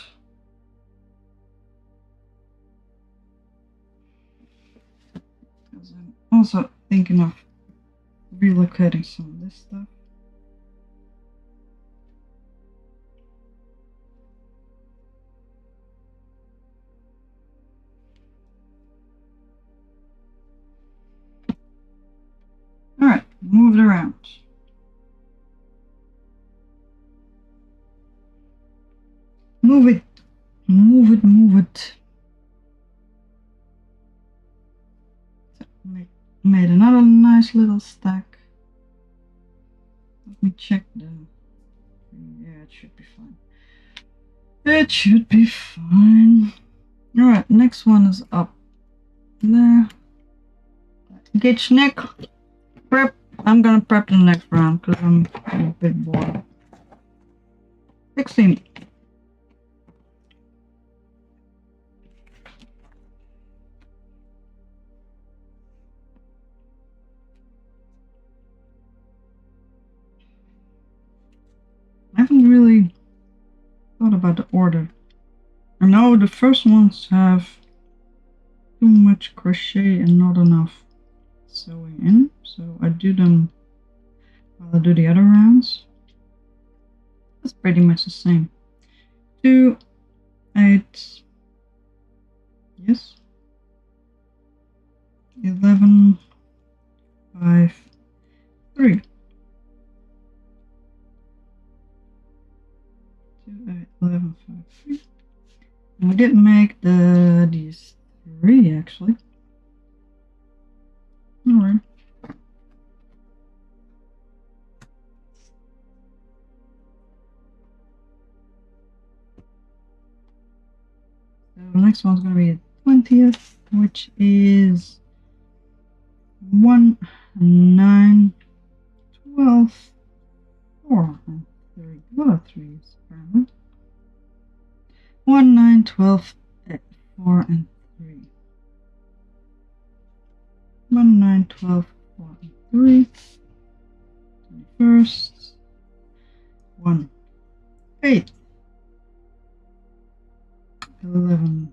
Because I'm also thinking of relocating some of this stuff. Alright, move it around. Move it. Move it, move it. Made another nice little stack. Let me check the... Yeah, it should be fine. It should be fine. Alright, next one is up there. Gauge neck. Prep. I'm gonna prep the next round because I'm a bit bored. 16. I haven't really thought about the order. I know the first ones have too much crochet and not enough sewing in, so I do them while I do the other rounds. It's pretty much the same. 2, 8, yes, 11, 5, 3. 2, 8, 11, 5, 3. And we didn't make these 3 actually. Alright. So the next one's going to be the 20th, which is 1, 9, 12, 4, and 3. What are 3s apparently? 1, 9, 12, 8, 4, and 3. 1, 9, 12, 4, and 3. 21st. 1, 8. 11,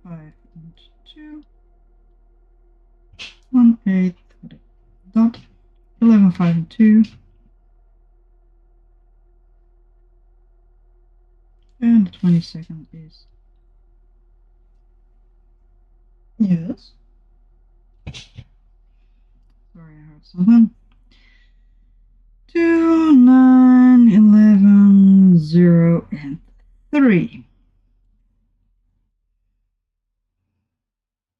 5, and 2. 1, 8, dot. 11, 5, and 2. And the 22nd is. Yes. Sorry, I heard something. 2, 9, 11, 0, and 3.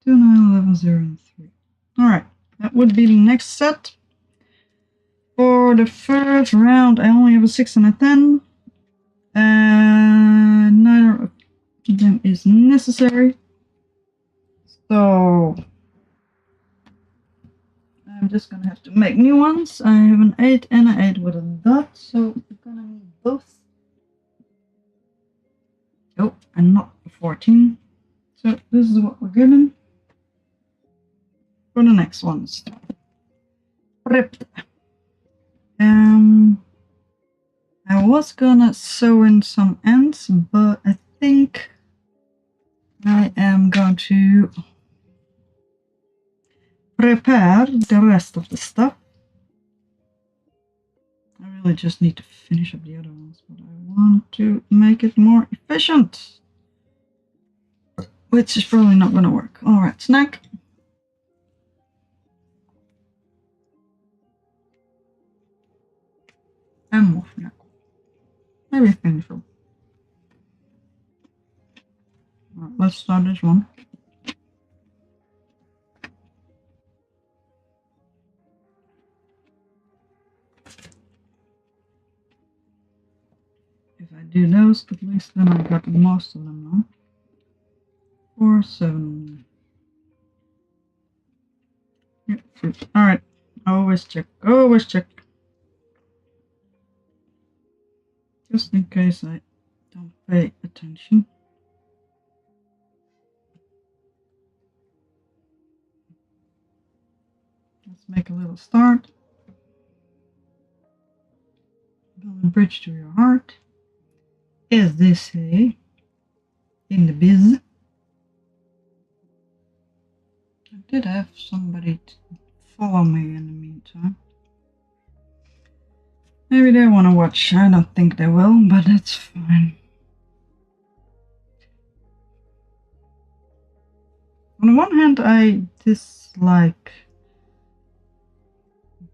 2, 9, 11, 0, and 3. Alright, that would be the next set. For the first round, I only have a 6 and a 10. And neither of them is necessary. So I'm just gonna have to make new ones. I have an 8 and an 8 with a dot, so we're gonna need both. Oh, and not a 14. So this is what we're given for the next ones. Ripped. I was gonna sew in some ends, but I think I am going to prepare the rest of the stuff. I really just need to finish up the other ones, but I want to make it more efficient, which is probably not going to work. Alright, snack. And more snack. Maybe finish them. Alright, let's start this one. If I do those, at least then I got most of them now. 4, 7. Yeah, alright, always check, always check. Just in case I don't pay attention. Let's make a little start. Build a bridge to your heart. As they say in the biz. I did have somebody to follow me in the meantime. Maybe they want to watch. I don't think they will, but that's fine. On the one hand, I dislike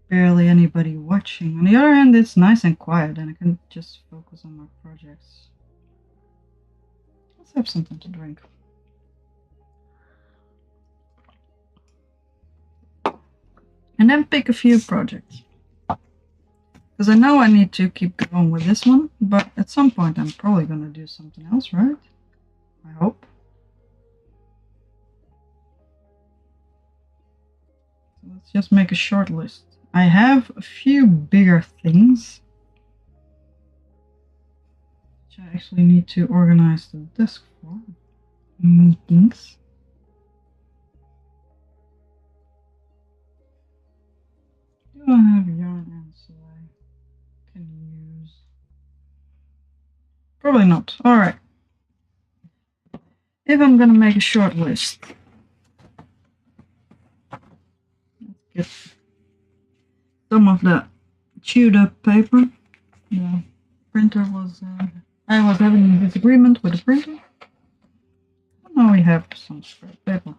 barely anybody watching. On the other hand, it's nice and quiet and I can just focus on my projects. Let's have something to drink. And then pick a few projects. Because I know I need to keep going with this one, but at some point I'm probably going to do something else, right? I hope. So let's just make a short list. I have a few bigger things, which I actually need to organize the desk for. Meetings. Do I have yarn ends that I can use? Probably not. Alright. If I'm gonna make a short list, let's get some of the chewed up paper, the printer was... I was having a disagreement with the printer. And now we have some scrap paper.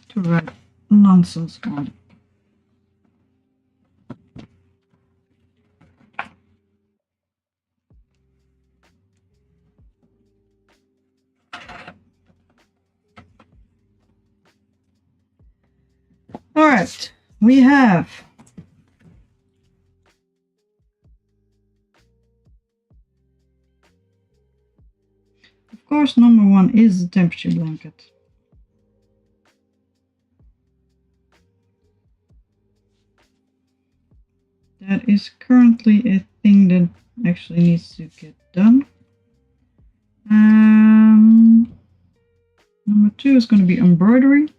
To write nonsense on. Alright, we have of course number 1 is the temperature blanket. That is currently a thing that actually needs to get done. Number 2 is going to be embroidery.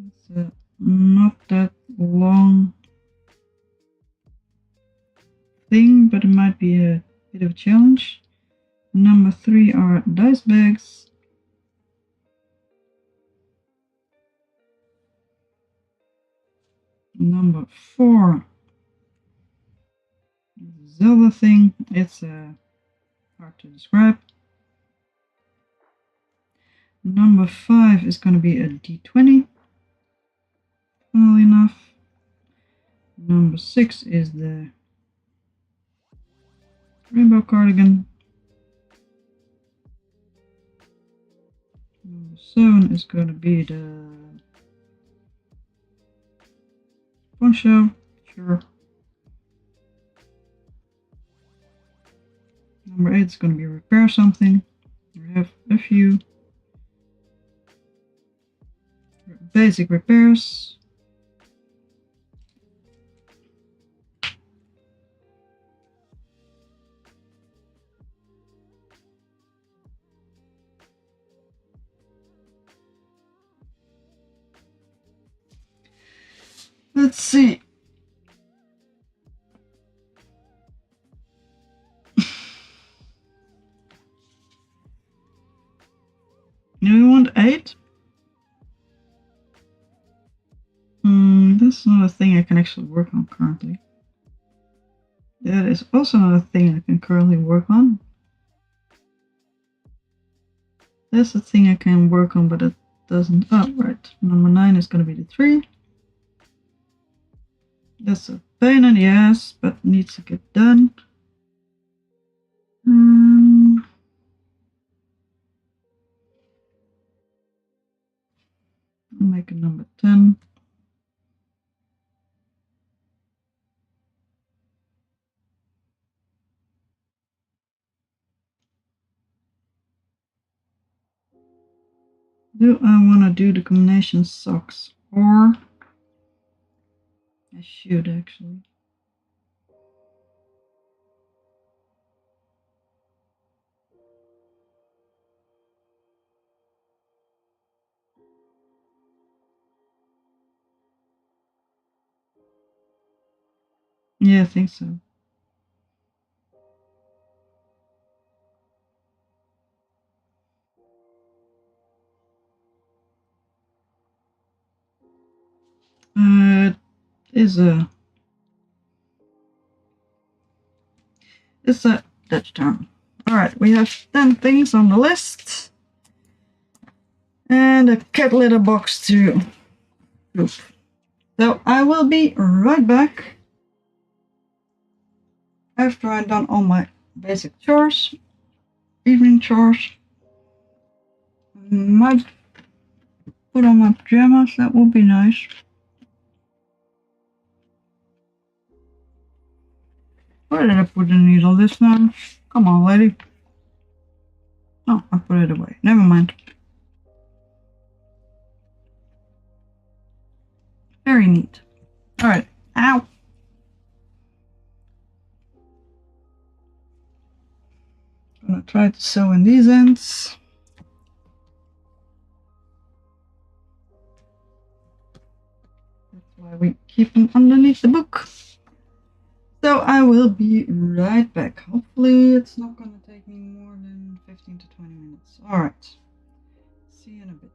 It's not that long thing, but it might be a bit of a challenge. Number 3 are dice bags. Number 4 is the other thing. It's hard to describe. Number 5 is going to be a D20. Funnily enough. Number 6 is the rainbow cardigan. Number 7 is going to be the poncho. Sure. Number 8 is going to be repair something. We have a few basic repairs. Let's see. Do we want 8? That's not a thing I can actually work on currently. That is also not a thing I can currently work on. That's the thing I can work on, but it doesn't. Oh, right. Number 9 is going to be the 3. That's a pain in the ass, but needs to get done. I'll make a number 10. Do I want to do the combination socks? Or I should actually. Yeah, I think so. It's a Dutch term. Alright, we have 10 things on the list. And a cat litter box to poop. So I will be right back after I've done all my basic chores, evening chores. I might put on my pajamas, that would be nice. Where did I put the needle this time? Come on, lady. Oh, I put it away. Never mind. Very neat. Alright. Ow. Gonna try to sew in these ends. That's why we keep them underneath the book. So I will be right back. Hopefully it's not gonna take me more than 15 to 20 minutes. Alright. See you in a bit.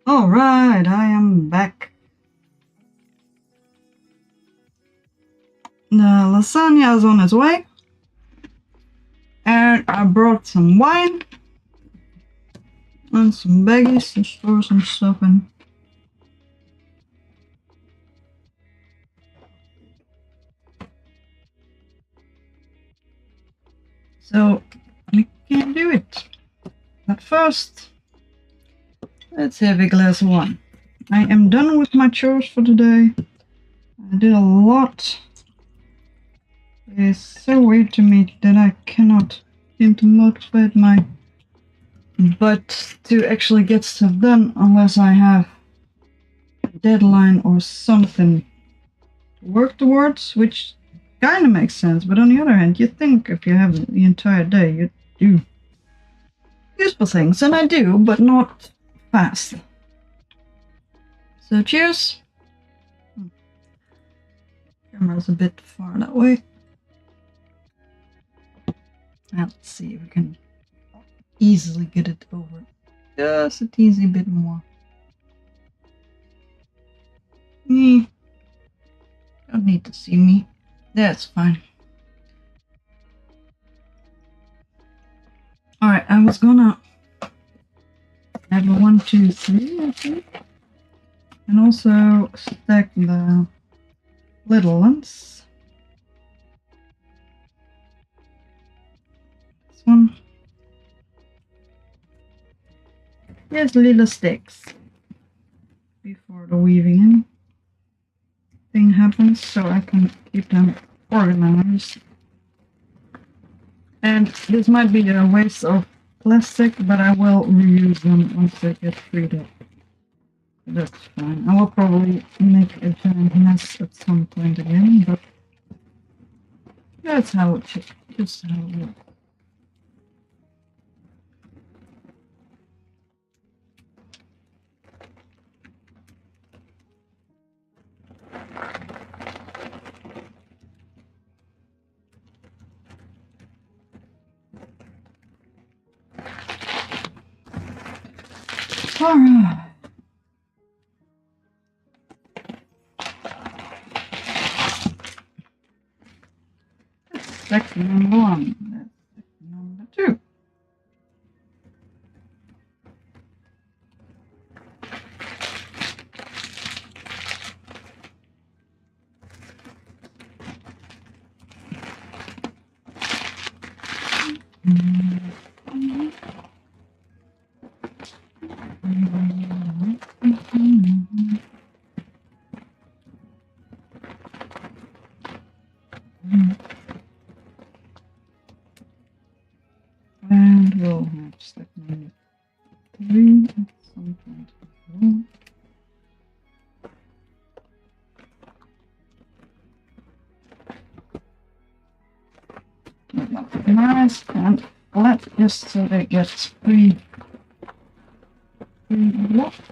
Alright, I am back. The lasagna is on its way. And I brought some wine. And some baggies to store some stuff in. So, we can do it. But first, let's have a glass of wine. I am done with my chores for today. I did a lot. It's so weird to me that I cannot seem to motivate my butt to actually get stuff done unless I have a deadline or something to work towards, which kind of makes sense. But on the other hand, you think if you have the entire day, you do useful things, and I do, but not fast. So cheers. Camera's a bit far that way. Let's see if we can easily get it over just a teensy bit more. Don't need to see me. That's fine. Alright, I was gonna have a 1, 2, 3, I think. And also stack the little ones. This one. Here's little sticks before the weaving in thing happens, so I can keep them organized. And this might be a waste of plastic, but I will reuse them once they get freed up. That's fine. I will probably make a giant mess at some point again, but that's how it should, just how it works. Alright. That's section number 1. That's section number 2. And we'll have step number 3 at some point as well. Nice and flat, just so they get pre-blocked,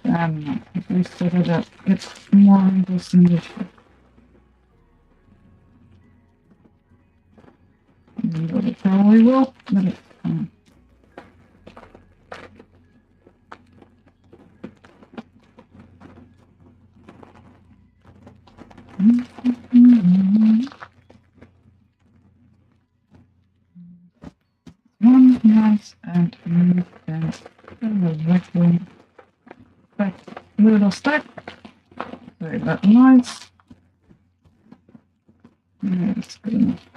and at least so that it's more wrinkles in the shape. Even though they probably will, but it's fine. One nice and neat and exactly back little stack. Very that nice. Yeah, it's good enough.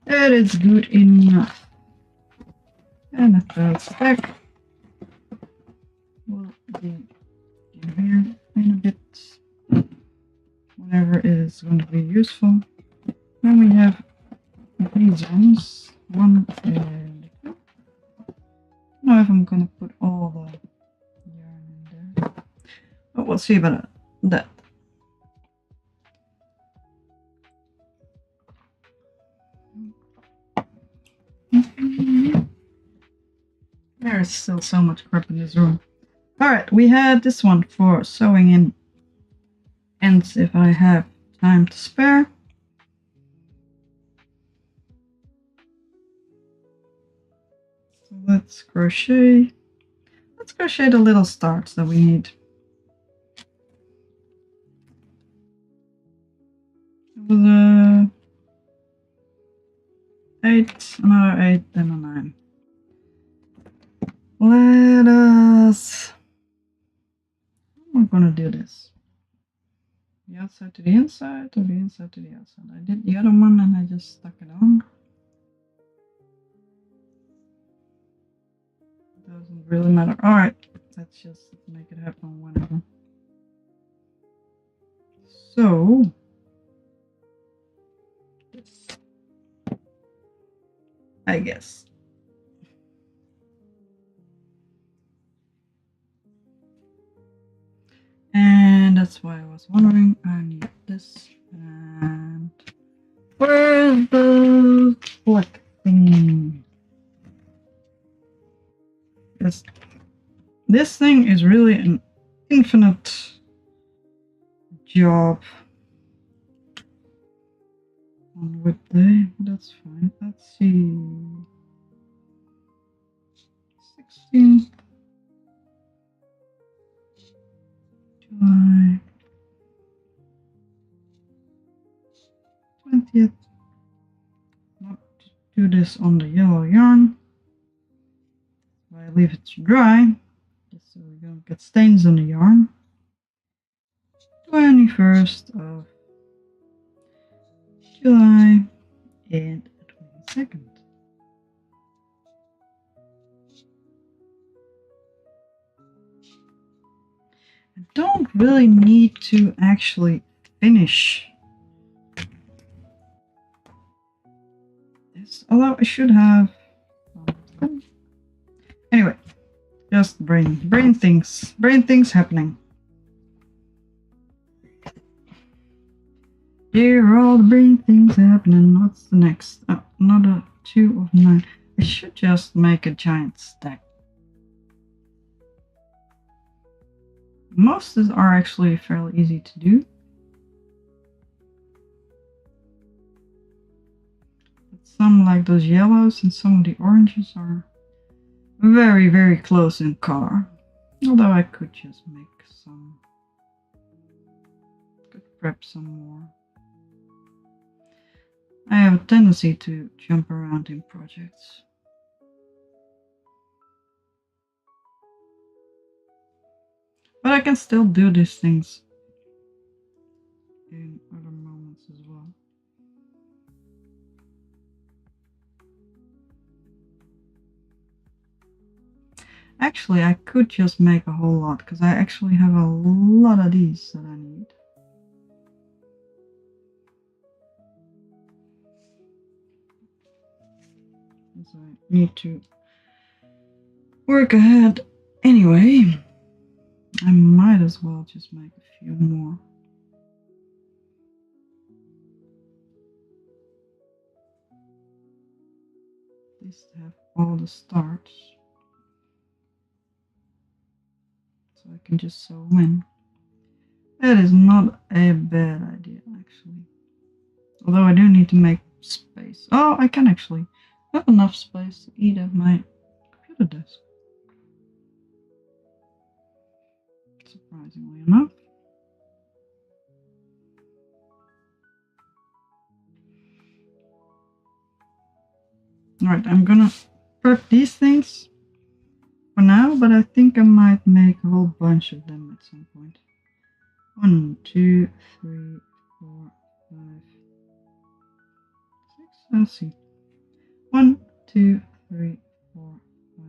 That is good enough. And a third stack will be in here in a bit. Whenever it is going to be useful. Then we have these ones. 1 and 2. I don't know if I'm going to put all the yarn in there. But we'll see about that. There's still so much crap in this room. Alright, we had this one for sewing in ends if I have time to spare. So let's crochet. Let's crochet the little starts that we need. It was a 8, another 8, then a 9. Let us... I'm gonna do this. The outside to the inside, or the inside to the outside. I did the other one and I just stuck it on. Doesn't really matter. Alright, let's just make it happen whenever. So, this, I guess. And that's why I was wondering, I need this. And where's the black thing? This thing is really an infinite job on WIP day. That's fine. Let's see. 16th July 20th. Not do this on the yellow yarn. I leave it to dry, just so we don't get stains on the yarn. 21st of July and 22nd. I don't really need to actually finish this, although I should have. Anyway, just brain things happening. Here are all the brain things happening. What's the next? Oh, another 2 of 9. I should just make a giant stack. Most are actually fairly easy to do. But some, like those yellows and some of the oranges, are very, very close in color. Although I could just make some. Could prep some more. I have a tendency to jump around in projects. But I can still do these things in other moments as well. Actually, I could just make a whole lot, because I actually have a lot of these that I need. So I need to work ahead anyway. I might as well just make a few more. At least have all the starts. So I can just sew in. That is not a bad idea, actually. Although I do need to make space. Oh, I can actually have enough space to eat at my computer desk. Surprisingly enough. Alright, I'm gonna prep these things for now, but I think I might make a whole bunch of them at some point. 1, 2, 3, 4, 5, 6. Let's see. 1, 2, 3, 4, 5,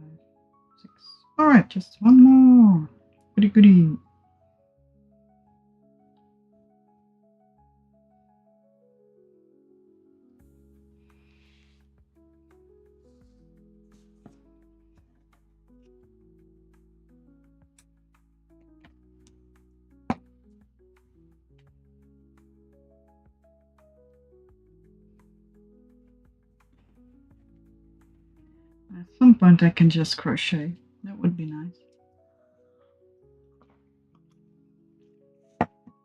6. Alright, just one more. Goody goody. At some point I can just crochet. That would be nice.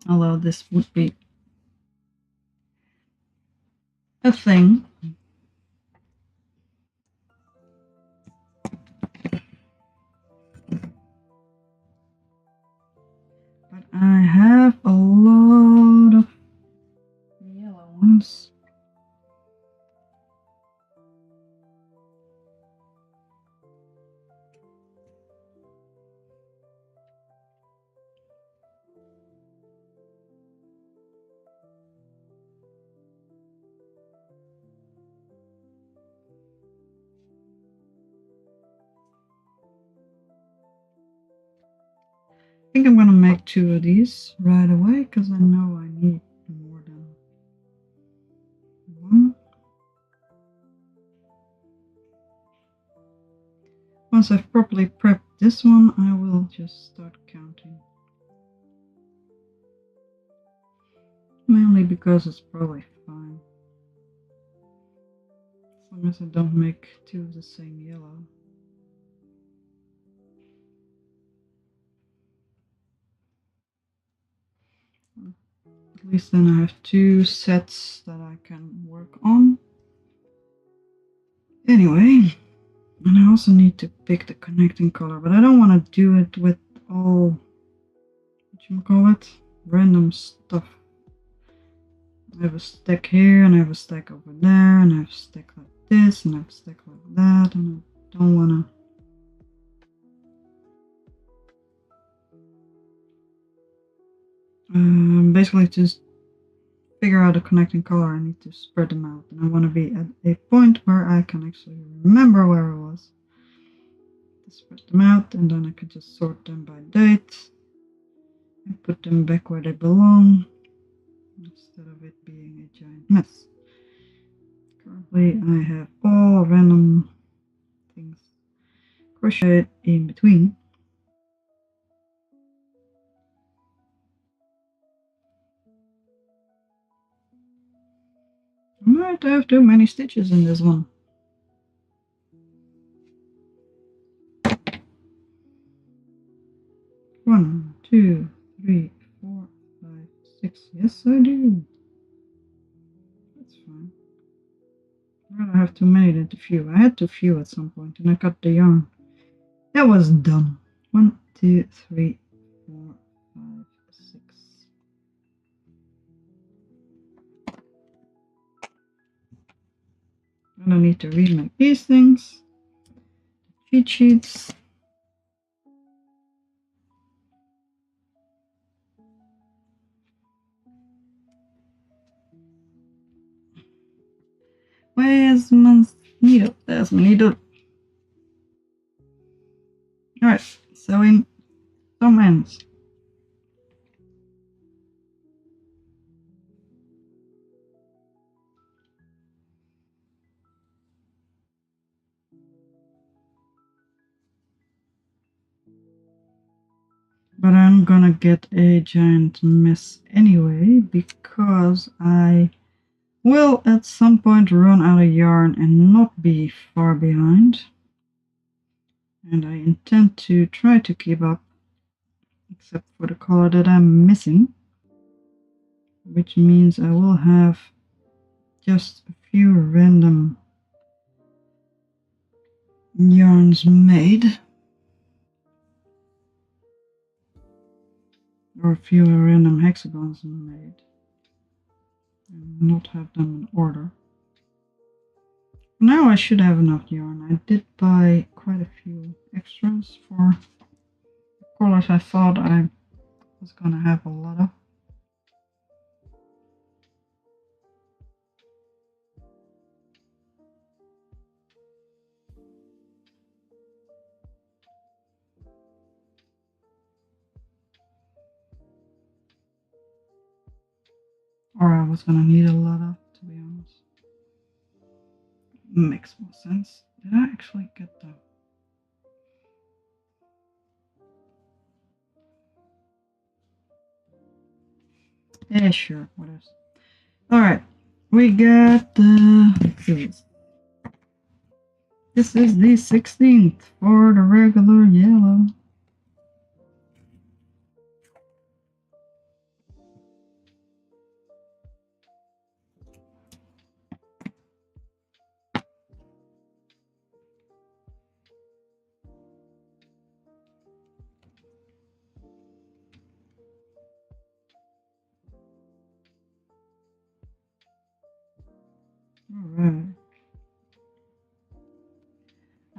Although this would be a thing. think I'm gonna make 2 of these right away because I know I need more than 1. Once I've properly prepped this one, I will just start counting. Mainly because it's probably fine. As long as I don't make 2 of the same yellow. At least then I have 2 sets that I can work on. Anyway, and I also need to pick the connecting color, but I don't want to do it with all, whatchamacallit, random stuff. I have a stack here, and I have a stack over there, and I have a stack like this, and I have a stack like that, and I don't want to. Basically, just figure out a connecting color, I need to spread them out, and I want to be at a point where I can actually remember where I was. Just spread them out, and then I can just sort them by date and put them back where they belong instead of it being a giant mess. Currently, I have all random things crocheted in between. I might have too many stitches in this one. One, two, three, 4, 5, 6. Yes, I do. That's fine. I'd rather have too many than too few. I had too few at some point, and I cut the yarn. That was dumb. 1, 2, 3, 4, 5, 6. And I need to remake these things. Cheat sheets. Where's my needle? There's my needle. Alright, sewing some ends. But I'm gonna get a giant mess anyway, because I will at some point run out of yarn and not be far behind. And I intend to try to keep up, except for the color that I'm missing, which means I will have just a few random yarns made, or a few random hexagons made, and not have them in order. Now I should have enough yarn. I did buy quite a few extras for colors I thought I was gonna have a lot of. Or I was gonna need a lot of, to be honest. Makes more sense. Did I actually get them? Yeah, sure, what else? Alright, we got the... This is the 16th for the regular yellow. Alright.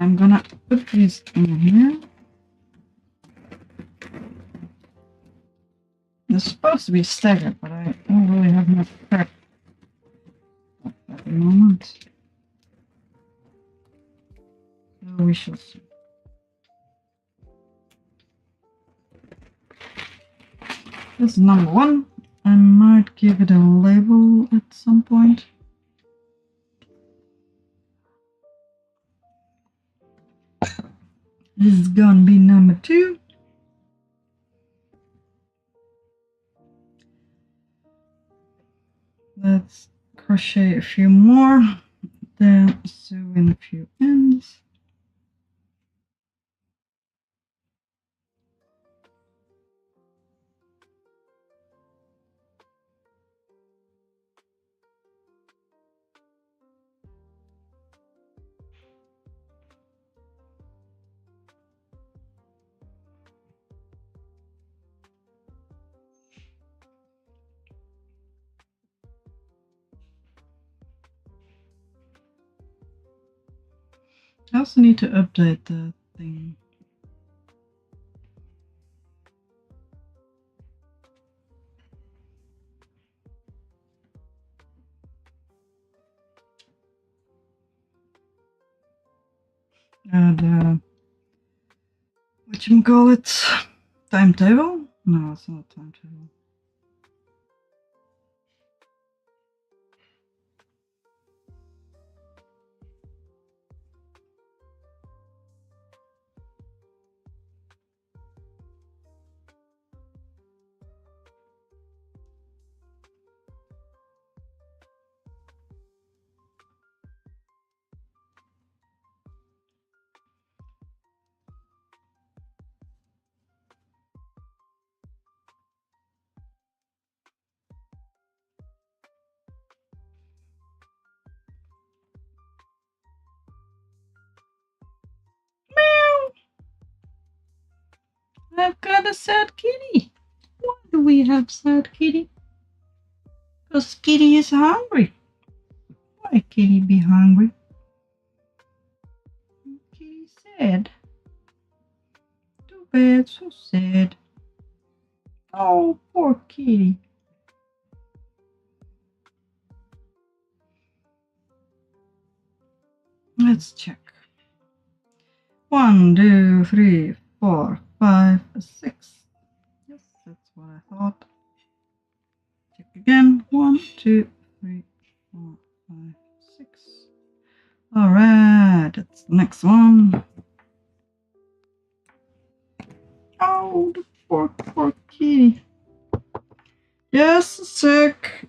I'm gonna put these in here. They're supposed to be staggered, but I don't really have enough prep at the moment. So we shall see. This is number 1. I might give it a label at some point. This is gonna be number 2. Let's crochet a few more, then sew in a few ends. I also need to update the thing. The whatchamacallit, timetable? No, it's not a timetable. I've got a sad kitty. Why do we have sad kitty? Because kitty is hungry. Why kitty be hungry? Kitty sad. Too bad, so sad. Oh, poor kitty. Let's check. 1, 2, 3, 4, 5, 6. Yes, that's what I thought. Check again. 1, 2, 3, 4, 5, 6. Alright, that's the next one. Oh, the poor kitty. Just a sec.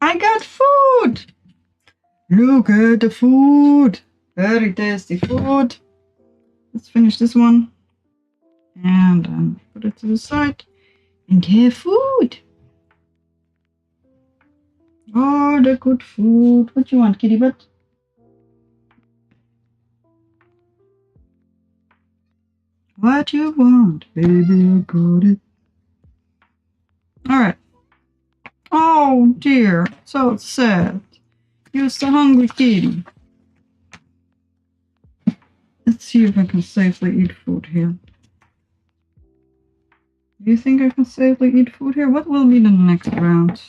I got food! Look at the food! Very tasty food. Let's finish this one. And then put it to the side. And have food! Oh, the good food. What you want, kitty butt? What you want, baby, I got it. Alright. Oh dear, so sad. You're so hungry kitty. Let's see if I can safely eat food here. Do you think I can safely eat food here? What will be the next round?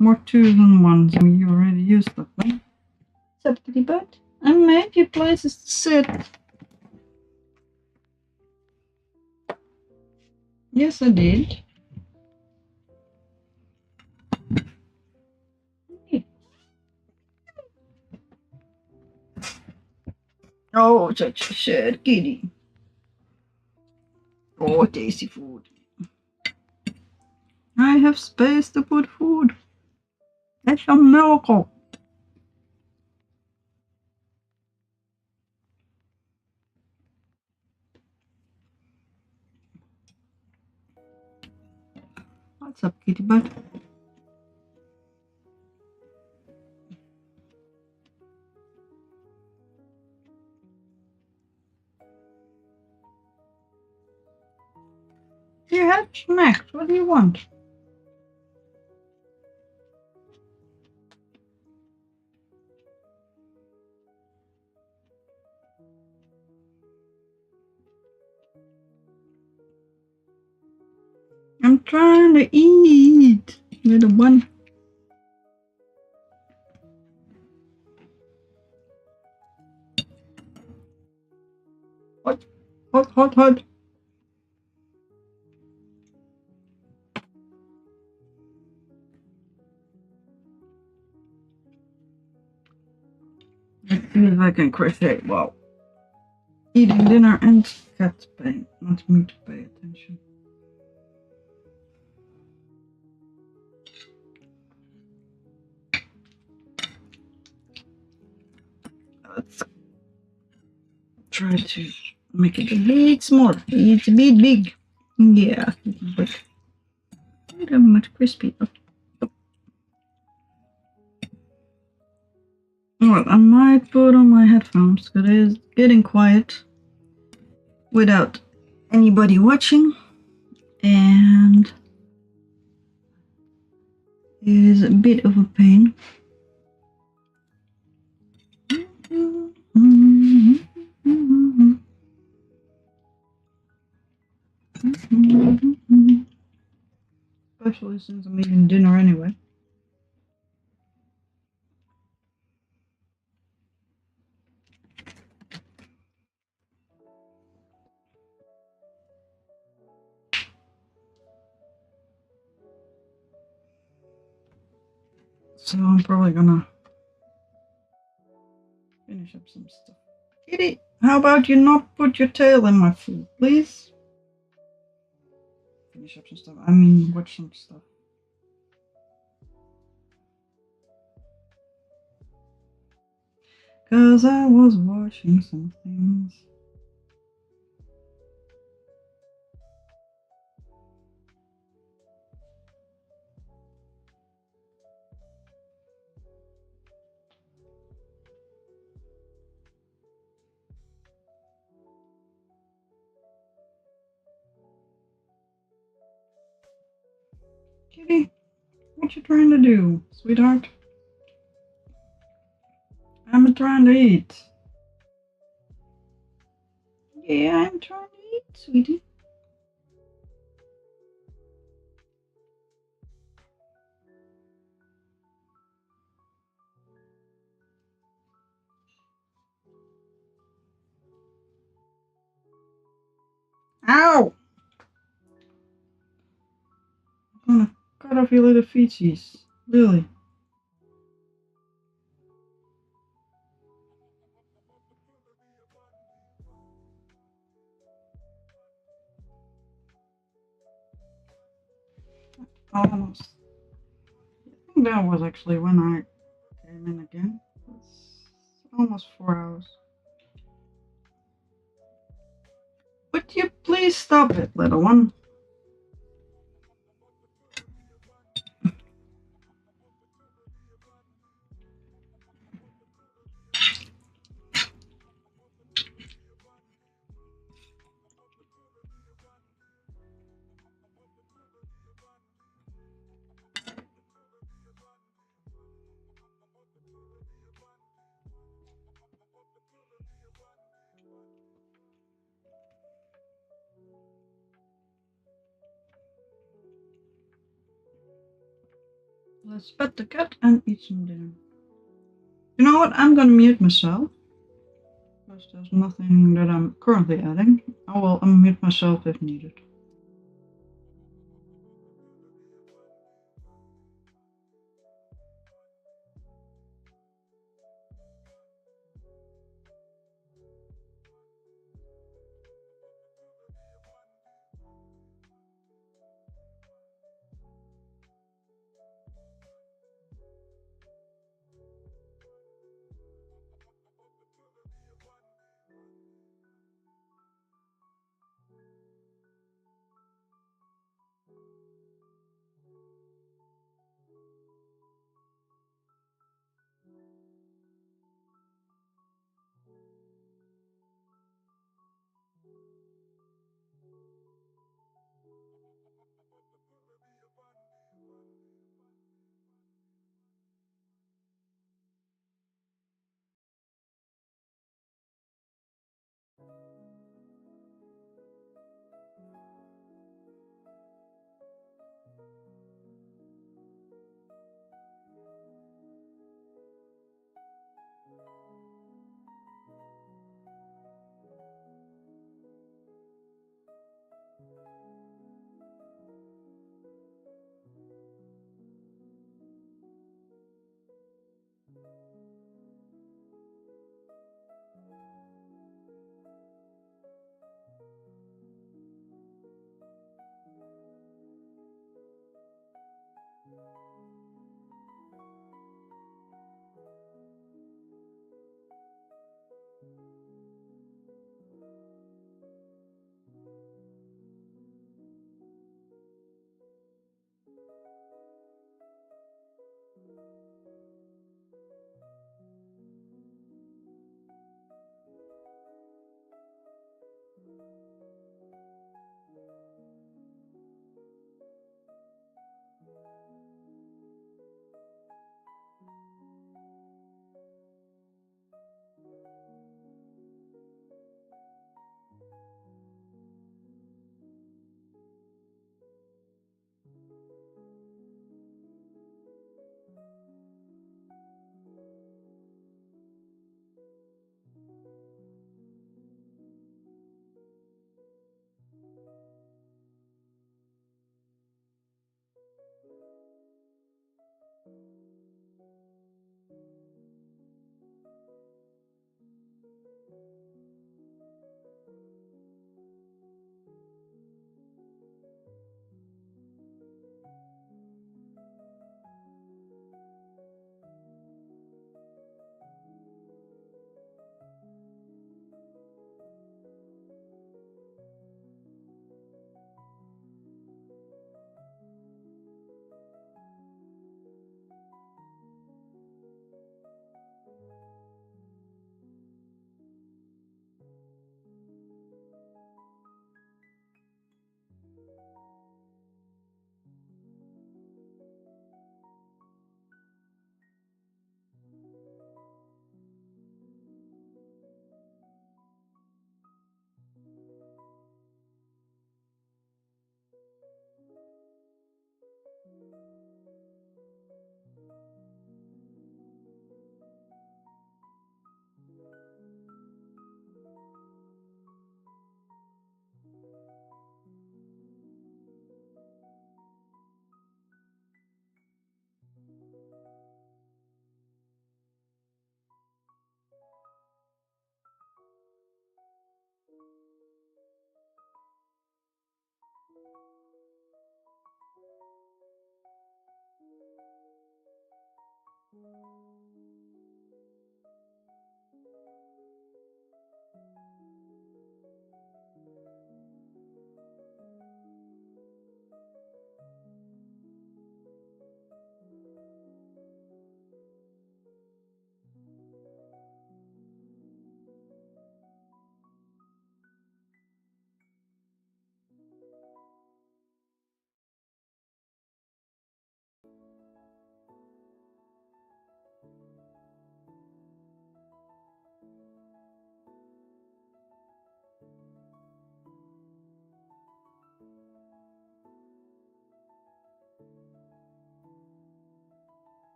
More 2s and 1s. We already used that one. What's up, kitty butt? I made you places to sit. Yes, I did. Oh, such a sad kitty. Oh, tasty food. I have space to put food. That's a miracle. What's up, kitty butt? You had snacks. What do you want? I'm trying to eat, little one. Hot, hot, hot, hot. Let's see if I can crochet while eating dinner and cat paying, not me to pay attention. Let's try to make it a bit smaller. It's a bit big. Yeah, but not that much crispy. Well, I might put on my headphones because it is getting quiet without anybody watching, and it is a bit of a pain. Especially since I'm eating dinner anyway. So I'm probably gonna finish up some stuff. Kitty, how about you not put your tail in my food, please? Finish up some stuff. I mean, watch some stuff. Cause I was watching some things. Kitty, what you trying to do, sweetheart? I'm trying to eat. Yeah, I'm trying to eat, sweetie. Ow! I'm gonna cut off your little feetsies. Really? Almost. I think that was actually when I came in again. It's almost 4 hours. Would you please stop it, little one? Let's pet the cat and eat some dinner. You know what? I'm gonna mute myself. Because there's nothing that I'm currently adding. I will unmute myself if needed.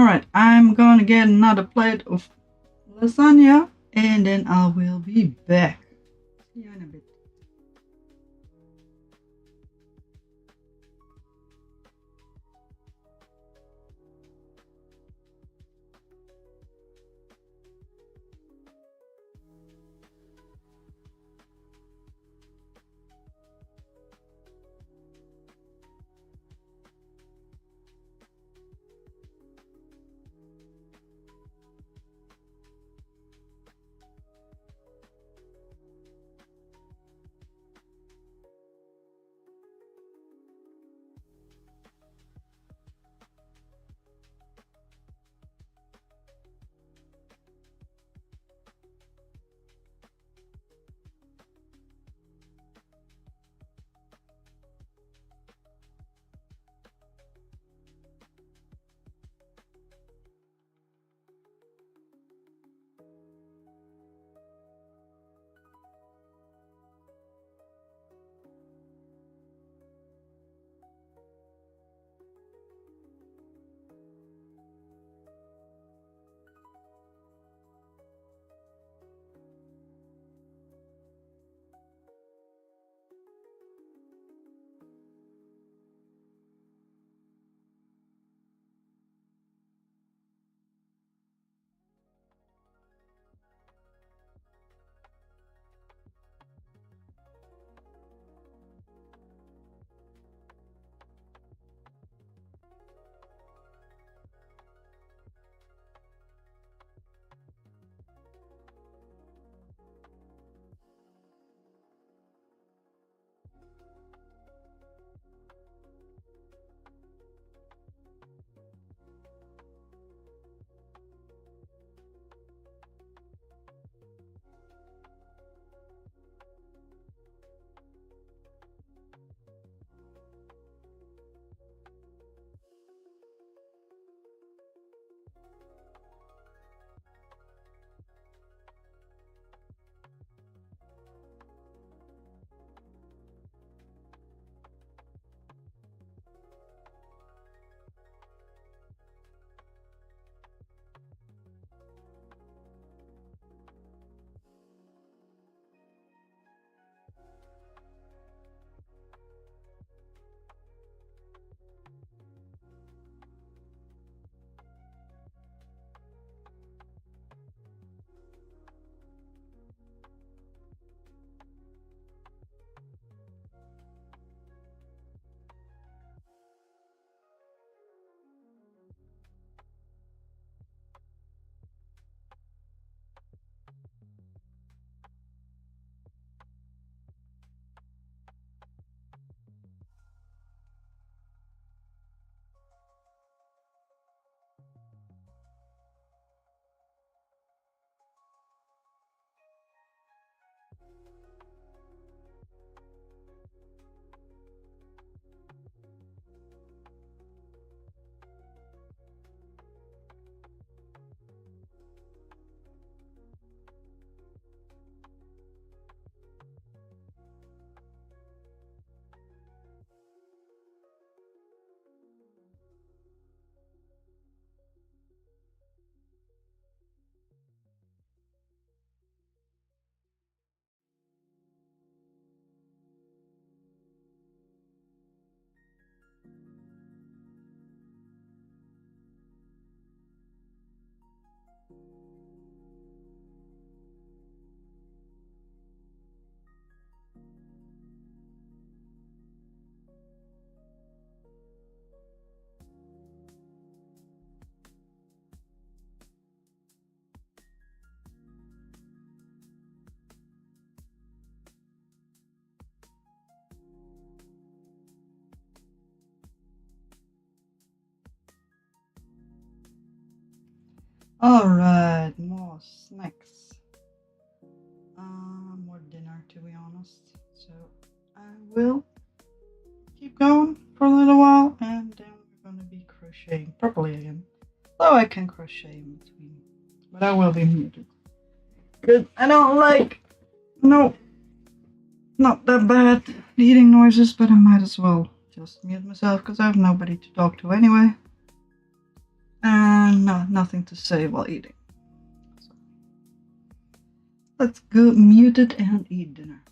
Alright, I'm gonna get another plate of lasagna and then I will be back. See you in a bit. Alright, more snacks. More dinner to be honest. So I will keep going for a little while and then we're gonna be crocheting properly again. So I can crochet in between. But I will be muted. Good. I don't like no not that bad eating noises, but I might as well just mute myself because I have nobody to talk to anyway. And no, nothing to say while eating. So let's go mute it and eat dinner.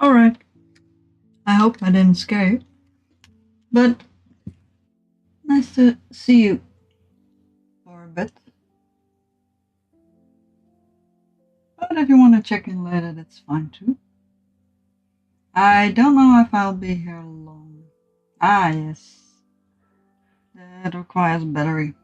Alright. I hope I didn't scare you. But nice to see you for a bit. But if you want to check in later, that's fine too. I don't know if I'll be here long. Ah, yes. That requires battery.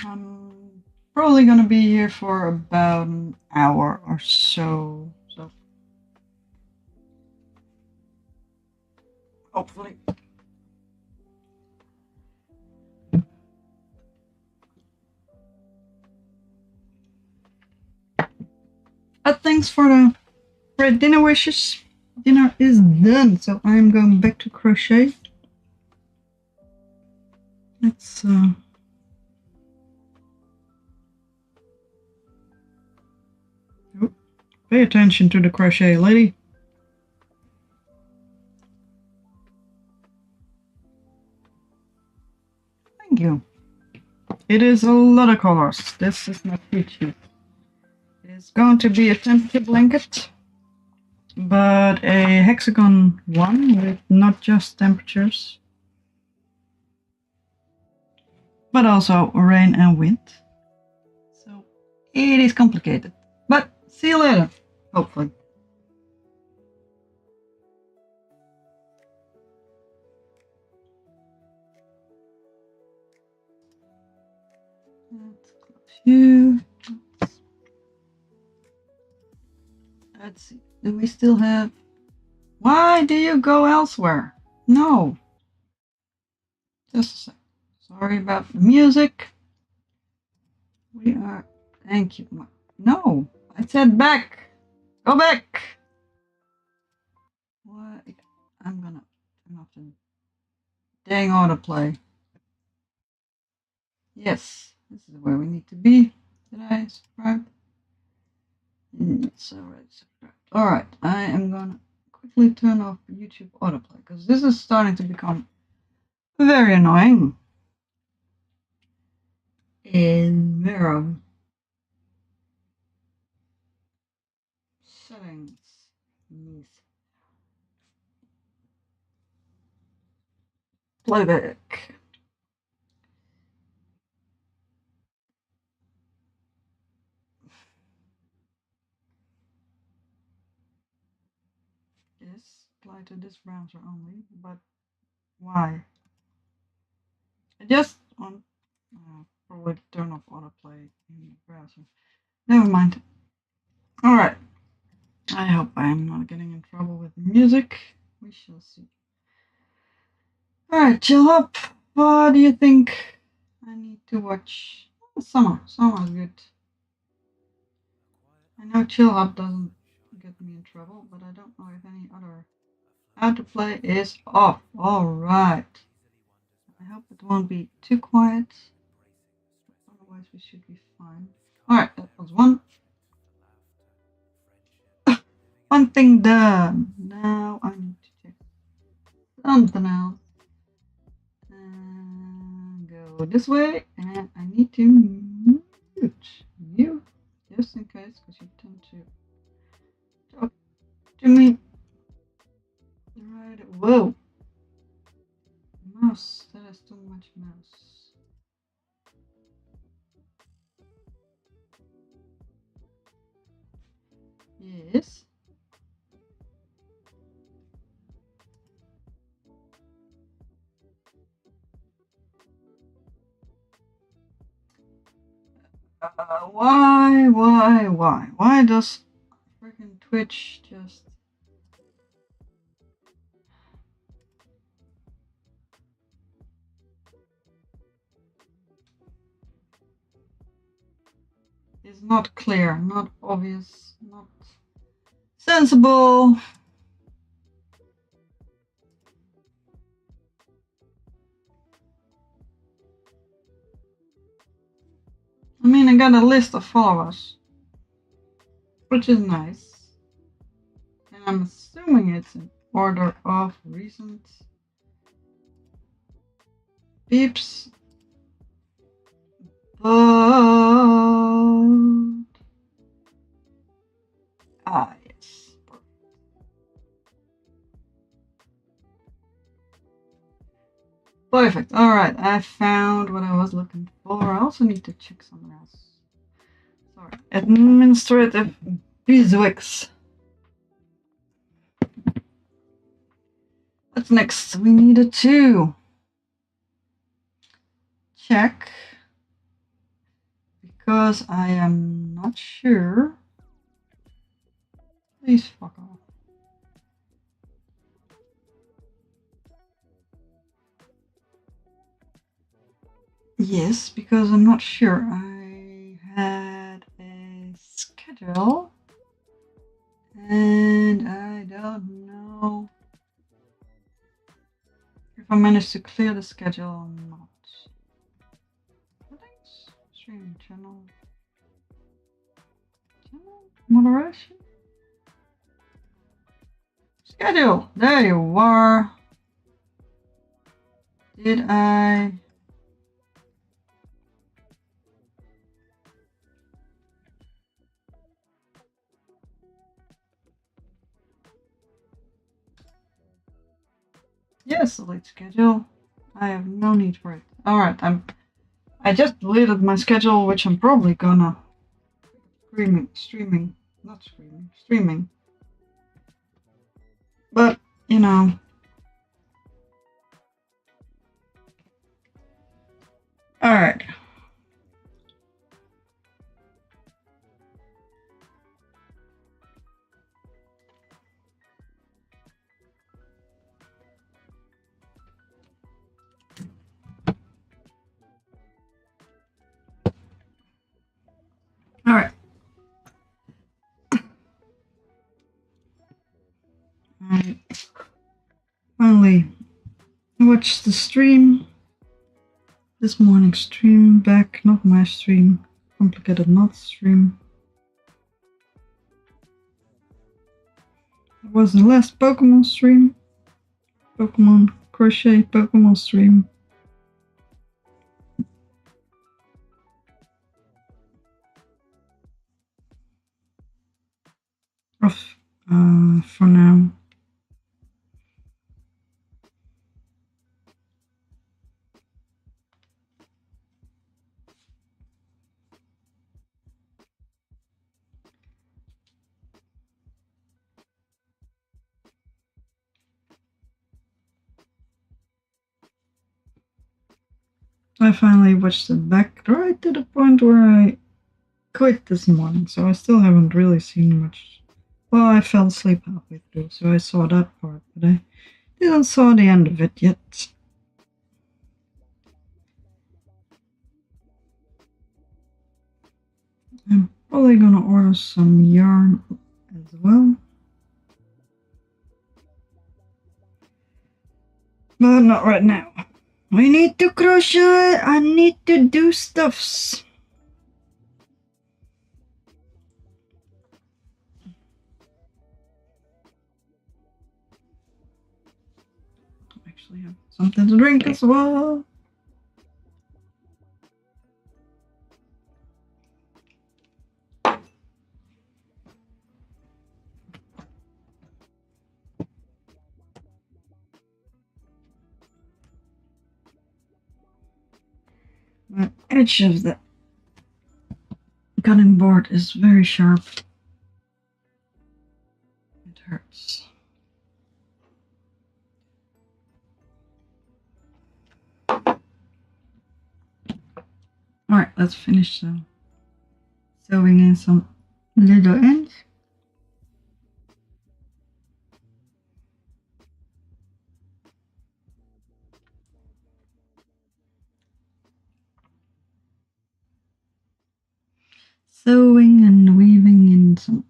I'm probably gonna be here for about an hour or so. So hopefully. But thanks for the great dinner wishes. Dinner is done, so I'm going back to crochet. Let's pay attention to the crochet, lady. Thank you. It is a lot of colors. This is not peachy. It is going to be a temperature blanket, but a hexagon one with not just temperatures, but also rain and wind. So it is complicated. But see you later, hopefully. Let's close you. Let's see. Do we still have... Why do you go elsewhere? No. Just a sec. Sorry about the music. We are... Thank you. No. I said back. Go back. What? I'm gonna turn off the dang autoplay. Yes. This is where we need to be. Did I subscribe? It's alright. Alright. I am gonna quickly turn off YouTube autoplay because this is starting to become very annoying. In mirror settings, playback. Yes, apply to this browser only, but why? I just want probably turn off autoplay in the browser. Never mind. Alright. I hope I'm not getting in trouble with music. We shall see. Alright, Chillhop. What do you think I need to watch? Summer. Summer is good. I know Chillhop doesn't get me in trouble, but I don't know if any other autoplay is off. Alright. I hope it won't be too quiet. Otherwise we should be fine. Alright, that was one. One thing done. Now I need to check something else. And go this way. And I need to mute you. Just in case, because you tend to talk to me. Right. Whoa. Mouse. That is too much mouse. Yes. Why? Why does freaking Twitch just... is not clear, not obvious, not sensible. I mean, I got a list of followers, which is nice. And I'm assuming it's in order of recent peeps. Yes. Perfect. All right, I found what I was looking for. I also need to check something else. Sorry. Administrative beeswax. What's next? We needed to check because I am not sure. Please fuck off. Yes, because I'm not sure. I had a schedule and I don't know if I managed to clear the schedule or not. Settings, stream channel, moderation, schedule. There you are. Did I? Yes, delete schedule. I have no need for it. All right, I just deleted my schedule, which I'm probably gonna streaming, not screaming, streaming. But you know, all right. All right. I finally watched the stream. This morning's stream back, not my stream. Complicated not stream. It was the last Pokemon stream. Pokemon crochet Pokemon stream. Off for now. I finally watched it back right to the point where I quit this morning, so I still haven't really seen much. Well, I fell asleep halfway through, so I saw that part, but I didn't saw the end of it yet. I'm probably gonna order some yarn as well. But not right now. We need to crochet. I need to do stuffs. I actually have something to drink as well. The edge of the cutting board is very sharp. It hurts. Alright, let's finish sewing in some little ends. Sewing and weaving in some.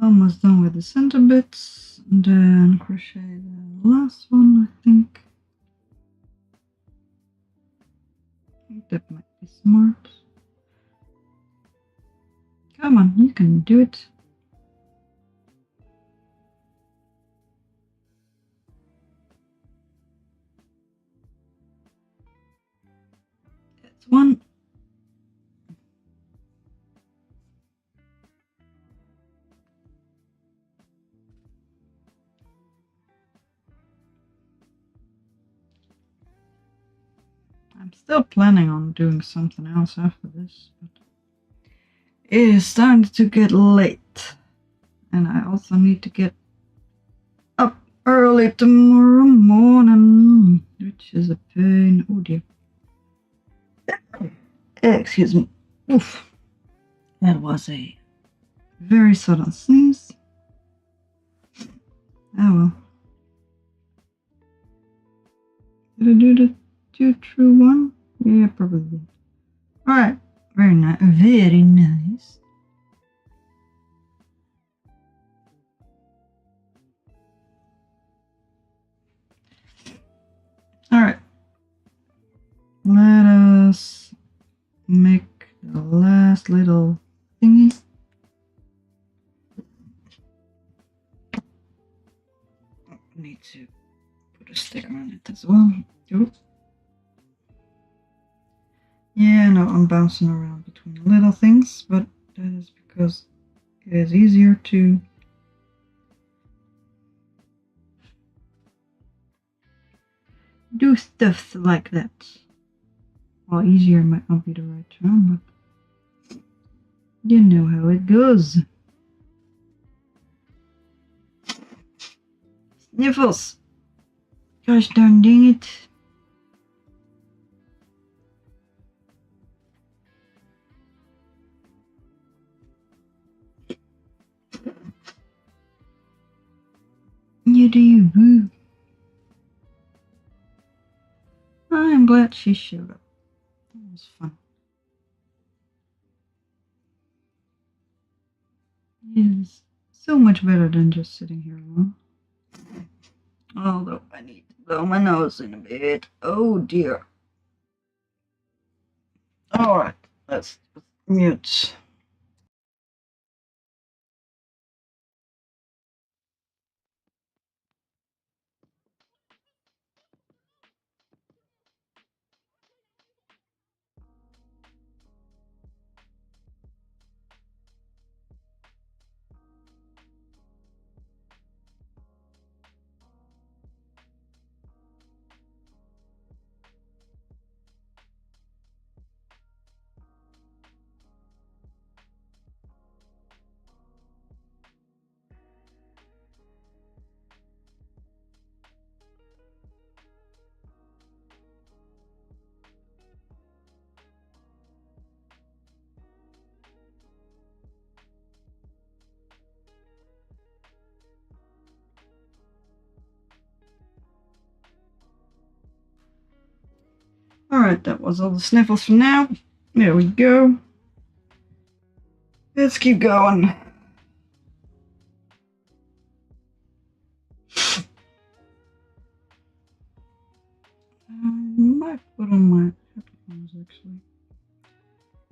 Almost done with the center bits, and then crochet the last one, I think. That might be smart. Come on, you can do it. That's one. I'm still planning on doing something else after this, but it is starting to get late. And I also need to get up early tomorrow morning, which is a pain. Oh dear. Excuse me. Oof. That was a very sudden sneeze. Oh well. Did I do the 2 through 1? Yeah, probably. Alright. Very nice. Very nice. Alright. Let us make the last little thingy. I need to put a sticker on it as well. Oh. Yeah, no, I'm bouncing around between little things, but that is because it is easier to do stuff like that. Well, easier might not be the right term, but you know how it goes. Sniffles! Gosh darn dang it. You do you, boo. I'm glad she showed up. That was fun. It is so much better than just sitting here alone. Although I need to blow my nose in a bit. Oh dear. Alright, let's mute. Alright, that was all the sniffles for now. There we go. Let's keep going. I might put on my headphones actually,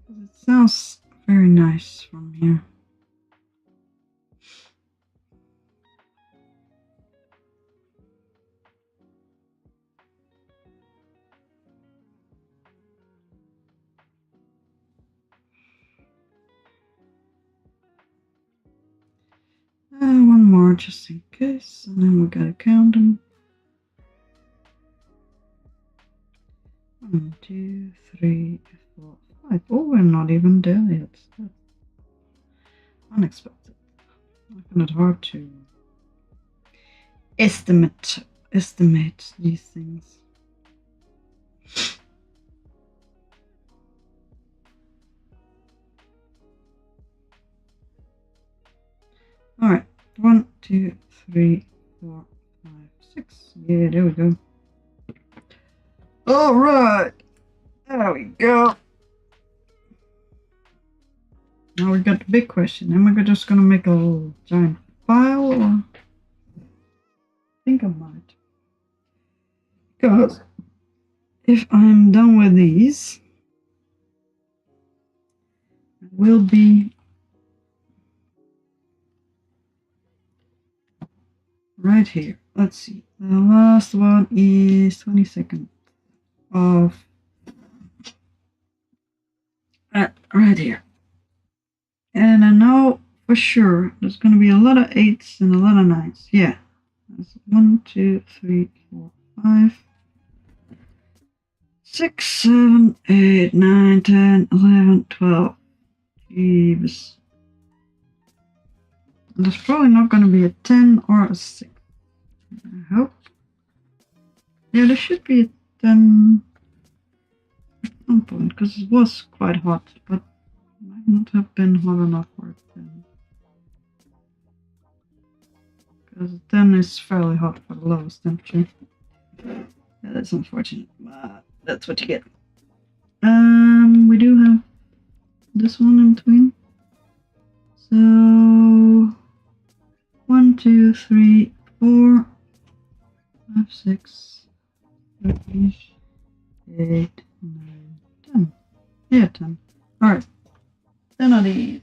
because it sounds very nice from here. One more just in case, and then we gotta count them. 1, 2, 3, 4, 5. Oh, we're not even there yet. That's unexpected. I find it hard to estimate these things. Alright, 1, 2, 3, 4, 5, 6. Yeah, there we go. Alright, there we go. Now we got the big question. Am I just gonna make a little giant pile, or I think I might. Because if I'm done with these, it will be right here. Let's see. The last one is 22nd of right here. And I know for sure there's going to be a lot of 8s and a lot of 9s. Yeah. That's 1, 2, 3, 4, 5, 6, 7, 8, 9, 10, 11, 12. Jeebus. There's probably not going to be a 10 or a 6. I hope. Yeah, there should be a 10 at some point, because it was quite hot, but it might not have been hot enough for a 10. Because 10 is fairly hot for the lowest temperature. Yeah, that's unfortunate, but that's what you get. We do have this one in between. So 1, 2, 3, 4, 5, 6, 7, 8, 9, 10. Yeah, 10. Alright. Then are these.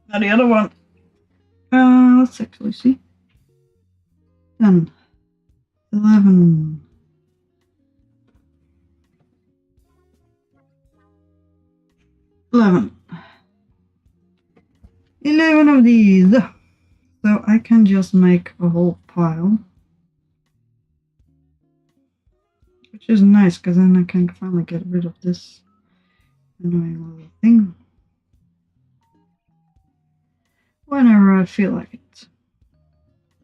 Now the other one. Let's actually see. 10, 11, 11 of these. So I can just make a whole pile. Which is nice, because then I can finally get rid of this annoying little thing. Whenever I feel like it.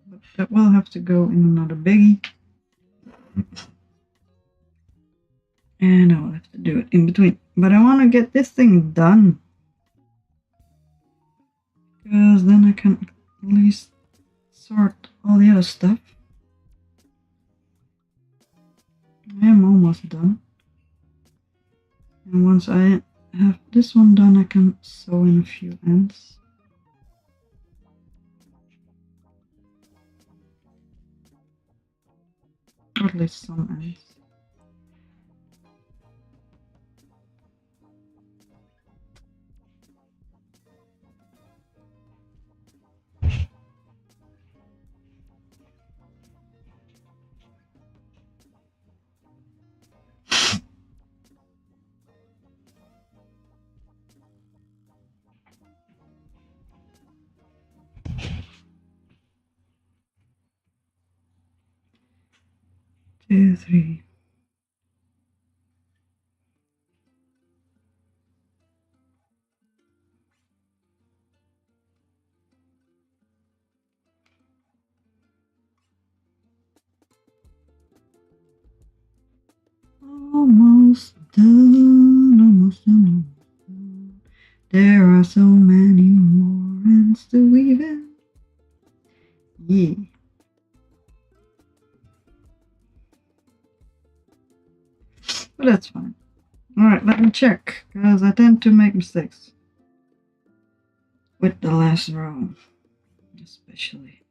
But that will have to go in another biggie. And I will have to do it in between. But I want to get this thing done. Because then I can at least sort all the other stuff. I am almost done. And once I have this one done, I can sew in a few ends. Or at least some ends. Two, three. Almost done, almost done, almost done. There are so many more ends to weave in. Yeah. But that's fine. Alright, let me check, because I tend to make mistakes. With the last row, especially.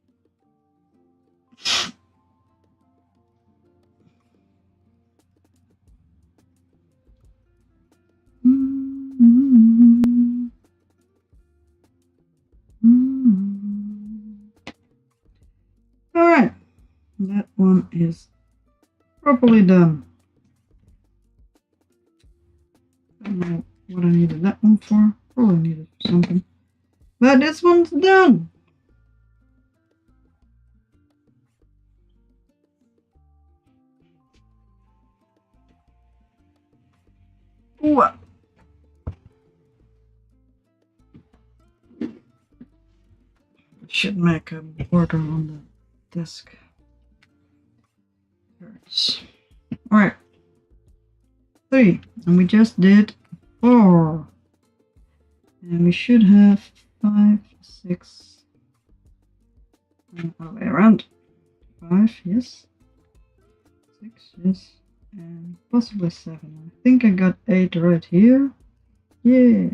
Alright, that one is properly done. Don't know what I needed that one for. Probably needed for something. But this one's done. Ooh. Should make a border on the desk. Hurts. Alright. 3. And we just did 4. And we should have 5, 6. All the way around. 5, yes. 6, yes. And possibly 7. I think I got 8 right here. Yeah.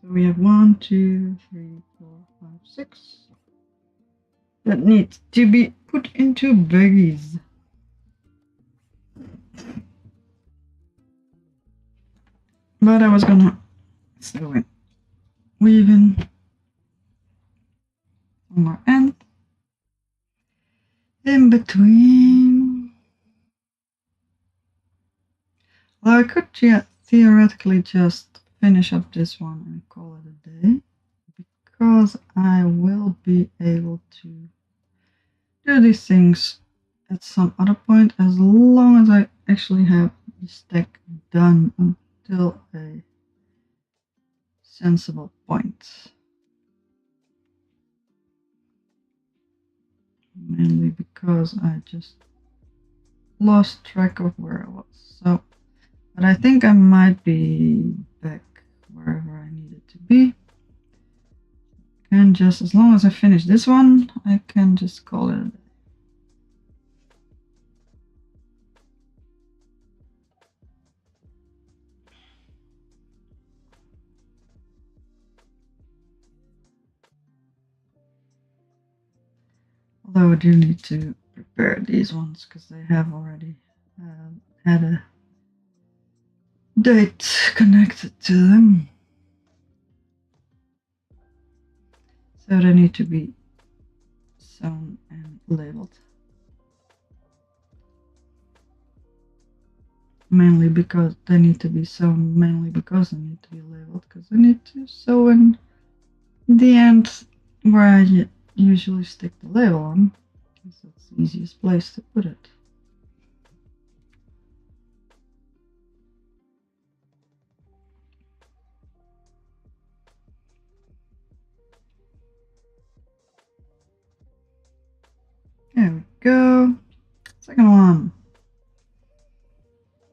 So we have 1, 2, 3, 4, 5, 6 that need to be put into baggies. But I was gonna sew it, weave in one more end in between. Well, I could theoretically just finish up this one and call it a day, because I will be able to do these things at some other point, as long as I actually have the stack done until a sensible point. Mainly because I just lost track of where I was. So, but I think I might be back wherever I needed to be. And just as long as I finish this one, I can just call it a day. Although I do need to prepare these ones because they have already had a date connected to them. So they need to be sewn and labeled. Mainly because they need to be sewn, mainly because they need to be labeled, because I need to sew in the end where I usually stick the label on, because that's the easiest place to put it. There we go. Second one.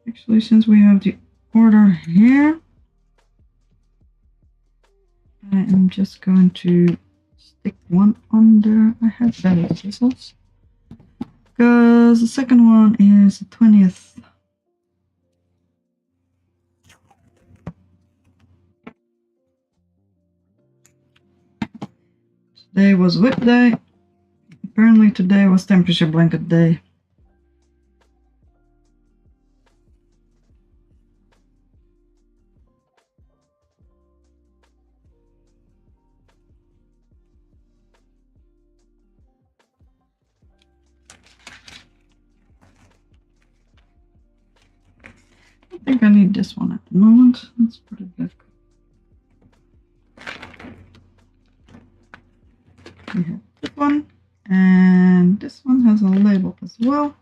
Actually, since we have the order here, I am just going to stick one on there. I have better scissors, because the second one is the 20th. Today was WIP day. Apparently today was temperature blanket day. I think I need this one at the moment. Let's put it back. We have this one, and this one has a label as well.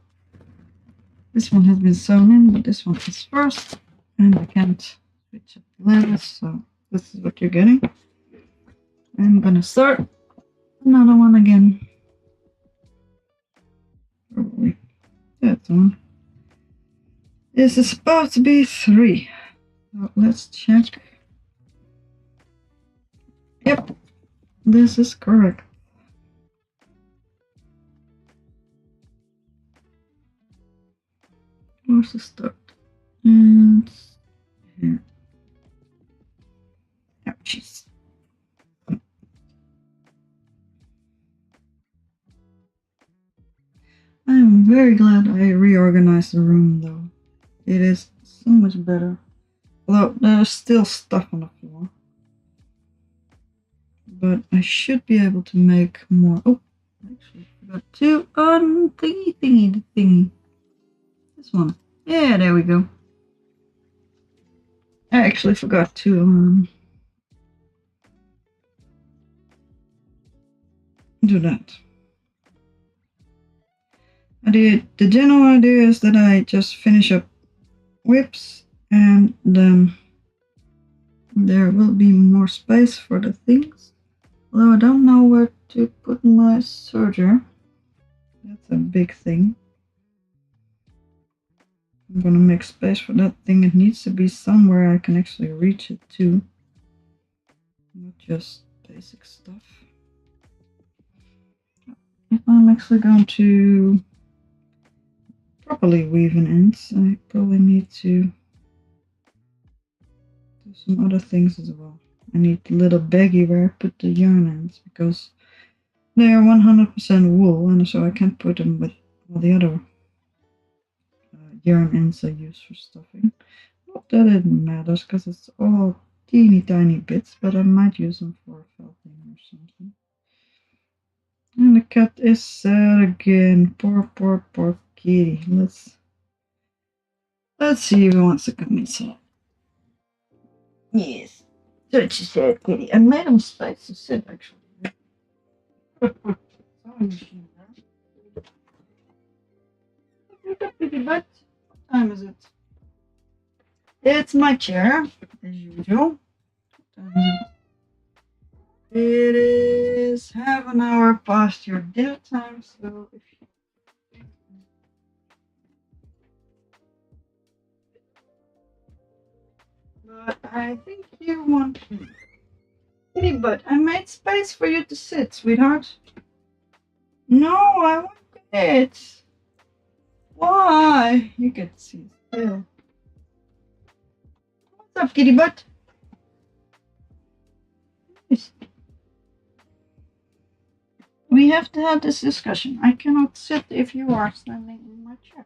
This one has been sewn in, but this one is first, and I can't switch up the labels, so this is what you're getting. I'm gonna start another one again. Probably that one. This is supposed to be 3. So let's check. Yep, this is correct. Where's the start? And here. Oh, jeez. I'm very glad I reorganized the room, though. It is so much better. Although there's still stuff on the floor. But I should be able to make more. Oh, actually forgot to thingy. This one. Yeah, there we go. I actually forgot to do that. The general idea is that I just finish up WIPs, and then there will be more space for the things. Although I don't know where to put my serger. That's a big thing. I'm gonna make space for that thing. It needs to be somewhere I can actually reach it to. Not just basic stuff. If I'm actually going to properly weave in ends, I probably need to do some other things as well. I need a little baggie where I put the yarn ends because they are 100% wool, and so I can't put them with all the other yarn ends I use for stuffing. Not that it matters because it's all teeny tiny bits, but I might use them for felting or something. And the cat is sad again. Poor kitty. Let's see if he wants to come inside. Yes. Such a sad kitty. I made him space to sit actually. What time is it? It's my chair, as usual. It is half an hour past your dinner time, so if you but I think you want kitty butt. I made space for you to sit, sweetheart. No, I want it. Why? You can see still. What's up, kitty butt? We have to have this discussion. I cannot sit if you are standing in my chair.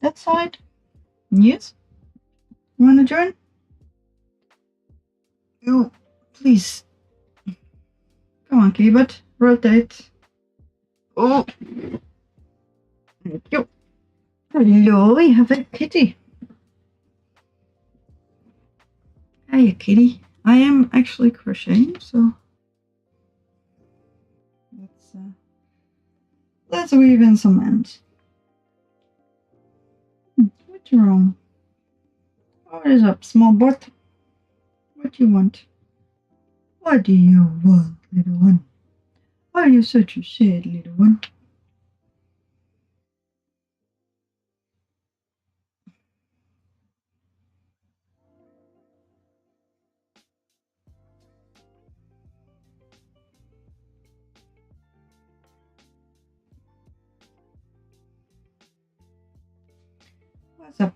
That side? Yes? You want to join? You, please. Come on, kitty butt. Rotate. Oh. Thank you. Hello, we have a kitty. Hiya, kitty. I am actually crocheting, so let's weave in some ends. What's wrong? What is up, small butt? What do you want? What do you want, little one? Why are you such a sad little one? What's up?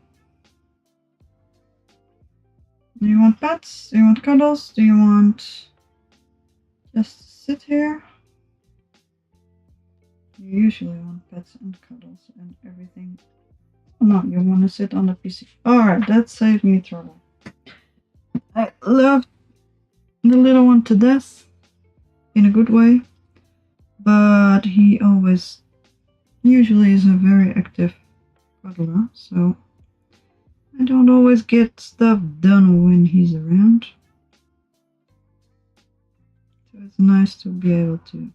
Do you want pets? Do you want cuddles? Do you want just sit here? You usually want pets and cuddles and everything. No, you want to sit on the PC. Alright, that saved me trouble. I love the little one to death in a good way, but he always usually is a very active cuddler, so I don't always get stuff done when he's around. So it's nice to be able to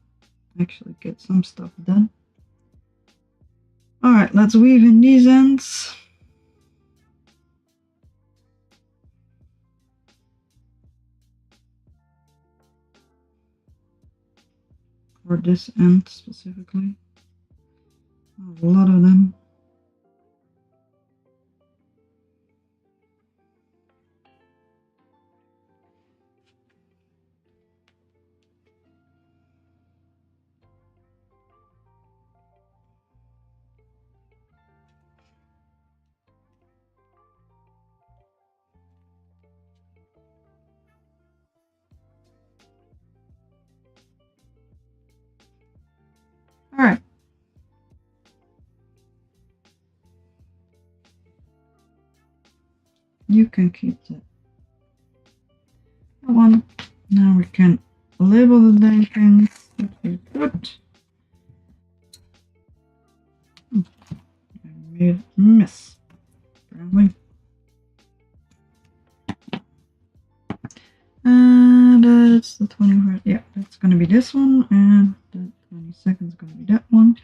actually get some stuff done. Alright, let's weave in these ends. Or this end specifically. A lot of them. Alright. You can keep that one. Now we can label the dang things that we put. I made a mess. Apparently. And that's the 21st. Yeah, that's gonna be this one, and the 22nd is gonna be that one.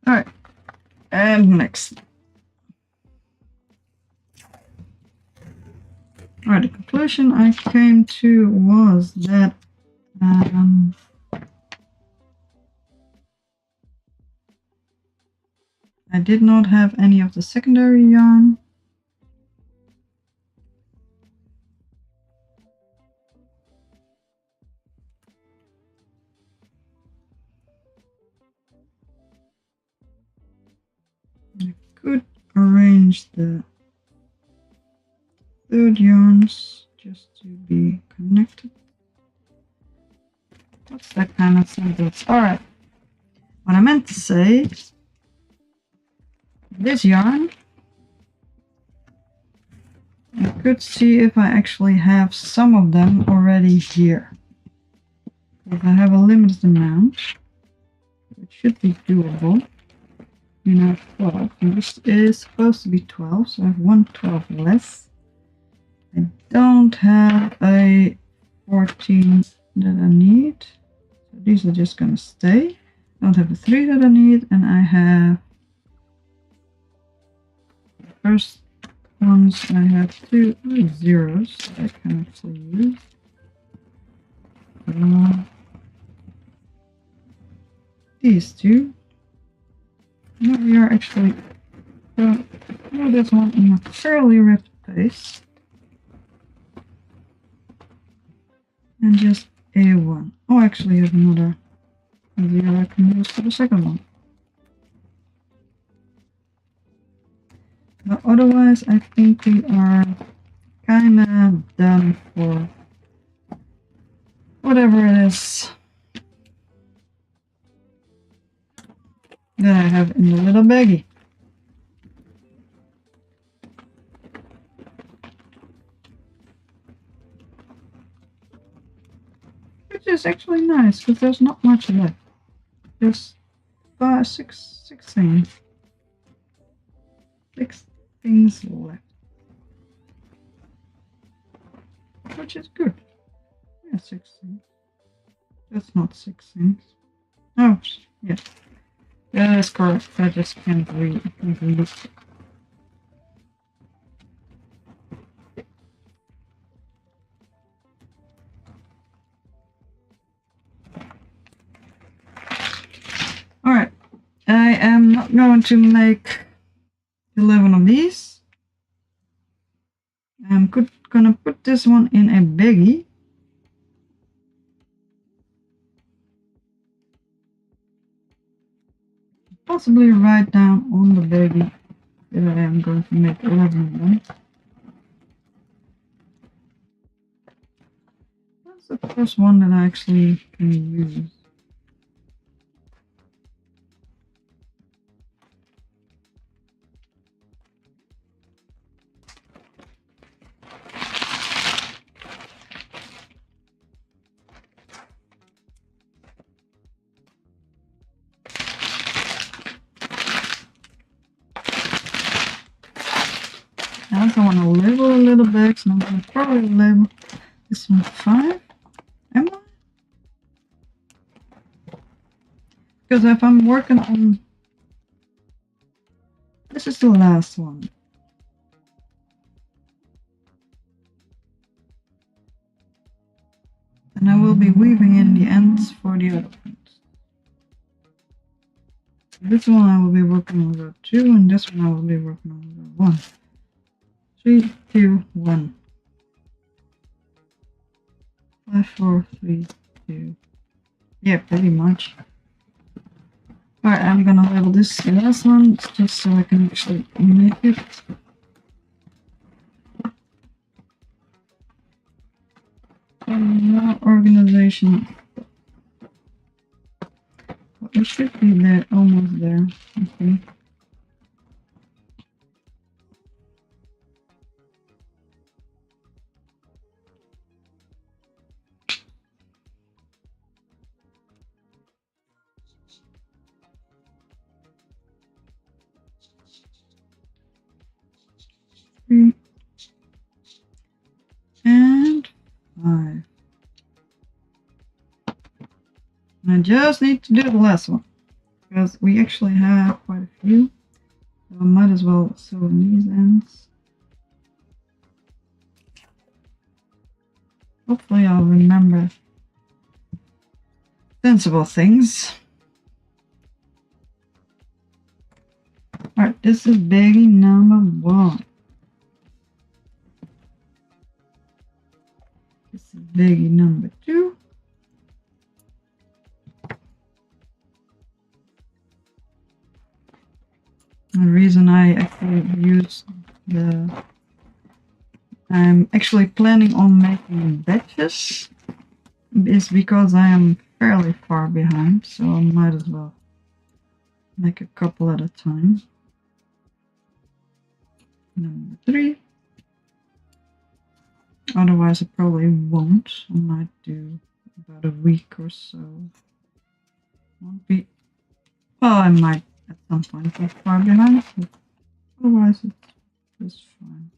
Alright, and next. Alright, the conclusion I came to was that I did not have any of the secondary yarn. change the third yarns just to be connected. What's that kind of sentence? Alright. What I meant to say, this yarn, I could see if I actually have some of them already here. If I have a limited amount, it should be doable. You know, 12. And this is supposed to be 12, so I have 1 12 less. I don't have a 14 that I need. So these are just gonna stay. I don't have the 3 that I need, and I have the first ones. I have 2 zeros that I can actually use. These 2. Now we are actually throw this one in a fairly ripped paste. And just A1. Oh, I actually have another 0 I can use for the second one. But otherwise, I think we are kinda done for whatever it is that I have in the little baggie. Which is actually nice, because there's not much left. There's 6 things. 6 things left. Which is good. Yeah, 6 things. That's not 6 things. Oh, yes. That is correct. I just can't read. I can't read it. Alright. I am not going to make 11 of these. I'm gonna put this one in a baggie. Possibly write down on the baggie that I am going to make 11 of them. That's the first one that I actually can use. I also want to label a little bit, so I'm going to probably label this one 5. Am I? Because if I'm working on... This is the last one. And I will be weaving in the ends for the other ones. This one I will be working on row 2, and this one I will be working on row 1. 3, 2, 1. 5, 4, 3, 2. Yeah, pretty much. Alright, I'm gonna label this last one just so I can actually make it. No organization. Well, it should be there, almost there. Okay. And 5. And I just need to do the last one because we actually have quite a few, so I might as well sew in these ends. Hopefully I'll remember sensible things. Alright, this is baggie number 1. This is baggie number 2. The reason I actually use I'm actually planning on making batches, is because I am fairly far behind, so I might as well make a couple at a time. Number 3. Otherwise I probably won't. I might do about a week or so. Won't be. Well, I might at some point be far behind, but otherwise it's just fine.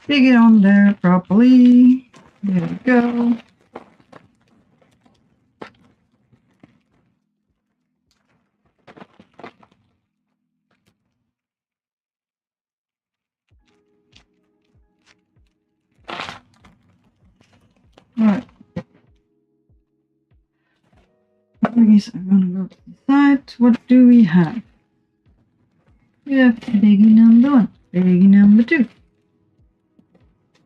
Stick it on there properly. There we go. Alright. These are gonna go to the side. What do we have? We have biggie number 1, biggie number 2,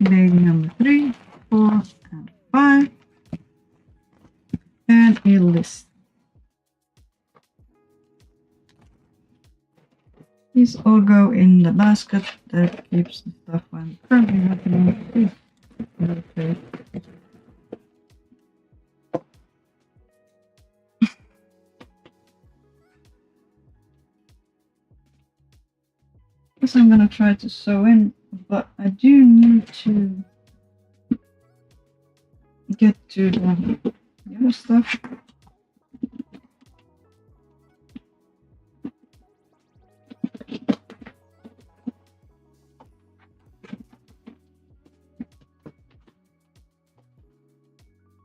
biggie number 3, 4, and 5, and a list. These all go in the basket that keeps the stuff I'm currently working on. Okay. Guess I'm gonna try to sew in, but I do need to get to the other stuff.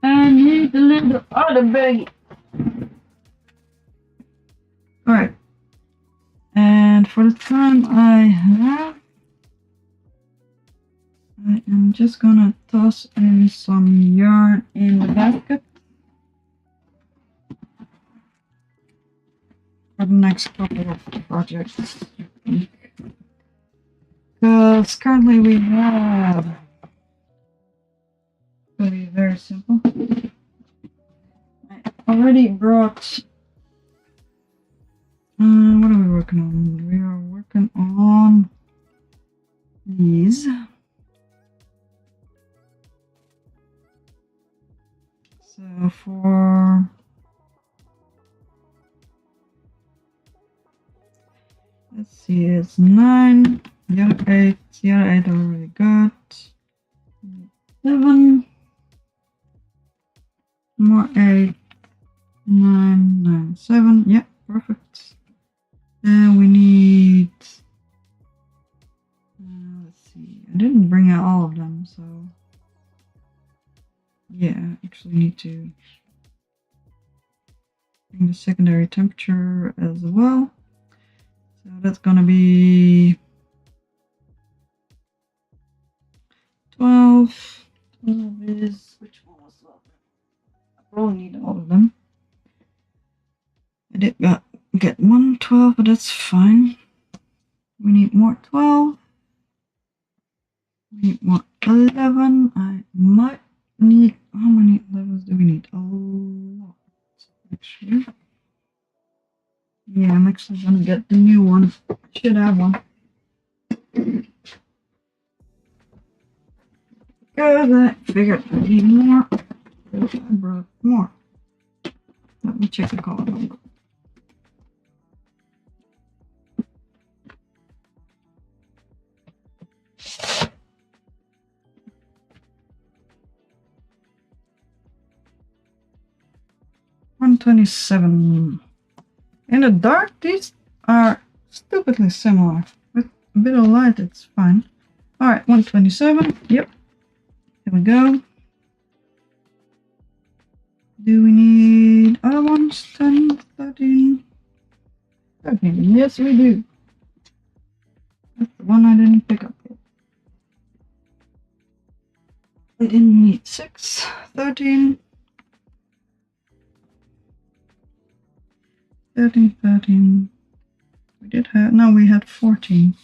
I need a little other baggie. Alright. And for the time I have, I am just gonna toss in some yarn in the basket for the next couple of projects. Because currently we have, gonna be very simple. I already brought, what are we working on? We are working on these. So for, let's see, it's 9, the other 8 I already got. 7, more 8, 9, 9, 7, yeah, perfect. And we need, let's see, I didn't bring out all of them, so yeah, I actually need to bring the secondary temperature as well. So that's gonna be 12. 12 is, which one was that? I probably need all of them. I did get 1 12, but that's fine. We need more 12. We need more 11. I might need, how many levels do we need? A lot, actually. Yeah, I'm actually gonna get the new one. Should have one. Because I figured I need more. I brought more. Let me check the color number. $127. In the dark, these are stupidly similar. With a bit of light, it's fine. Alright, 127. Yep. Here we go. Do we need other ones? 10, 13, 13. Yes, we do. That's the one I didn't pick up yet. We didn't need 6, 13. 13, 13. We did have, no, we had 14.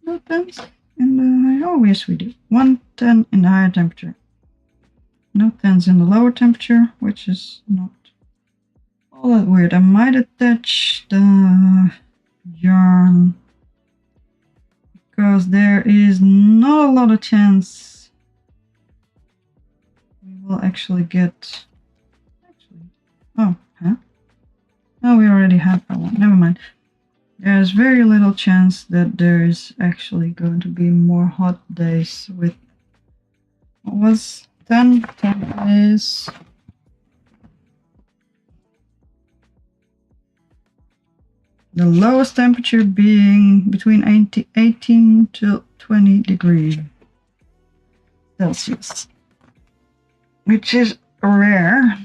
No 10s in the high, oh yes we do. 1 10 in the higher temperature. No 10s in the lower temperature, which is not all that weird. I might attach the yarn because there is not a lot of chance we will actually get. Oh, huh? Oh, we already have that one. Never mind. There's very little chance that there's actually going to be more hot days with. What was 10? 10 is. The lowest temperature being between 18 to 20 degrees Celsius, which is rare.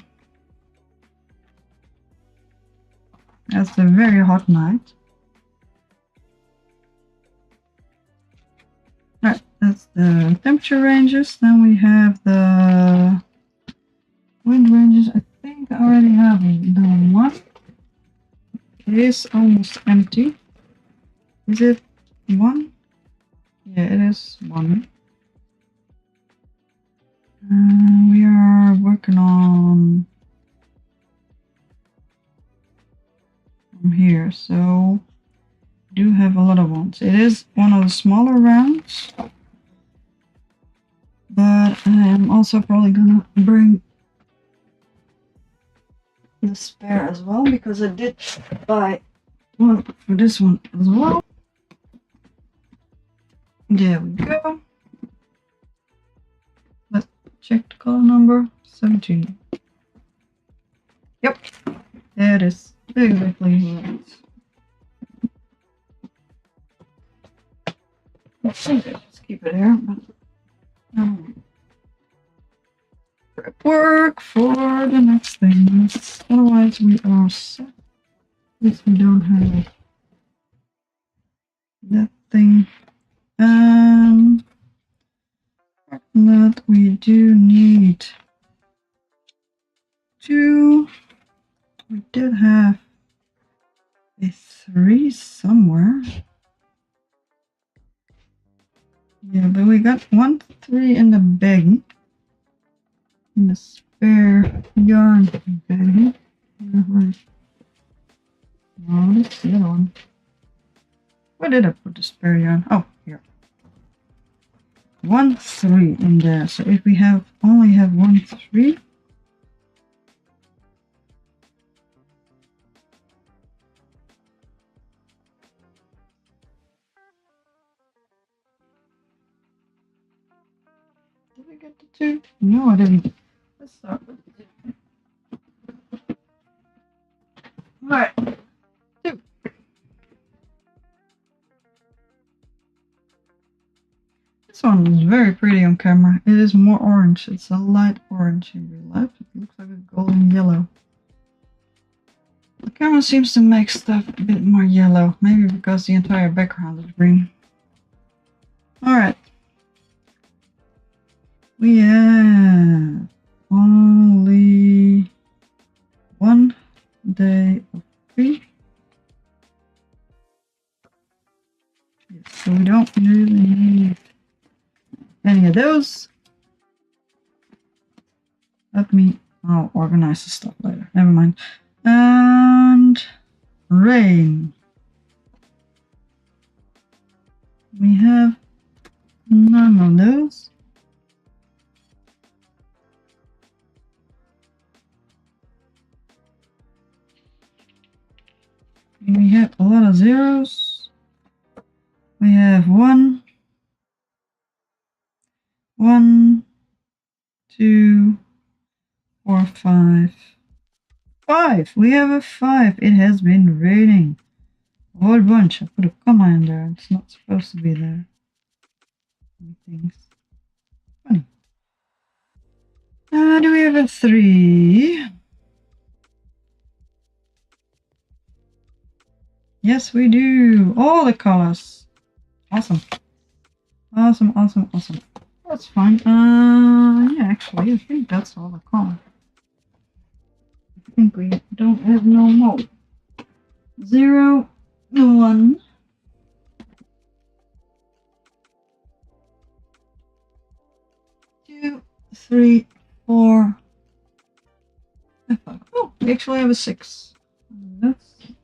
That's a very hot night. Right, that's the temperature ranges. Then we have the wind ranges. I think I already have the one. It is almost empty. Is it one? Yeah, it is one. We are working on from here, so we do have a lot of ones. It is one of the smaller rounds, but I am also probably gonna bring the spare as well because I did buy one for this one as well. There we go. Let's check the color number 17. Yep, there it is. Exactly right. Let's keep it here, but prep work for the next things. Otherwise, we are set. If we don't have that thing. That we do need two. We did have a 3 somewhere. Yeah, but we got 1 3 in the baggie. In the spare yarn baggie. Oh, that's the other one. Where did I put the spare yarn? Oh, here. 1 3 in there. So if we only have 1 3. Did we get the 2? No, I didn't. Let's start with the 2. Alright. 2. This one is very pretty on camera. It is more orange. It's a light orange in real life. It looks like a golden yellow. The camera seems to make stuff a bit more yellow. Maybe because the entire background is green. Alright. We have only 1 day of free. Yes, so we don't really need any of those. I'll organize the stuff later. Never mind. And rain. We have none of those. We have a lot of zeros. We have 1, 1, 2, 4, 5. 5! We have a 5. It has been raining. A whole bunch. I put a comma in there. It's not supposed to be there. Things. Funny. Do we have a 3? Yes, we do. All the colors. Awesome. Awesome, awesome, awesome. That's fine. Yeah, actually, I think that's all the colors. I think we don't have no more. 0, 1. 2, 3, 4, Oh, we actually have a 6.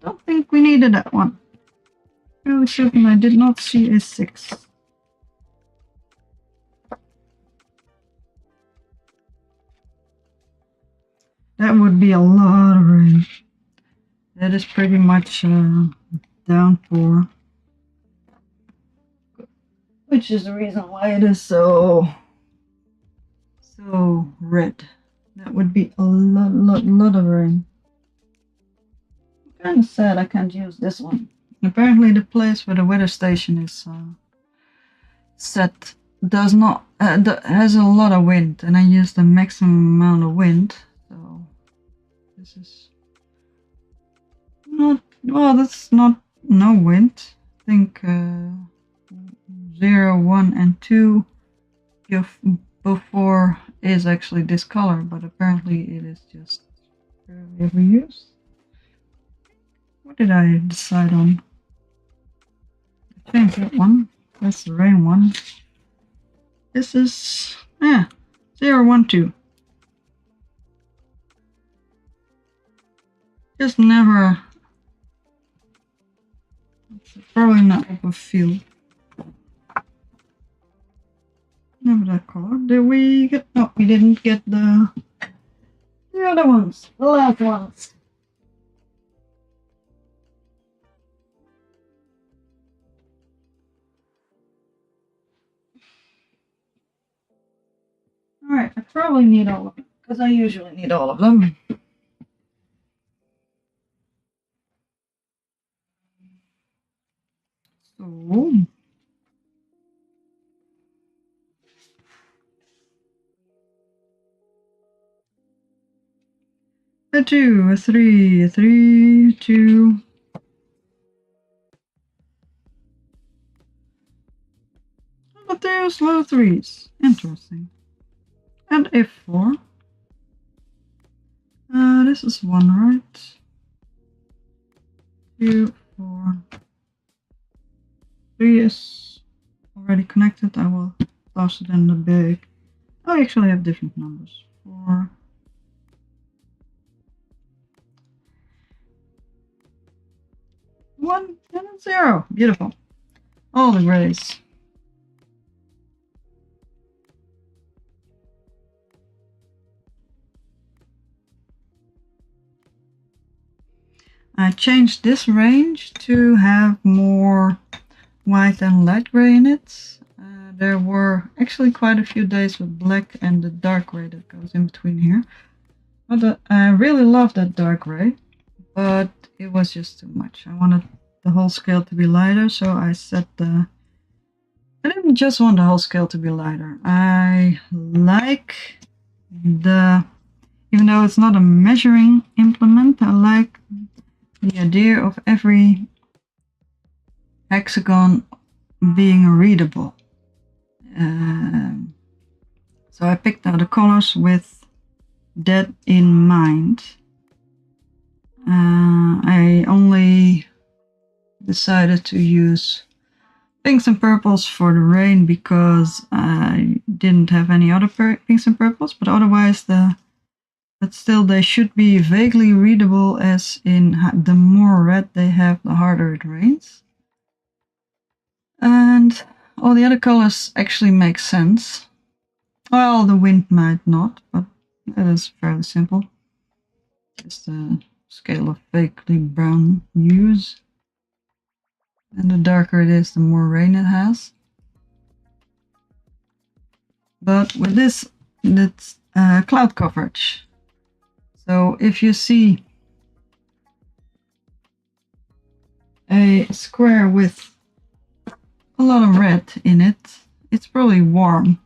Don't think we needed that one. Really certain I did not see a 6. That would be a lot of rain. That is pretty much downpour. Which is the reason why it is so red. That would be a lot of rain. I'm kind of sad I can't use this one. Apparently the place where the weather station is set does not has a lot of wind, and I use the maximum amount of wind. So this is not well. That's not no wind. I think 0, 1, and 2 before is actually this color, but apparently it is just barely ever used. What did I decide on? I changed that one. That's the rain one. This is 0, 1, 2. Just never. Probably not up a field. Never that color. Did we get? No, we didn't get the other ones. The last ones. Alright, I probably need all of them, because I usually need all of them. So a 2, a 3, a 3, 2. But there's a lot of 3s. Interesting. And a 4. This is 1, right? 2, 4. 3 is already connected. I will toss it in the big. I actually have different numbers. 4. 1 and a 0. Beautiful. All the grays. I changed this range to have more white and light gray in it. There were actually quite a few days with black and the dark gray that goes in between here. But I really love that dark gray, but it was just too much. I wanted the whole scale to be lighter, so I set the... I didn't just want the whole scale to be lighter. I like the... Even though it's not a measuring implement, I like the idea of every hexagon being readable. So I picked out the colors with that in mind. I only decided to use pinks and purples for the rain because I didn't have any other pinks and purples, but otherwise but still they should be vaguely readable, as in the more red they have, the harder it rains. And all the other colors actually make sense. Well, the wind might not, but that is fairly simple. Just a scale of vaguely brown hues. And the darker it is, the more rain it has. But with this, it's cloud coverage. So if you see a square with a lot of red in it, it's probably warm.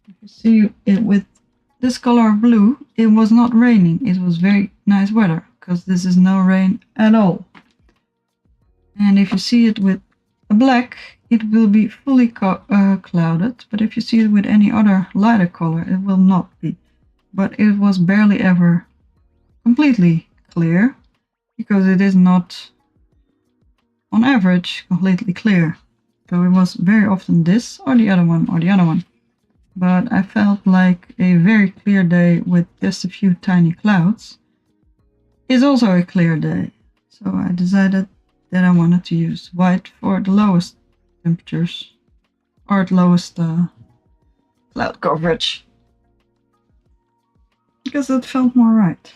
If you see it with this color of blue, it was not raining. It was very nice weather, because this is no rain at all. And if you see it with a black, it will be fully clouded. But if you see it with any other lighter color, it will not be. But it was barely ever completely clear, because it is not, on average, completely clear. So it was very often this or the other one or the other one. but I felt like a very clear day with just a few tiny clouds is also a clear day. So I decided that I wanted to use white for the lowest temperatures or the lowest cloud coverage because it felt more right.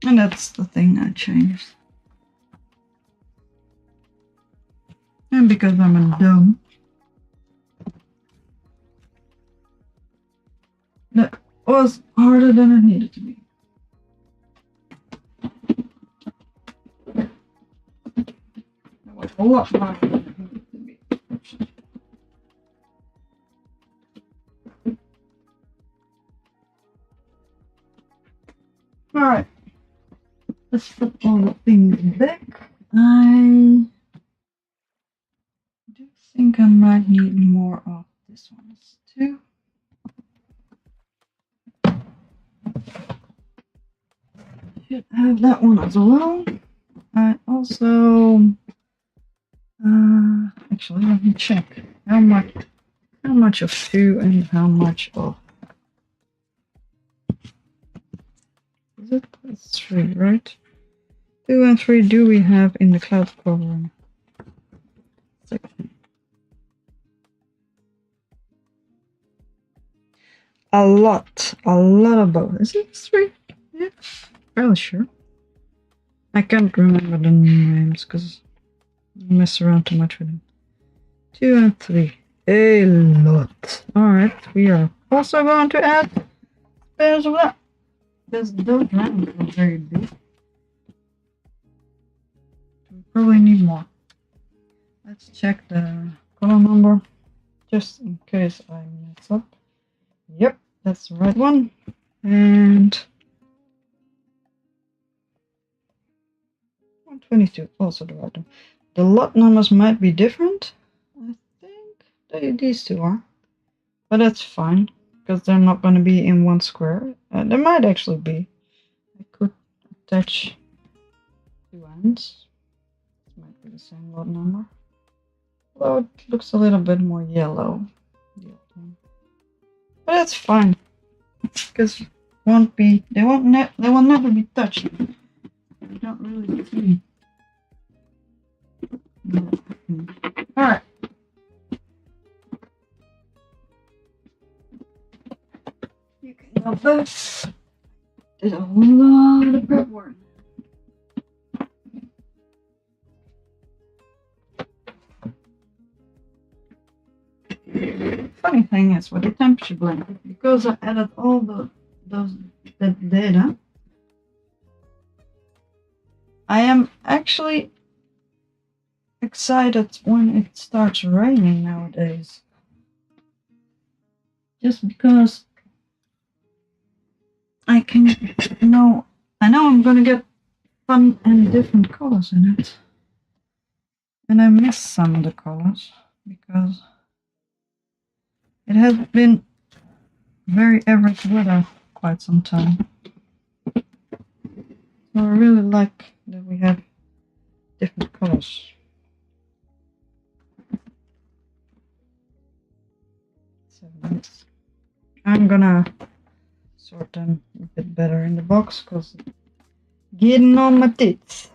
And that's the thing I changed. And because I'm a dumb, that was harder than it needed to be. That was a lot harder than it needed to be. Alright. Let's put all the things back. I do think I might need more of this one too. Should have that one as well. I also actually let me check how much of 2 and how much of is it? It's 3, right? 2 and 3 do we have in the cloud covering section? A lot of both. Is it 3? Yeah, fairly sure. I can't remember the names because I mess around too much with them. 2 and 3. A lot. Alright, we are also going to add pairs of that. Because those rounds are very big. We probably need more. Let's check the color number just in case I mess up. Yep, that's the right one. And 122, also the right one. The lot numbers might be different. I think these two are. But that's fine, because they're not going to be in one square. They might actually be. I could attach 2 ends. This might be the same lot number. Although it looks a little bit more yellow. But that's fine, because they will never be touched. I don't really see. Alright. You can go back. Did a lot of prep work. Funny thing is with the temperature blanket, because I added all that data, I am actually excited when it starts raining nowadays. Just because I know I'm gonna get fun and different colors in it. And I miss some of the colors because it has been very average weather quite some time. So I really like that we have different colors. I'm gonna sort them a bit better in the box because getting on my tits.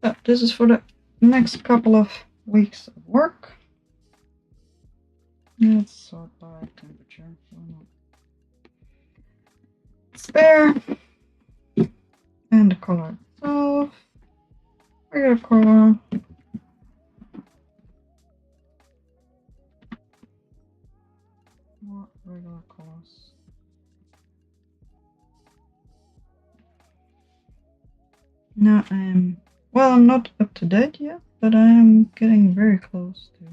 So this is for the next couple of weeks of work. Let's sort by temperature. Spare and the color itself. Regular color. More regular colors. Now I'm not up to date yet, but I am getting very close to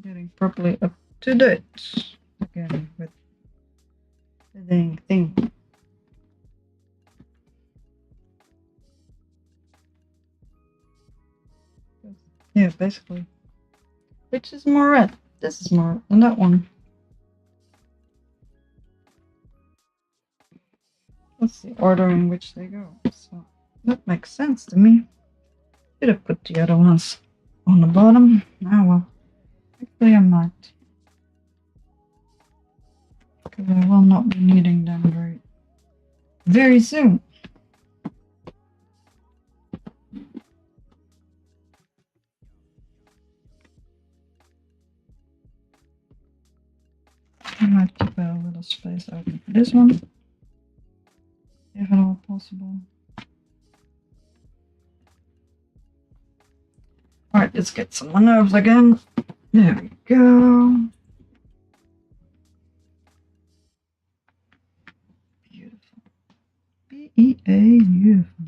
getting properly up to date again with the dang thing. Yeah, basically. Which is more red? This is more red than that one. That's the order in which they go. So that makes sense to me. Should have put the other ones on the bottom. Now, well, actually I might. Because I will not be needing them very soon. I might keep a little space open for this one, if at all possible. Alright, let's get some nerves again. There we go. Beautiful. B-E-A, beautiful.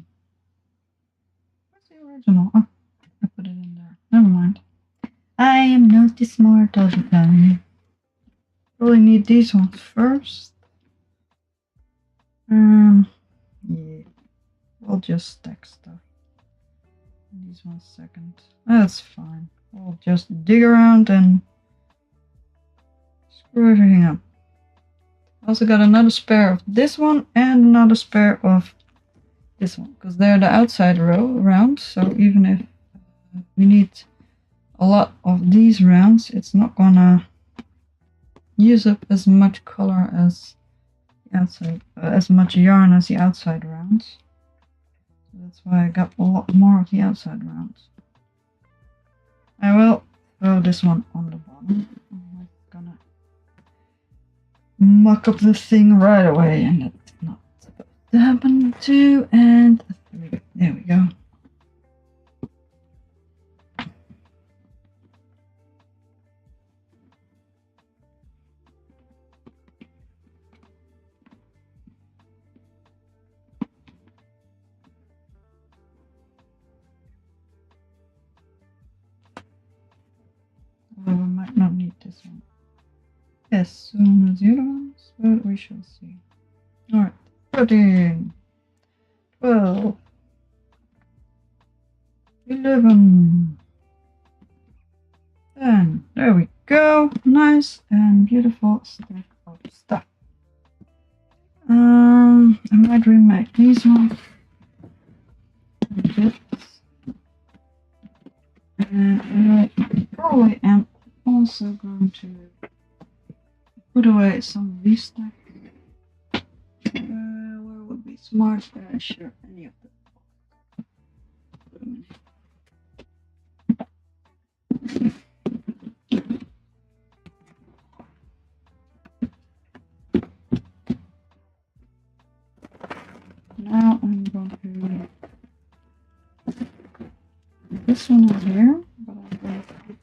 Where's the original? Oh, I put it in there. Never mind. I am not the smart all the time. Really need these ones first. Yeah. We'll just stack stuff. These ones second. That's fine. We'll just dig around and screw everything up. Also got another spare of this one and another spare of this one, because they're the outside round, so even if we need a lot of these rounds, it's not gonna use up as much color as the outside, as much yarn as the outside rounds. So that's why I got a lot more of the outside rounds. I will throw this one on the bottom. I'm gonna muck up the thing right away, and that's not supposed to happen too. And there we go. Although we might not need this one as soon as the other ones, but we shall see. Alright, 13, 12, 11, 10. There we go. Nice and beautiful stack of stuff. I might remake these ones. And I probably am also going to put away some of these stuff. Where would be smart? Sure, any of them. Put them in. Now I'm going to. This one is here, but I'm going to put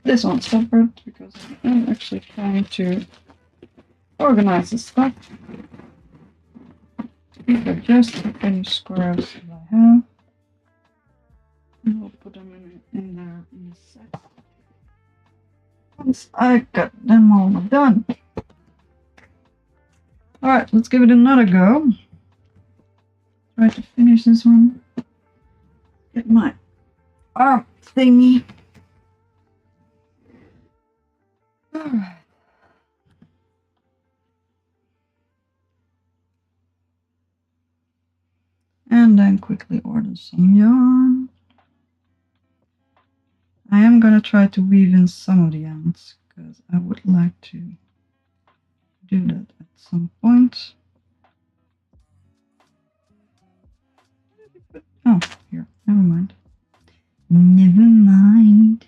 this one separate because I'm actually trying to organize the stuff. These are just any squares that I have. And I'll put them in there in a sec. Once I got them all done. Alright, let's give it another go. Try to finish this one. Get my arm thingy. Alright. And then quickly order some yarn. I am gonna try to weave in some of the ends because I would like to do that at some point. Oh, here, never mind. Never mind.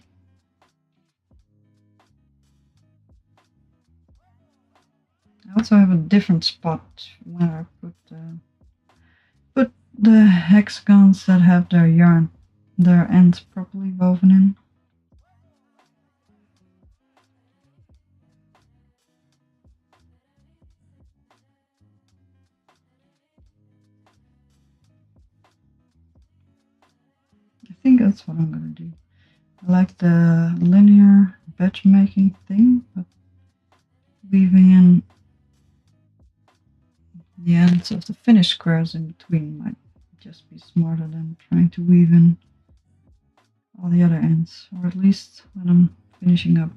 I also have a different spot where I put the hexagons that have their yarn, their ends properly woven in. I think that's what I'm gonna do. I like the linear batch making thing, but weaving in the ends of the finished squares in between might just be smarter than trying to weave in all the other ends, or at least when I'm finishing up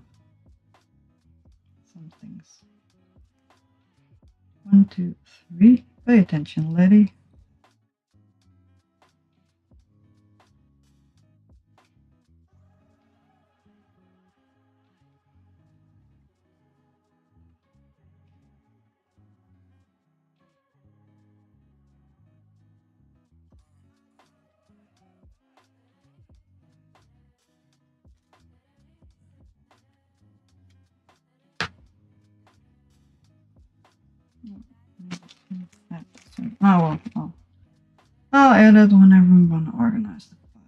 some things. 1, 2, 3. Pay attention, lady. Oh well, I'll edit whenever I'm gonna organize the file.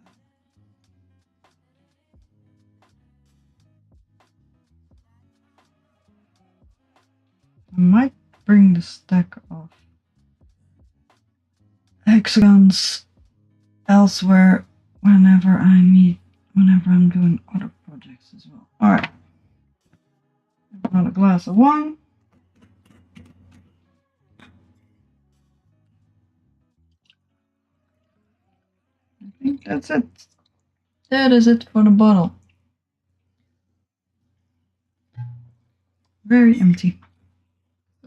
I might bring the stack of hexagons elsewhere whenever I'm doing other projects as well. Alright. Another glass of wine. I think that's it. That is it for the bottle. Very empty.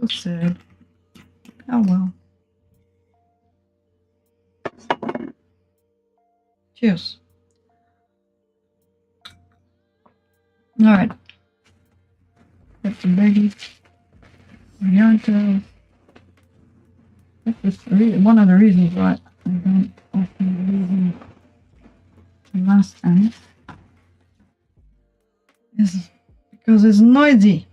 So sad. Oh well. Cheers. Alright. That's the baggie. That is one of the reasons why I don't often use the last end. Is because it's noisy.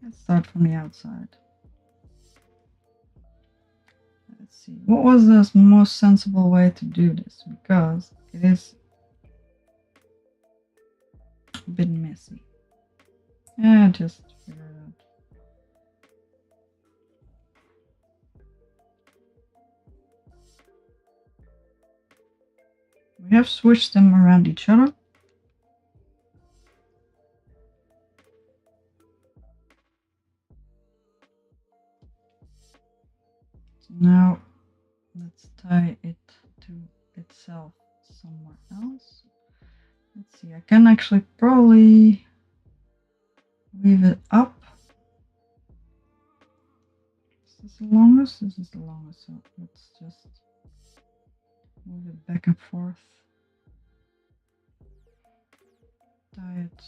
Let's start from the outside. Let's see. What was the most sensible way to do this? Because it is a bit messy. Yeah, just figure it out. We have switched them around each other. So now let's tie it to itself somewhere else. Let's see, I can actually probably weave it up. Is this the longest? This is the longest, so let's just move it back and forth. Tie it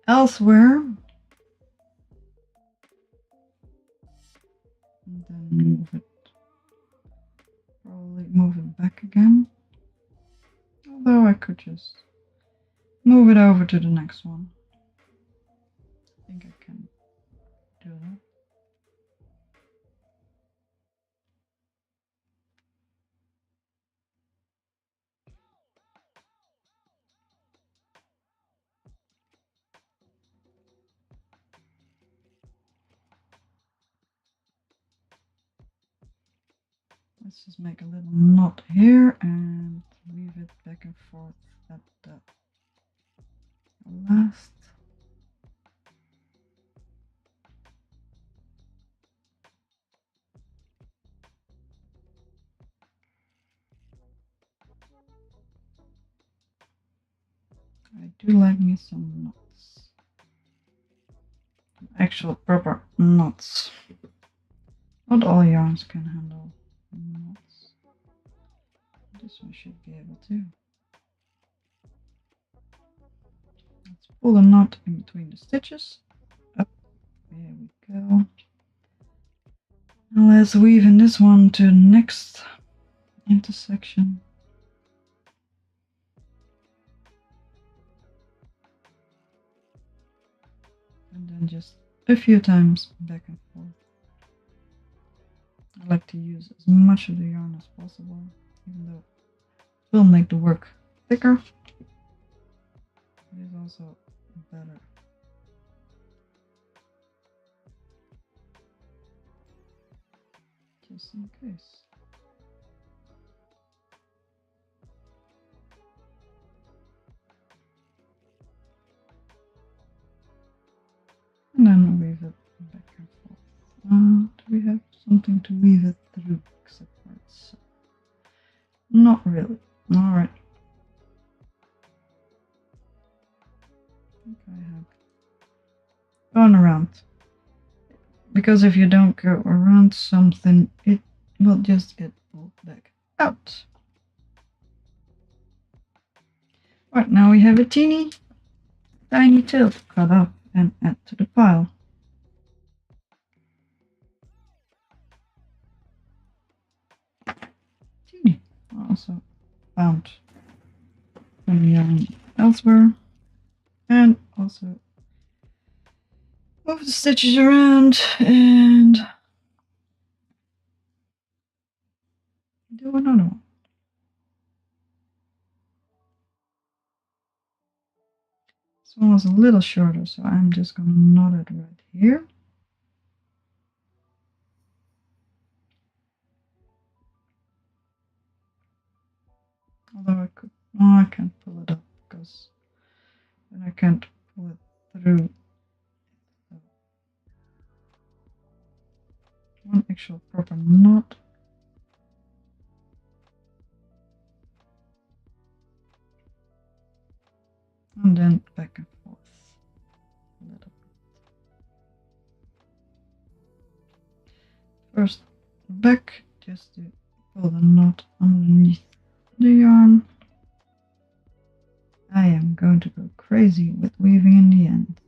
elsewhere. And then move it. Probably move it back again. Although I could just move it over to the next one. I think I can do that. Let's just make a little knot here and weave it back and forth at the last. I do like me some knots. Actual proper knots. Not all yarns can handle knots. This one should be able to. Let's pull a knot in between the stitches. Up. There we go. Now let's weave in this one to the next intersection. And then just a few times back and forth. I like to use as much of the yarn as possible, even though it will make the work thicker. It is also better. Just in case. And then weave it back and forth. Do we have something to weave it through except for itself? Not really. Alright. I think I have gone around. Because if you don't go around something, it will just get pulled back out. Right, now we have a teeny tiny tail to cut off and add to the pile. Teeny. Also found some yarn elsewhere, and also move the stitches around and do another one. This one was a little shorter, so I'm just gonna knot it right here. Although I could, no, I can't pull it up because then I can't pull it through. So one actual proper knot. And then back and forth a little bit. First back, just to pull the knot underneath the yarn. I am going to go crazy with weaving in the end.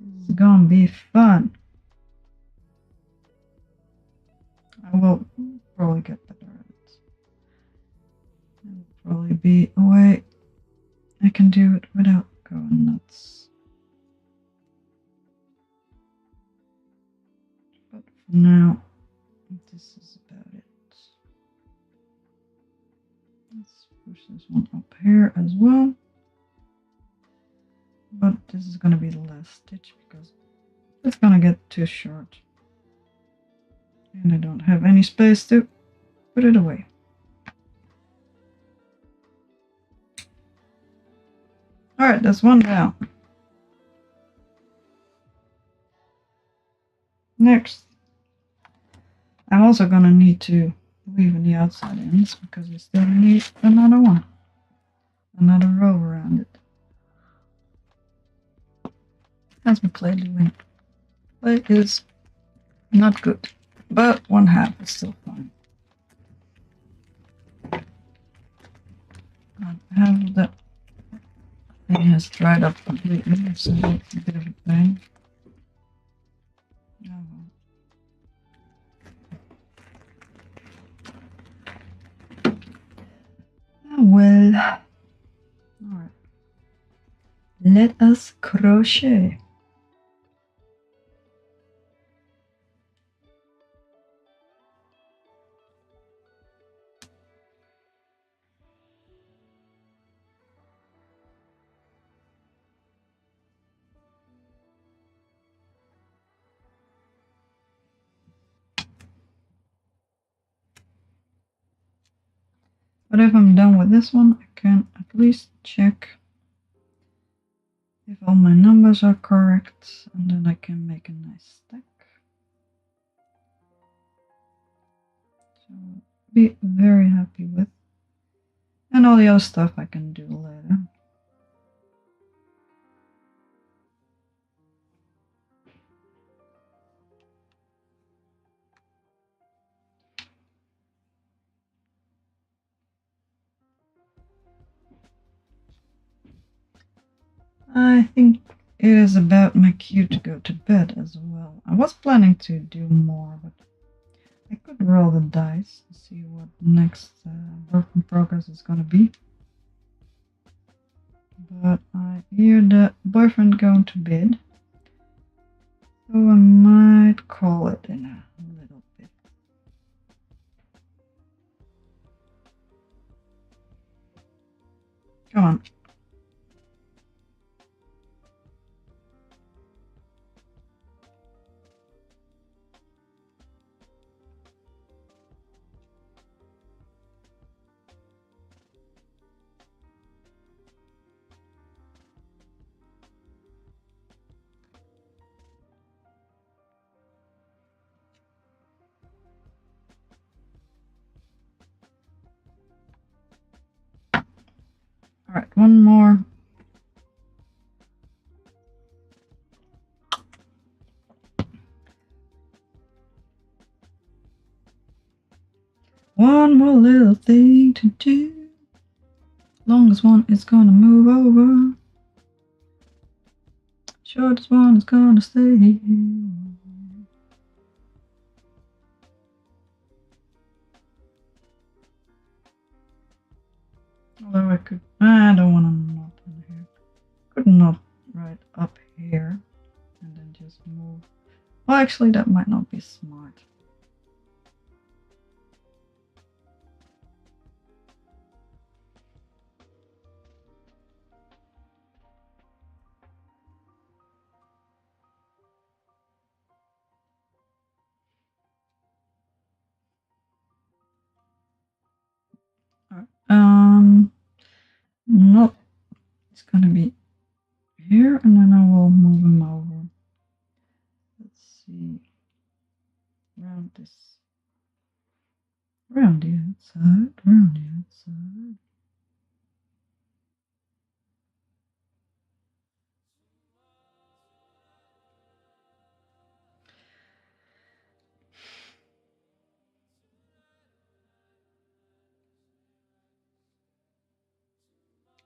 This is gonna be fun. I will probably get better at it. There will probably be a way I can do it without going nuts. But for now, this is about it. Let's push this one up here as well. But this is going to be the last stitch because it's going to get too short. And I don't have any space to put it away. Alright, that's one down. Next, I'm also going to need to weave in the outside ends because we still need another one. Another row around it. How's my clay doing? Clay is not good, but one half is still fine. Half of that thing has dried up completely, so it's a bit of a pain. Oh well. Alright. Let us crochet. But if I'm done with this one, I can at least check if all my numbers are correct, and then I can make a nice stack. So be very happy with. And all the other stuff I can do later. I think it is about my cue to go to bed as well. I was planning to do more, but I could roll the dice and see what next work in progress is going to be. But I hear the boyfriend going to bed, so I might call it in a little bit. Come on. Alright, one more. One more little thing to do. Longest one is gonna move over. Shortest one is gonna stay. Although I could, I don't want to knot in here. Could knot right up here. just move. Well, actually, that might not be smart. No, it's gonna be here, and then I will move him over. Let's see, around this, around the outside, around the outside.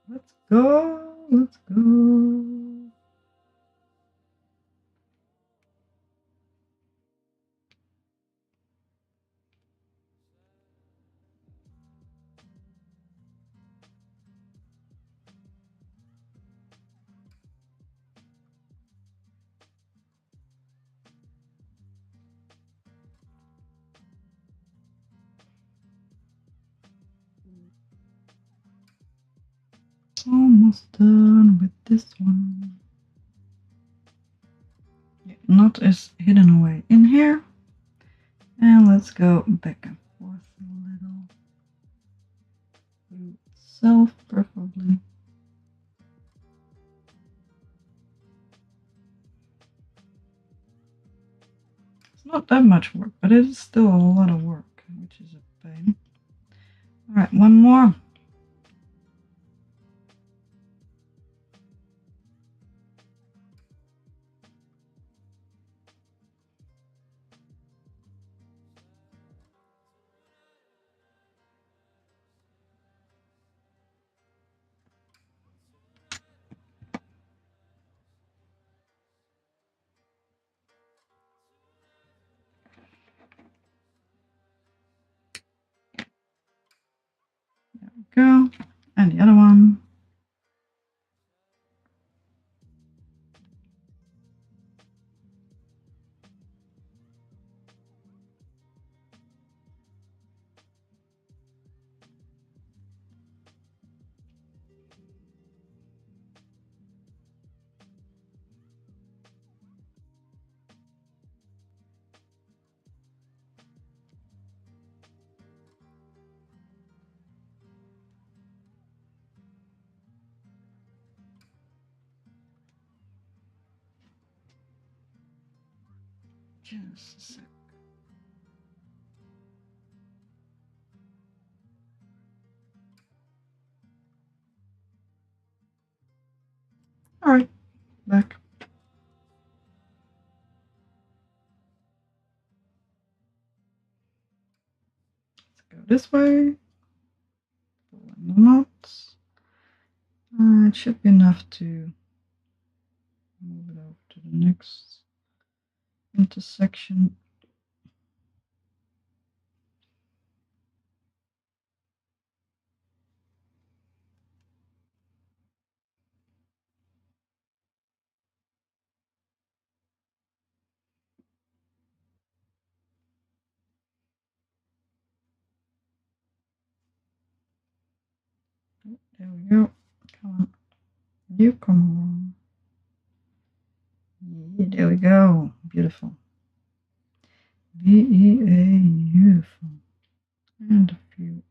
Let's go, let's go. Almost done with this one. Yeah, knot is hidden away in here. And let's go back and forth a little. Glue itself, preferably. It's not that much work, but it is still a lot of work, which is a pain. Alright, one more. There we go. And the other one. Just a sec. Alright, back. Let's go this way. Pull in the knots. It should be enough to move it over to the next intersection. There we go. Come on. You come along. Yeah, there we go. Beautiful. Beautiful. And a few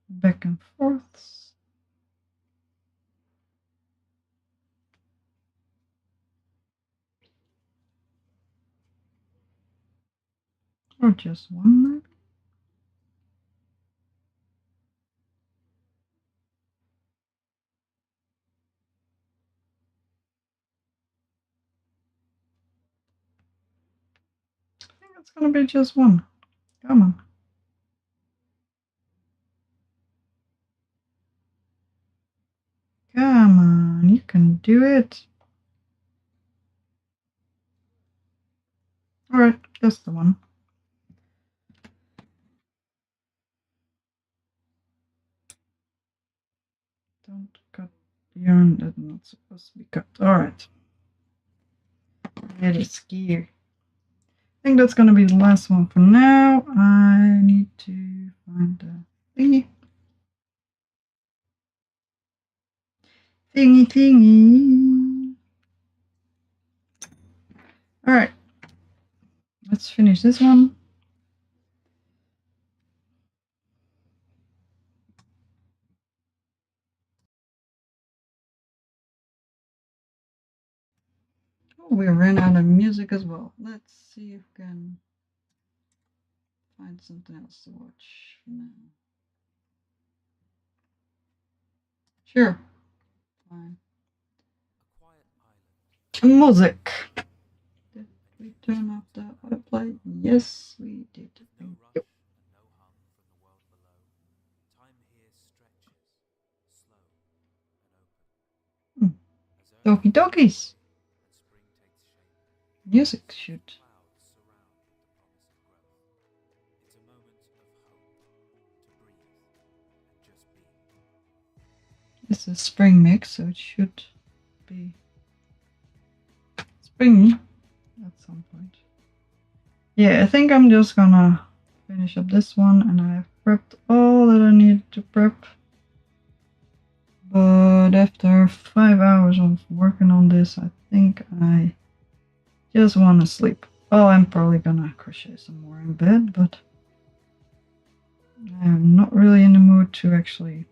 back and forths. Or just one maybe. I think it's gonna be just one. Come on. Come on, you can do it. Alright, that's the one. Don't cut the yarn that's not supposed to be cut. Alright. Really ski. I think that's gonna be the last one for now. I need to find the thingy. Thingy. Alright. Let's finish this one. Oh, we ran out of music as well. Let's see if we can find something else to watch for now. Sure. Fine. Music. Did we turn off the autoplay? Yes, we did. Thank you. Doki Dokis. Music should. It's a spring mix, so it should be springy at some point. Yeah, I think I'm just gonna finish up this one, and I've prepped all that I need to prep. But after 5 hours of working on this, I think I just want to sleep. Oh, I'm probably gonna crochet some more in bed, but I'm not really in the mood to actually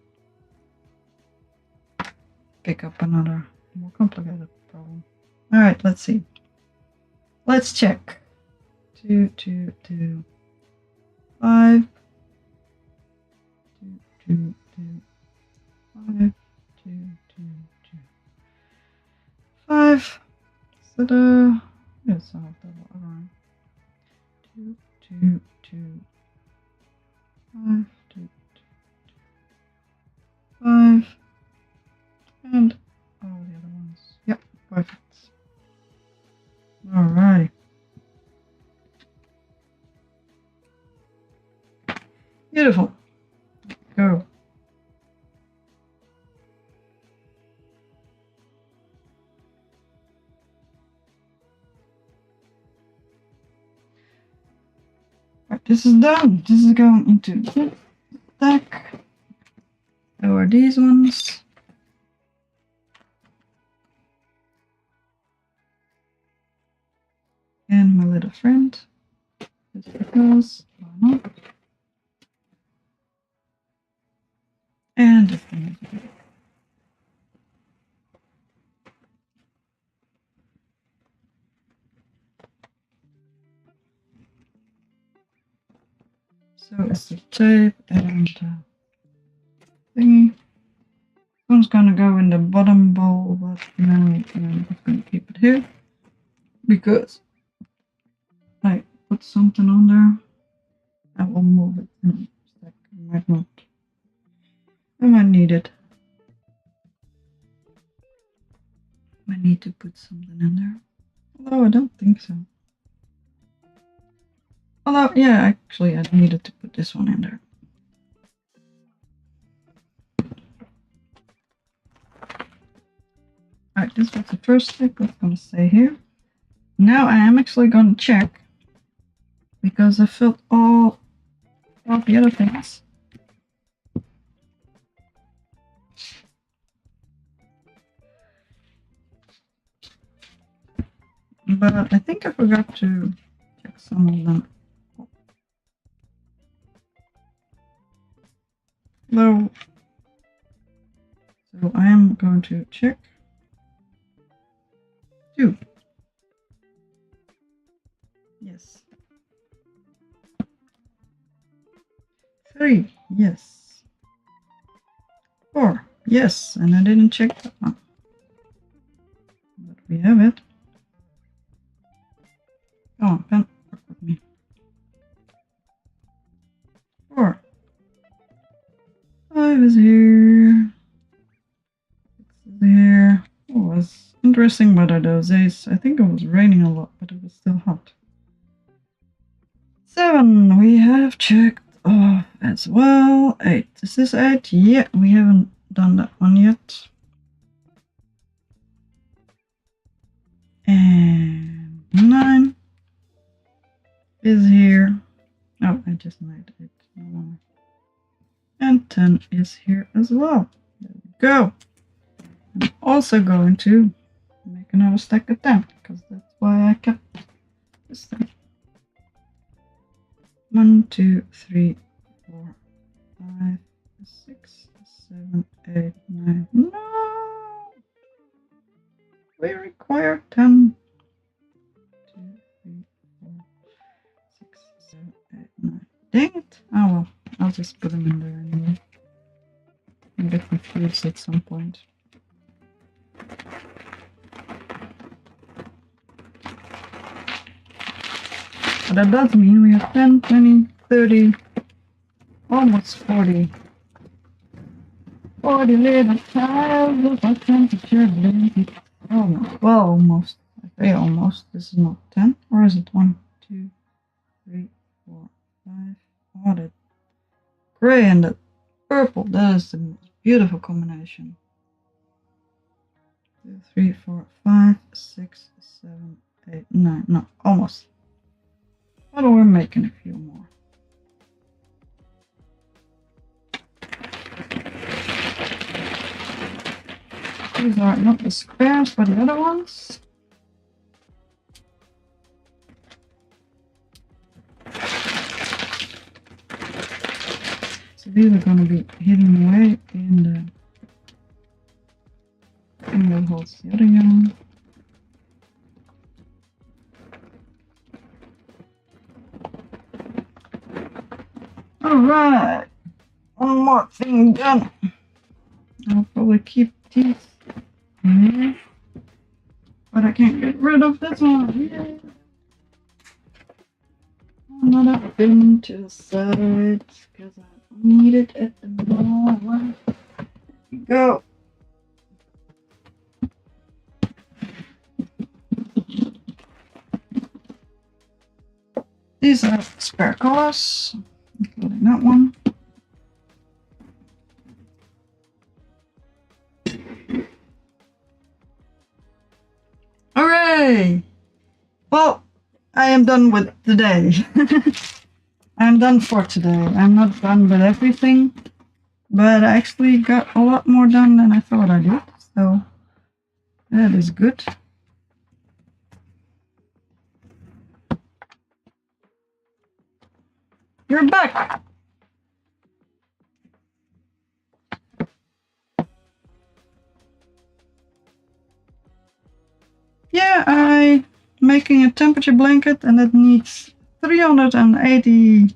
pick up another more complicated problem. Alright, let's see. Let's check. 2, 2, 2, 5. 2, 2, 2, 5. 2, 2, 2, 5. Is that yes, I have double around. 2, 2, 2, 5, 2, 2, 5. And all the other ones. Yep, perfect. Alrighty. Beautiful. Go. Right, this is done. This is going into the stack. There are these ones. And my little friend. Just because, why not? And this thing. So it's the tape and thingy. One's gonna go in the bottom bowl, but now I'm just gonna keep it here because I put something on there. I will move it in a sec. I might not. I might need it. I need to put something in there. Although I don't think so. Although, yeah, actually I needed to put this one in there. Alright, this was the first step. That's gonna stay here. Now I am actually gonna check because I filled all the other things. But I think I forgot to check some of them. Though, so I am going to check 2. Yes. 3. Yes. 4. Yes. And I didn't check that one. But we have it. Oh, pen, work with me. 4. 5 is here. 6 is here. Oh, it was interesting weather those days. I think it was raining a lot, but it was still hot. 7 we have checked off as well. 8. Is this 8? Yeah, we haven't done that one yet. And is here. Oh, I just made it no longer. And 10 is here as well. There we go. I'm also going to make another stack of 10, because that's why I kept this thing. 1, 2, 3, 4, 5, 6, 7, 8, 9. No! We require 10. 2, 3, 4, 6, 7, 8, 9. Dang it! Oh well, I'll just put them in there anyway. I'll get confused at some point. But that does mean we have 10, 20, 30, almost 40. 40 little tiles of a temperature blanket. Almost. Well, almost. I say almost. This is not 10. Or is it 1, 2, 3, 4, 5? Oh, that gray and that purple. That is the most beautiful combination. 2, 3, 4, 5, 6, 7, 8, 9. No, almost. But we're making a few more. These are not the squares, but the other ones. So these are going to be hidden away in the thing that holds the other yarn. Alright, one more thing done. I'll probably keep these here, but I can't get rid of this one. Yay. Another pin to the side because I need it at the moment. There we go. These are spare colors, including that one. Hooray! Well, I am done with today. I'm done for today. I'm not done with everything, but I actually got a lot more done than I thought I did, so that is good. You're back! Yeah, I'm making a temperature blanket and it needs 380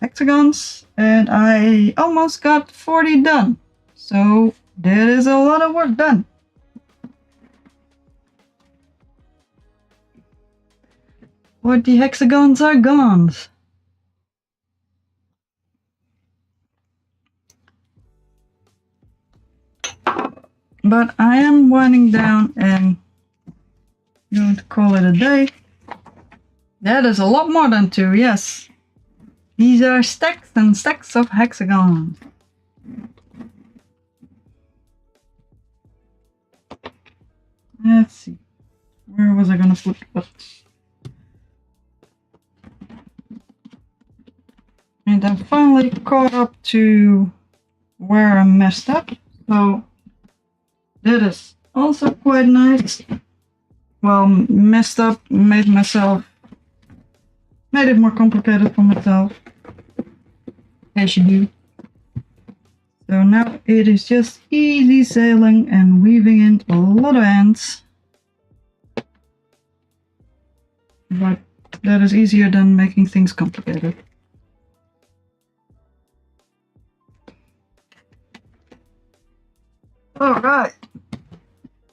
hexagons, and I almost got 40 done. So there is a lot of work done. But the hexagons are gone. But I am winding down and going to call it a day. That is a lot more than 2, yes. These are stacks and stacks of hexagons. Let's see. Where was I gonna put what? And I finally caught up to where I messed up. So that is also quite nice. Well, messed up, made it more complicated for myself, as you do. So now it is just easy sailing and weaving in a lot of ends. But that is easier than making things complicated. Alright.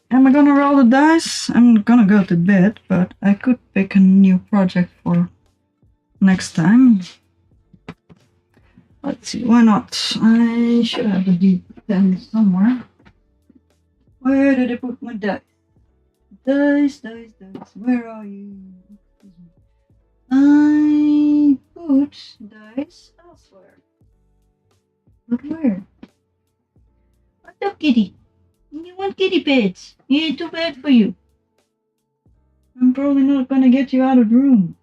Am I gonna roll the dice? I'm gonna go to bed, but I could pick a new project for next time. Let's see, why not? I should have a D10 somewhere. Where did I put my dice? Dice, where are you? I put dice elsewhere. But where? What up, kitty? You want kitty pets? Yeah, too bad for you. I'm probably not gonna get you out of the room.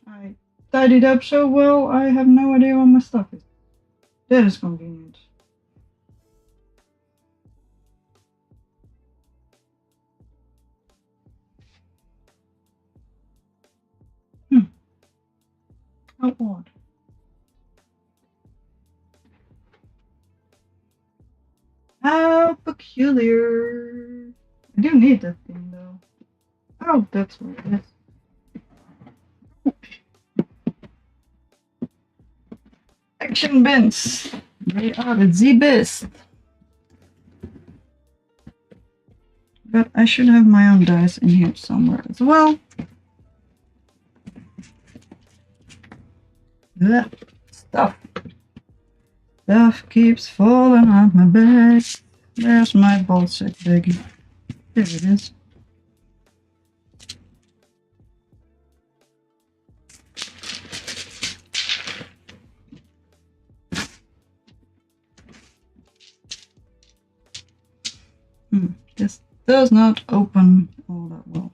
I tidied up so well, I have no idea where my stuff is. That is convenient. How odd. How peculiar. I do need that thing though. Oh, that's what it is. Action bins. They are the best. But I should have my own dice in here somewhere as well. That stuff. Stuff keeps falling out my bag. There's my ballsack baggie. There it is. This does not open all that well.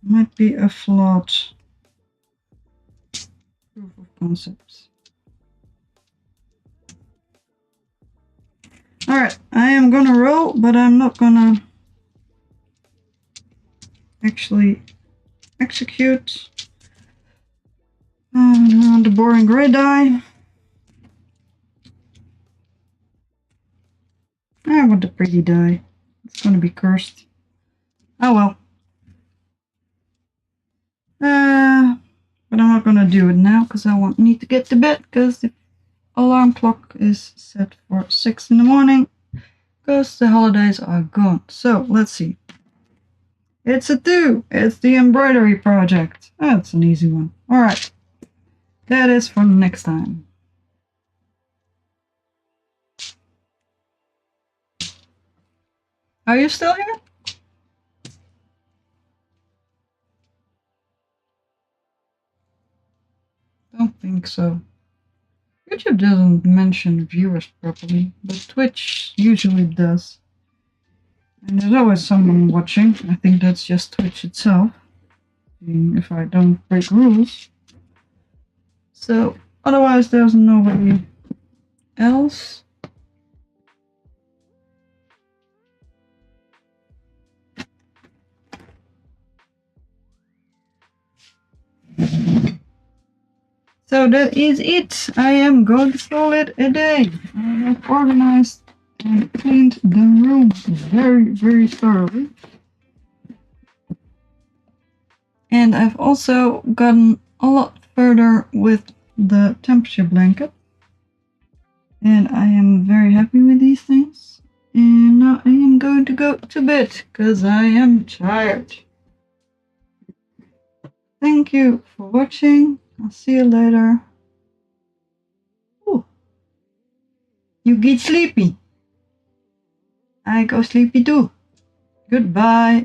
Might be a flawed proof of concepts. Alright, I am gonna roll, but I'm not gonna actually execute the boring gray die. I want the pretty die. It's gonna be cursed. Oh well. But I'm not gonna do it now because I need to get to bed because the alarm clock is set for 6 in the morning because the holidays are gone. So let's see. It's a 2. It's the embroidery project. That's an easy one. Alright. That is for next time. Are you still here? Don't think so. YouTube doesn't mention viewers properly, but Twitch usually does. And there's always someone watching. I think that's just Twitch itself. If I don't break rules. So, otherwise there's nobody else. So that is it. I am going to call it a day. I have organized and cleaned the room very, very thoroughly. And I've also gotten a lot further with the temperature blanket. And I am very happy with these things. And now I am going to go to bed because I am tired. Thank you for watching. I'll see you later. Ooh. You get sleepy. I go sleepy too. Goodbye.